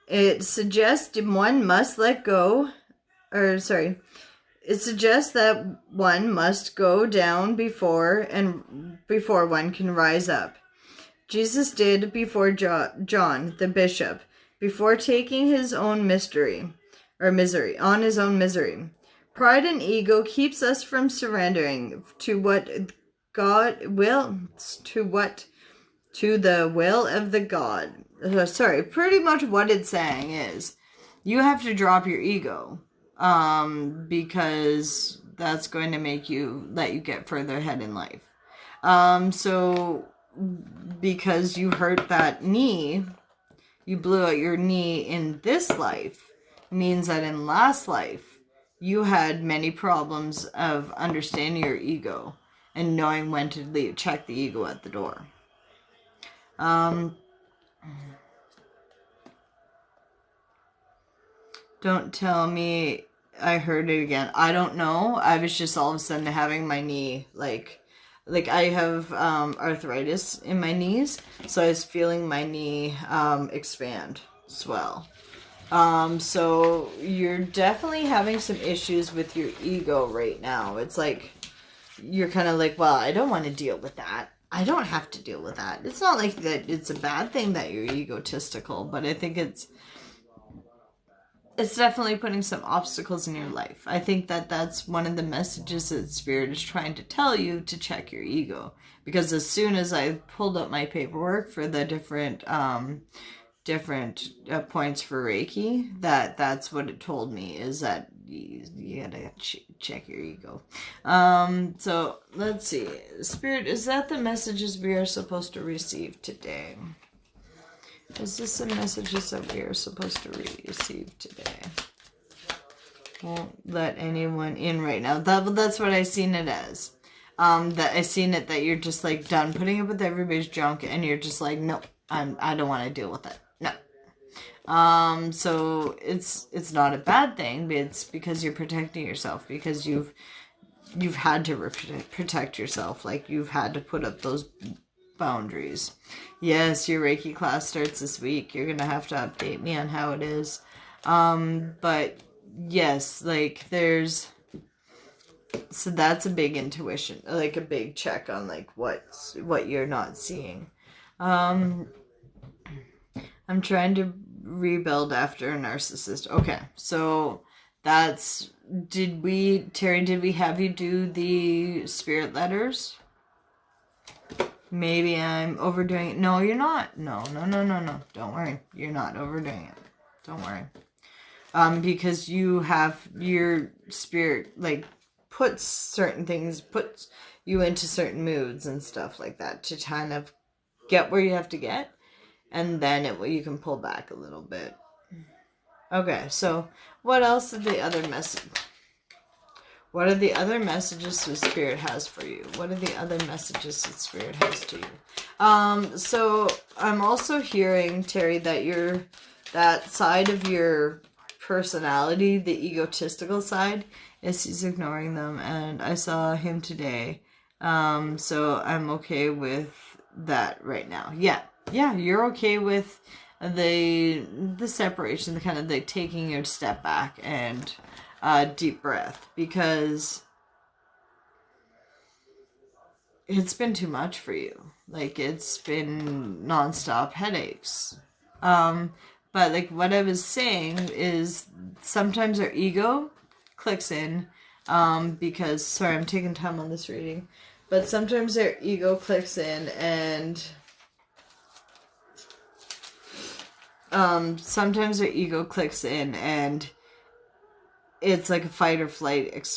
It suggests one must let go, it suggests that one must go down before one can rise up. Jesus did before John, the bishop, before taking his own misery. Pride and ego keeps us from surrendering to what God will, to the will of the God. Sorry, pretty much what it's saying is, you have to drop your ego, because that's going to make you let you get further ahead in life. So because you hurt that knee, you blew out your knee in this life, means that in last life you had many problems of understanding your ego and knowing when to leave, check the ego at the door. Don't tell me I heard it again. I don't know. I was just all of a sudden having my knee like I have arthritis in my knees, so I was feeling my knee expand, swell. So you're definitely having some issues with your ego right now. It's like you're kind of like, well, I don't want to deal with that. I don't have to deal with that. It's not like that it's a bad thing that you're egotistical, but I think it's definitely putting some obstacles in your life. I think that that's one of the messages that Spirit is trying to tell you, to check your ego. Because as soon as I pulled up my paperwork for the different points for Reiki, that's what it told me, is that you gotta check your ego. So let's see. Spirit, is that the messages we are supposed to receive today? Is this the messages that we are supposed to receive today? Won't let anyone in right now. That's what I seen it as. That I seen it that you're just like done putting up with everybody's junk, and you're just like, no, I don't want to deal with it. No. So it's not a bad thing, but it's because you're protecting yourself, because you've had to protect yourself. Like, you've had to put up those boundaries. Yes, your Reiki class starts this week. You're gonna have to update me on how it is. But yes, like so that's a big intuition, like a big check on like what you're not seeing. I'm trying to rebuild after a narcissist. Okay, so Terry, did we have you do the spirit letters? Maybe I'm overdoing it. No, you're not. No. Don't worry. You're not overdoing it. Don't worry. Because you have your spirit, like, puts you into certain moods and stuff like that to kind of get where you have to get, and then you can pull back a little bit. Okay, so what else did the other message? What are the other messages that Spirit has for you? What are the other messages that Spirit has to you? So I'm also hearing, Terry, that that side of your personality, the egotistical side, he's ignoring them, and I saw him today. So I'm okay with that right now. Yeah, you're okay with the separation, the kind of the taking your step back and deep breath, because it's been too much for you. Like, it's been nonstop headaches. But like what I was saying is sometimes our ego clicks in, because, sorry, I'm taking time on this reading, but sometimes our ego clicks in, and it's like a fight or flight,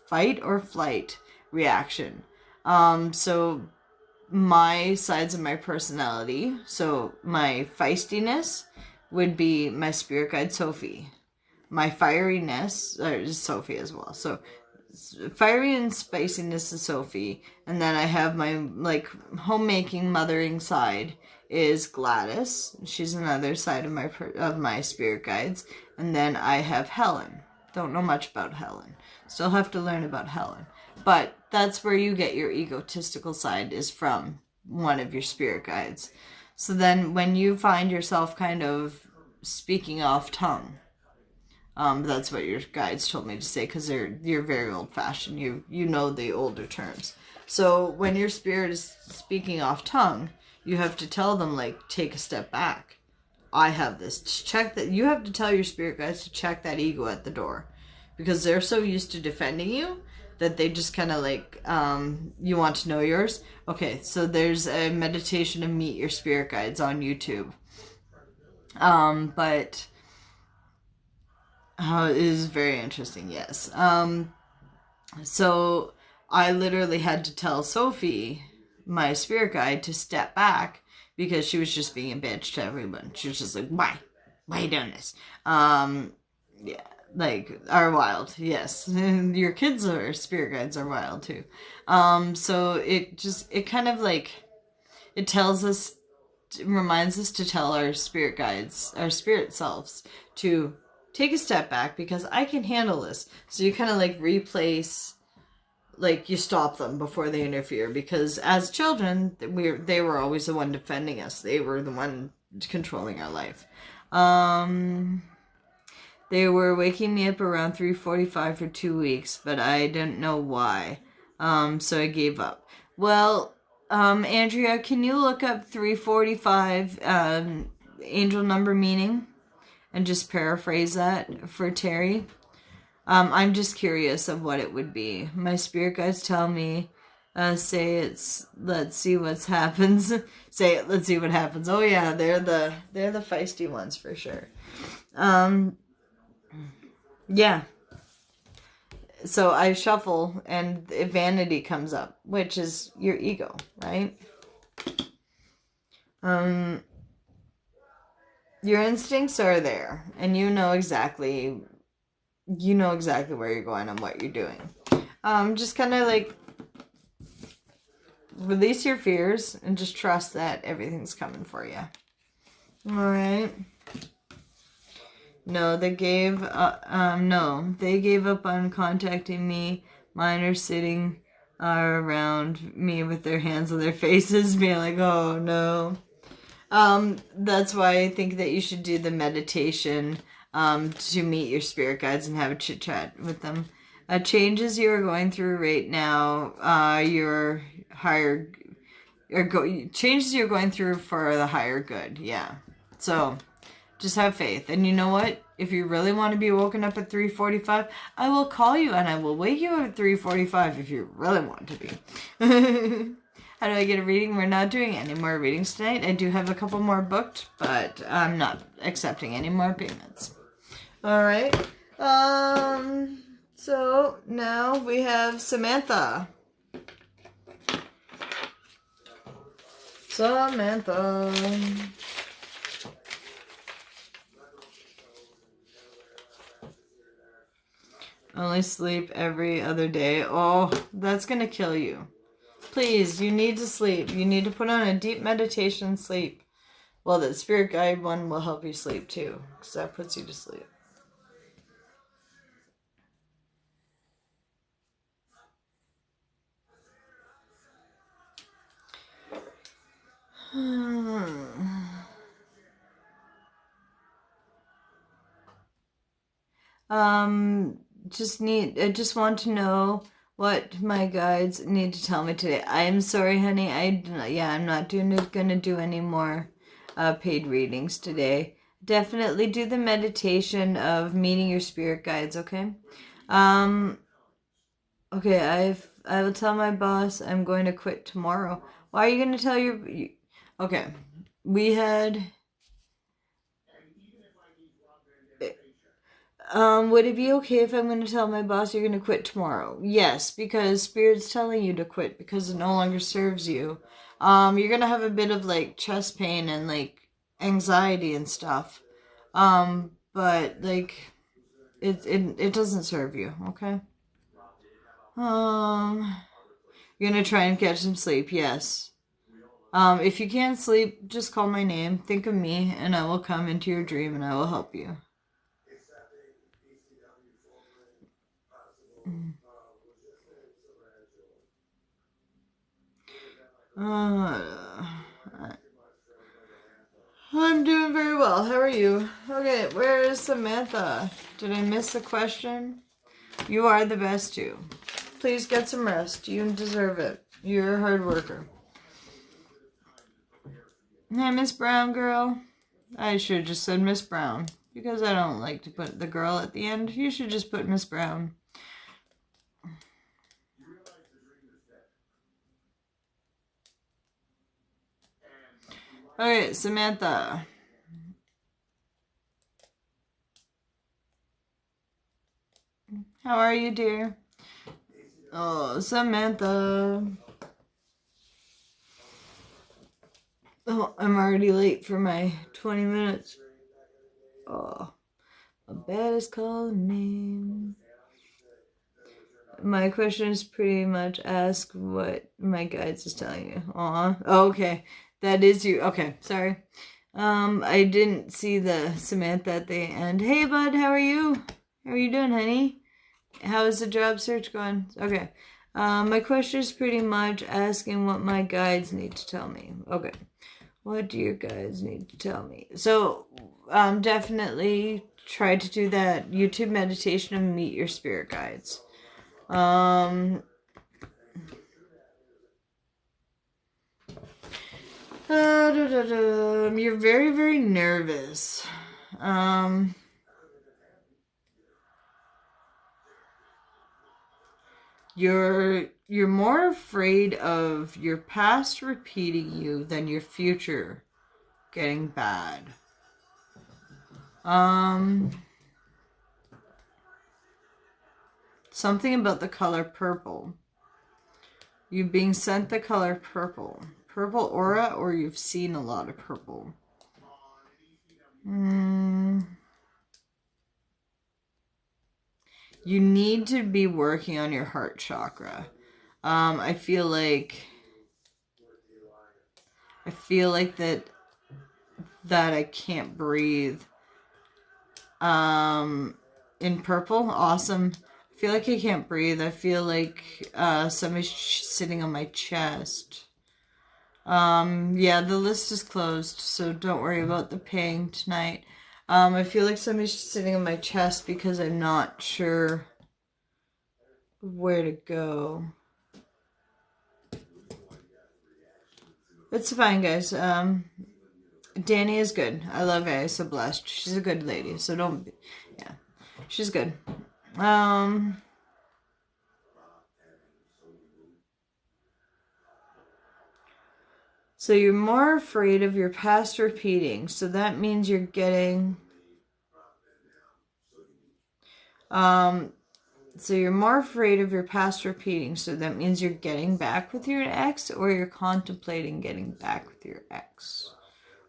fight or flight reaction. So my sides of my personality, so my feistiness would be my spirit guide Sophie. My fieriness is Sophie as well. So fiery and spiciness is Sophie, and then I have my like homemaking, mothering side is Gladys. She's another side of my spirit guides. And then I have Helen. Don't know much about Helen. Still have to learn about Helen. But that's where you get your egotistical side, is from one of your spirit guides. So then when you find yourself kind of speaking off tongue, that's what your guides told me to say, because you're very old-fashioned. You know the older terms. So when your spirit is speaking off tongue, you have to tell them, like, take a step back. I have this. Check that. You have to tell your spirit guides to check that ego at the door, because they're so used to defending you that they just kind of like, you want to know yours. Okay, so there's a meditation to meet your spirit guides on YouTube. But it is very interesting, yes. So I literally had to tell Sophie, my spirit guide, to step back because she was just being a bitch to everyone. She was just like, why? Why are you doing this? Yeah, like, are wild, yes. Your kids are spirit guides are wild too. So it kind of like, it tells us, it reminds us to tell our spirit guides, our spirit selves, to take a step back because I can handle this. So you kind of like replace, like you stop them before they interfere, because as children they were always the one defending us. They were the one controlling our life. They were waking me up around 3:45 for 2 weeks, but I didn't know why. So I gave up. Well, Andrea, can you look up 3:45 angel number meaning and just paraphrase that for Terry? I'm just curious of what it would be. My spirit guides tell me, say it's, let's see what happens. Say it, let's see what happens. Oh yeah, they're the feisty ones for sure. Yeah. So I shuffle and vanity comes up, which is your ego, right? Your instincts are there, and you know exactly where you're going and what you're doing. Just kind of like release your fears and just trust that everything's coming for you. All right. No, they gave up on contacting me. Mine are sitting around me with their hands on their faces, being like, "Oh no." That's why I think that you should do the meditation to meet your spirit guides and have a chit chat with them. Changes you are going through right now, your higher, changes you're going through for the higher good. Yeah. So just have faith. And you know what? If you really want to be woken up at 3:45, I will call you and I will wake you up at 3:45 if you really want to be. How do I get a reading? We're not doing any more readings tonight. I do have a couple more booked, but I'm not accepting any more payments. All right. So now we have Samantha. Samantha. Only sleep every other day. Oh, that's gonna kill you. Please, you need to sleep. You need to put on a deep meditation sleep. Well, the spirit guide one will help you sleep too, because that puts you to sleep. I just want to know what my guides need to tell me today. I'm sorry, honey. I'm not gonna do any more paid readings today. Definitely do the meditation of meeting your spirit guides, okay? Okay, I will tell my boss I'm going to quit tomorrow. Why are you going to tell Okay, we had... would it be okay if I'm going to tell my boss you're going to quit tomorrow? Yes, because Spirit's telling you to quit because it no longer serves you. You're going to have a bit of, like, chest pain and, like, anxiety and stuff. But, like, it doesn't serve you, okay? You're going to try and catch some sleep, yes. If you can't sleep, just call my name, think of me, and I will come into your dream and I will help you. I'm doing very well. How are you? Okay, where is Samantha? Did I miss a question? You are the best too. Please get some rest. You deserve it. You're a hard worker. Hey, Miss Brown girl. I should have just said Miss Brown because I don't like to put the girl at the end. You should just put Miss Brown. Okay, Samantha. How are you, dear? Oh, Samantha. Oh, I'm already late for my 20 minutes. Oh, my bed is calling me. My question is pretty much ask what my guides is telling you. Aw. Oh, okay. That is you. Okay, sorry. I didn't see the Samantha at the end. Hey, bud, how are you? How are you doing, honey? How is the job search going? Okay. My question is pretty much asking what my guides need to tell me. Okay. What do your guides need to tell me? So, definitely try to do that YouTube meditation and meet your spirit guides. You're very, very nervous. You're more afraid of your past repeating you than your future getting bad. Something about the color purple. You being sent the color purple. Purple aura, or you've seen a lot of purple. You need to be working on your heart chakra. I feel like that I can't breathe. In purple, awesome. I feel like I can't breathe. I feel like somebody's sitting on my chest. Yeah, the list is closed, so don't worry about the paying tonight. I feel like somebody's sitting on my chest because I'm not sure where to go. It's fine, guys. Danny is good. I love Asa Blessed. She's a good lady, so don't... Yeah, she's good. So you're more afraid of your past repeating. So that means you're getting... So you're more afraid of your past repeating. So that means you're getting back with your ex, or you're contemplating getting back with your ex.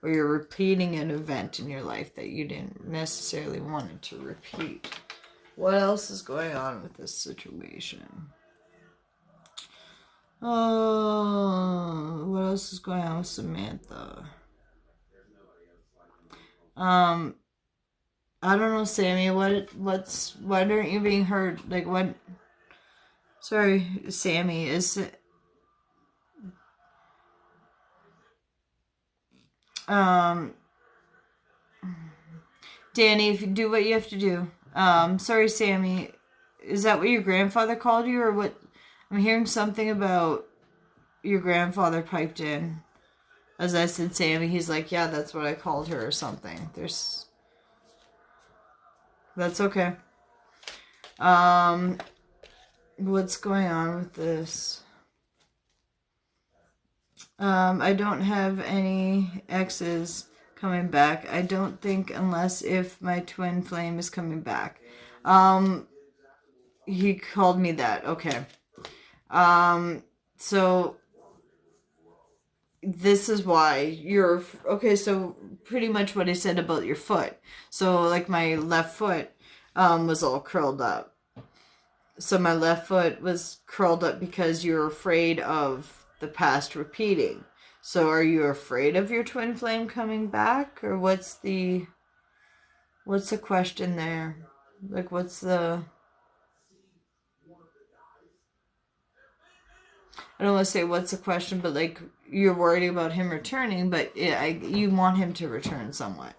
Or you're repeating an event in your life that you didn't necessarily want to repeat. What else is going on with this situation? Oh, what else is going on with Samantha? I don't know, Sammy. Why aren't you being heard? Like, what? Sorry, Sammy. Is it? Danny, if you do what you have to do. Sorry, Sammy. Is that what your grandfather called you, or what? I'm hearing something about your grandfather piped in. As I said, Sammy, he's like, yeah, that's what I called her, or something. That's okay. What's going on with this? I don't have any exes coming back. I don't think, unless if my twin flame is coming back. He called me that. Okay. So this is why you're okay. So pretty much what I said about your foot. So like my left foot was all curled up. So my left foot was curled up because you're afraid of the past repeating. So are you afraid of your twin flame coming back, or what's the question there? Like, what's the... I don't want to say what's the question, but like, you're worried about him returning, but you want him to return somewhat.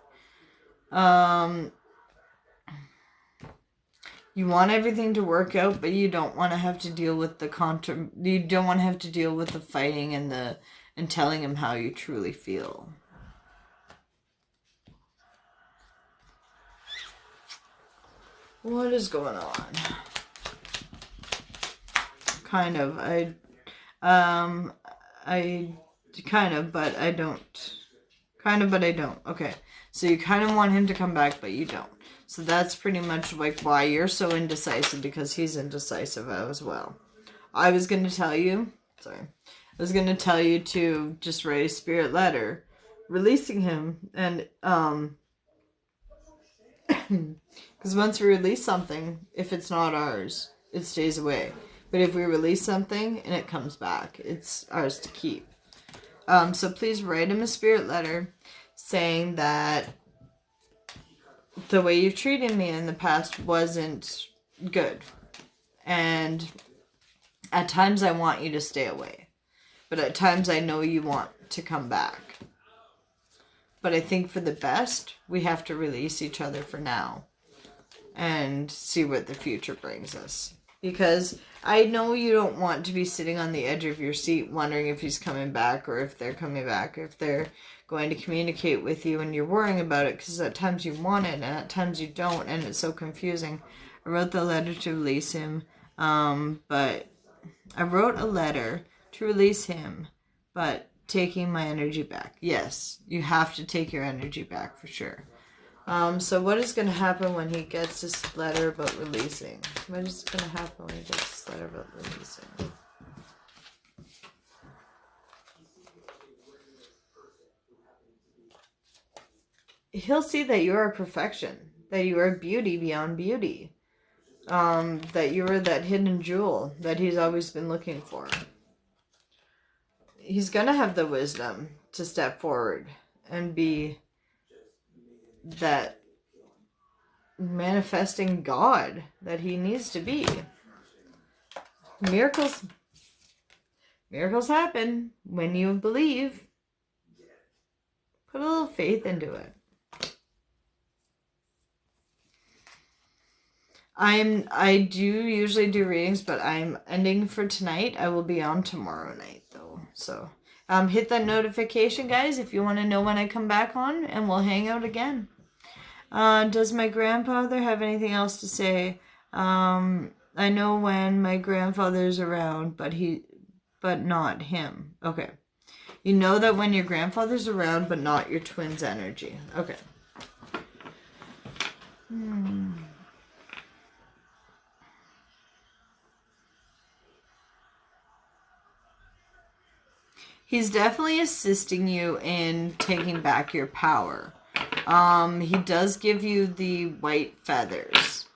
You want everything to work out, but you don't want to have to deal with you don't want to have to deal with the fighting and telling him how you truly feel. What is going on? Kind of. But I don't. Kind of, but I don't. Okay. So you kind of want him to come back, but you don't. So that's pretty much like why you're so indecisive, because he's indecisive as well. I was going to tell you, to just write a spirit letter releasing him, and because once we release something, if it's not ours, it stays away. But if we release something and it comes back, it's ours to keep. So please write him a spirit letter saying that the way you've treated me in the past wasn't good. And at times I want you to stay away. But at times I know you want to come back. But I think for the best, we have to release each other for now and see what the future brings us. Because I know you don't want to be sitting on the edge of your seat wondering if he's coming back, or if they're coming back, or if they're going to communicate with you, and you're worrying about it because at times you want it and at times you don't, and it's so confusing. I wrote the letter to release him, but I wrote a letter to release him, but taking my energy back. Yes, you have to take your energy back for sure. So what is going to happen when he gets this letter about releasing? What is going to happen when he gets this letter about releasing? He'll see that you are perfection, that you are beauty beyond beauty, that you are that hidden jewel that he's always been looking for. He's going to have the wisdom to step forward and be that manifesting God that he needs to be. Miracles happen when you believe. Put a little faith into it. I do usually do readings, but I'm ending for tonight. I will be on tomorrow night though. So hit that notification, guys, if you want to know when I come back on, and we'll hang out again. Does my grandfather have anything else to say? I know when my grandfather's around, but not him. Okay. You know that when your grandfather's around, but not your twin's energy. Okay. He's definitely assisting you in taking back your power. He does give you the white feathers.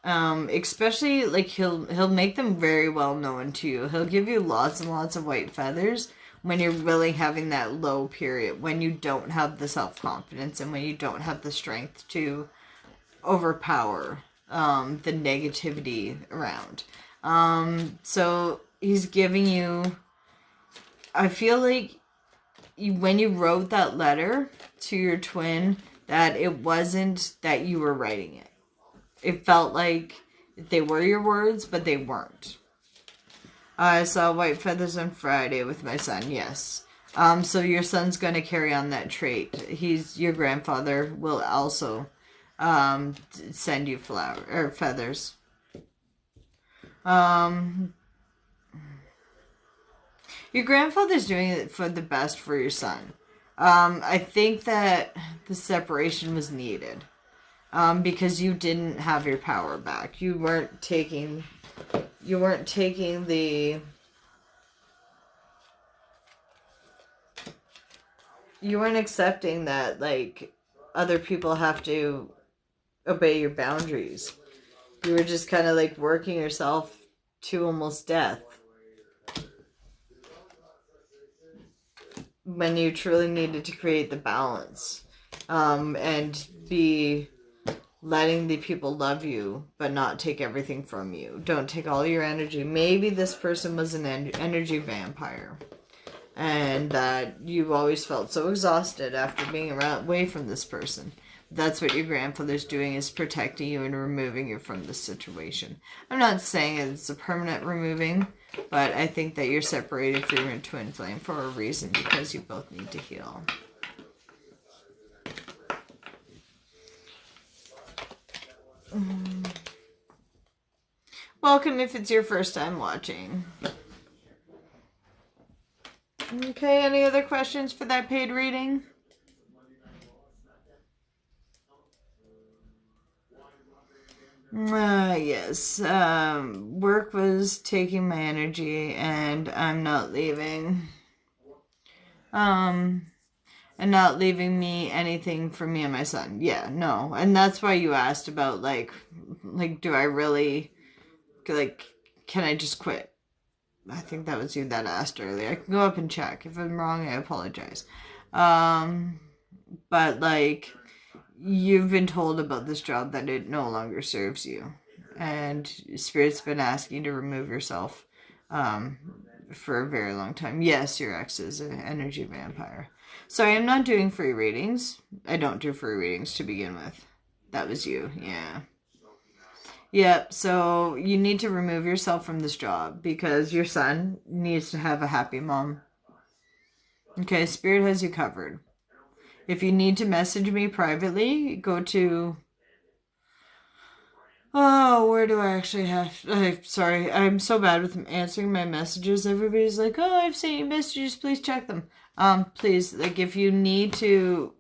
Especially, like, he'll make them very well known to you. He'll give you lots and lots of white feathers when you're really having that low period, when you don't have the self-confidence and when you don't have the strength to overpower the negativity around. So he's giving you... I feel like when you wrote that letter to your twin, that it wasn't that you were writing it. It felt like they were your words, but they weren't. I saw white feathers on Friday with my son, yes. So your son's going to carry on that trait. Your grandfather will also send you feathers. Your grandfather's doing it for the best for your son. I think that the separation was needed. Because you didn't have your power back. You weren't taking the... You weren't accepting that, like, other people have to obey your boundaries. You were just kind of, like, working yourself to almost death. When you truly needed to create the balance. And be letting the people love you, but not take everything from you. Don't take all your energy. Maybe this person was an energy vampire. And that you always felt so exhausted after being away from this person. That's what your grandfather's doing, is protecting you and removing you from this situation. I'm not saying it's a permanent removing, but I think that you're separated from your twin flame for a reason, because you both need to heal. Welcome if it's your first time watching. Okay, any other questions for that paid reading? Yes. Work was taking my energy, and I'm not leaving. Um, and not leaving me anything for me and my son. Yeah, no. And that's why you asked about do I really like can I just quit? I think that was you that asked earlier. I can go up and check. If I'm wrong, I apologize. Um, but you've been told about this job that it no longer serves you, and Spirit's been asking you to remove yourself um, for a very long time. Yes, your ex is an energy vampire. Sorry, I'm not doing free readings. I don't do free readings to begin with. That was you, yeah. Yep, so you need to remove yourself from this job because your son needs to have a happy mom. Okay, Spirit has you covered. If you need to message me privately, go to. Oh, where do I actually have? Sorry, I'm so bad with answering my messages. Everybody's like, "Oh, I've sent you messages. Please check them." Please, if you need to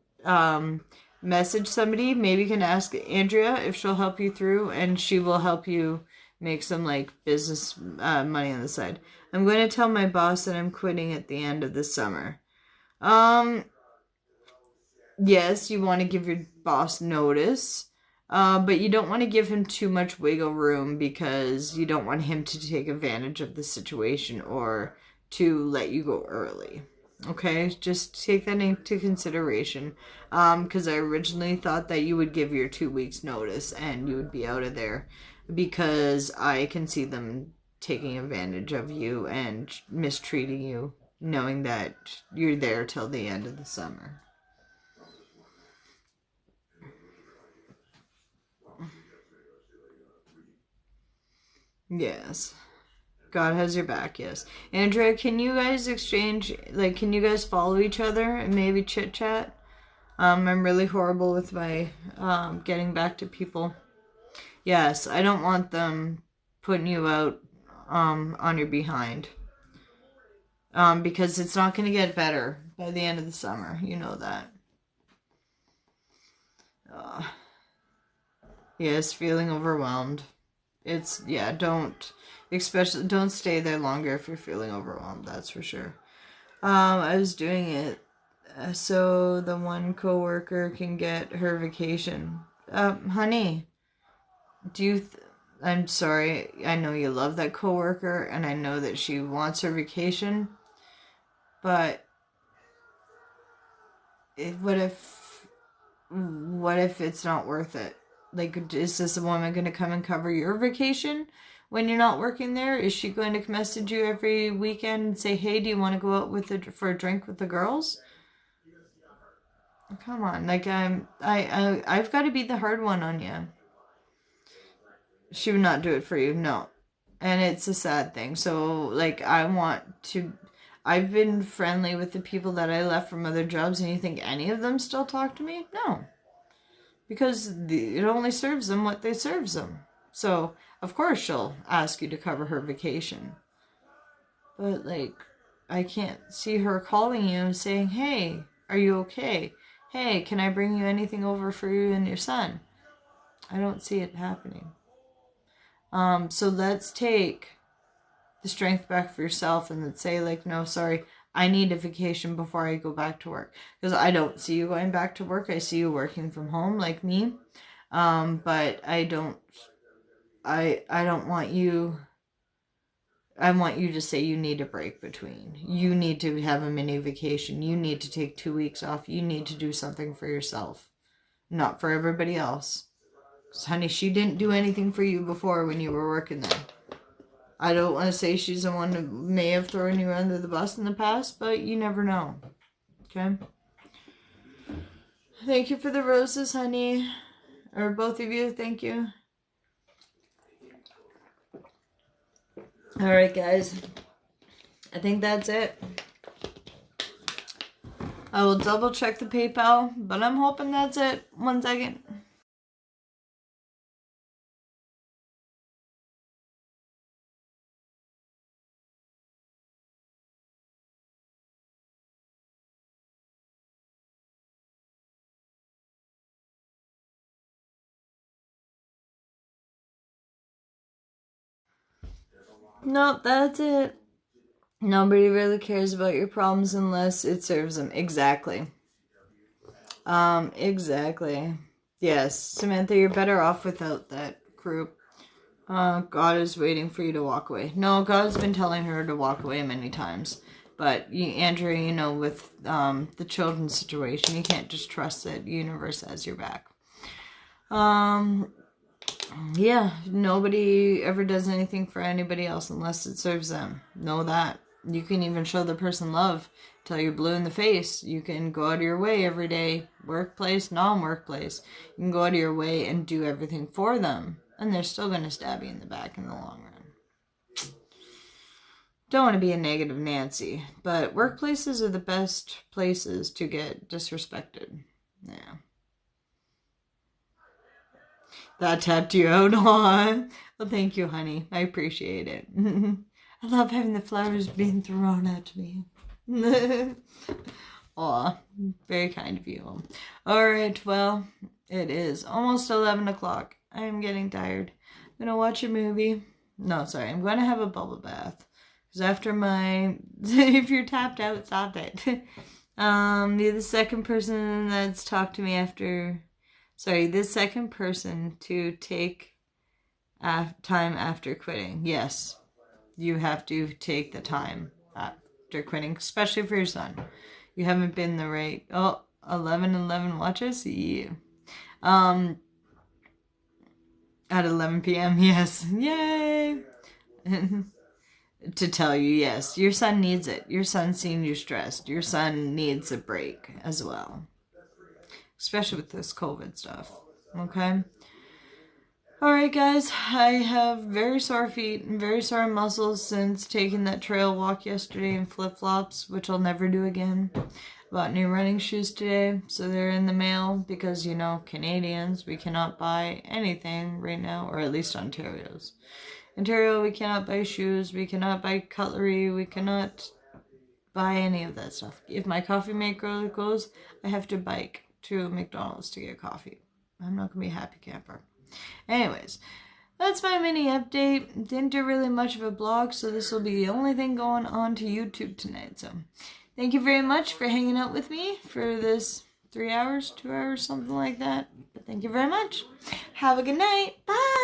message somebody, maybe you can ask Andrea if she'll help you through, and she will help you make some business money on the side. I'm going to tell my boss that I'm quitting at the end of the summer. Um, yes, you want to give your boss notice, but you don't want to give him too much wiggle room because you don't want him to take advantage of the situation or to let you go early. Okay, just take that into consideration. Because I originally thought that you would give your 2 weeks notice and you would be out of there because I can see them taking advantage of you and mistreating you, knowing that you're there till the end of the summer. Yes. God has your back, yes. Andrea, can you guys exchange, can you guys follow each other and maybe chit chat? I'm really horrible with my getting back to people. Yes, I don't want them putting you out on your behind. Because it's not going to get better by the end of the summer. You know that. Uh, yes, feeling overwhelmed. It's, yeah, especially, don't stay there longer if you're feeling overwhelmed, that's for sure. I was doing it so the one coworker can get her vacation. Honey, do you? I'm sorry. I know you love that coworker, and I know that she wants her vacation. But what if? What if it's not worth it? Is this woman going to come and cover your vacation when you're not working there? Is she going to message you every weekend and say, "Hey, do you want to go out for a drink with the girls?" Come on, I've got to be the hard one on you. She would not do it for you, no. And it's a sad thing. So I want to. I've been friendly with the people that I left from other jobs, and you think any of them still talk to me? No, because it only serves them what they serves them. So of course she'll ask you to cover her vacation, but I can't see her calling you and saying, "Hey, are you okay? Hey, can I bring you anything over for you and your son?" I don't see it happening. So let's take the strength back for yourself and let's say, no, sorry, I need a vacation before I go back to work. Because I don't see you going back to work. I see you working from home like me. But I don't want you. I want you to say you need a break between. You need to have a mini vacation. You need to take 2 weeks off. You need to do something for yourself, not for everybody else. Honey, she didn't do anything for you before when you were working there. I don't want to say she's the one who may have thrown you under the bus in the past, but you never know. Okay? Thank you for the roses, honey. Or both of you, thank you. Alright, guys. I think that's it. I will double check the PayPal, but I'm hoping that's it. 1 second. Nope, that's it. Nobody really cares about your problems unless it serves them. Exactly. Exactly. Yes, Samantha, you're better off without that group. God is waiting for you to walk away. No, God's been telling her to walk away many times. But, Andrew, with the children's situation, you can't just trust that the universe has your back. Yeah, nobody ever does anything for anybody else unless it serves them. Know that. You can even show the person love till you're blue in the face. You can go out of your way every day, workplace, non-workplace. You can go out of your way and do everything for them, and they're still going to stab you in the back in the long run. Don't want to be a negative Nancy, but workplaces are the best places to get disrespected. Yeah. That tapped you out on. Well, thank you, honey. I appreciate it. I love having the flowers being thrown at me. Aw, very kind of you. Alright, well, it is almost 11 o'clock. I am getting tired. I'm gonna watch a movie. No, sorry, I'm gonna have a bubble bath. Because after my... if you're tapped out, stop it. You're the second person that's talked to me after... Sorry, the second person to take time after quitting. Yes, you have to take the time after quitting, especially for your son. You haven't been the right... Oh, 11 watches? Yeah. At 11 p.m., yes. Yay! To tell you, yes, your son needs it. Your son's seen you stressed. Your son needs a break as well. Especially with this COVID stuff. Okay? Alright guys, I have very sore feet and very sore muscles since taking that trail walk yesterday in flip-flops, which I'll never do again. Bought new running shoes today, so they're in the mail because, Canadians, we cannot buy anything right now, or at least Ontario's. Ontario, we cannot buy shoes, we cannot buy cutlery, we cannot buy any of that stuff. If my coffee maker goes, I have to bike to McDonald's to get coffee. I'm not going to be a happy camper. Anyways, that's my mini update. Didn't do really much of a blog, so this will be the only thing going on to YouTube tonight. So, thank you very much for hanging out with me for this 3 hours, 2 hours, something like that. But thank you very much. Have a good night. Bye!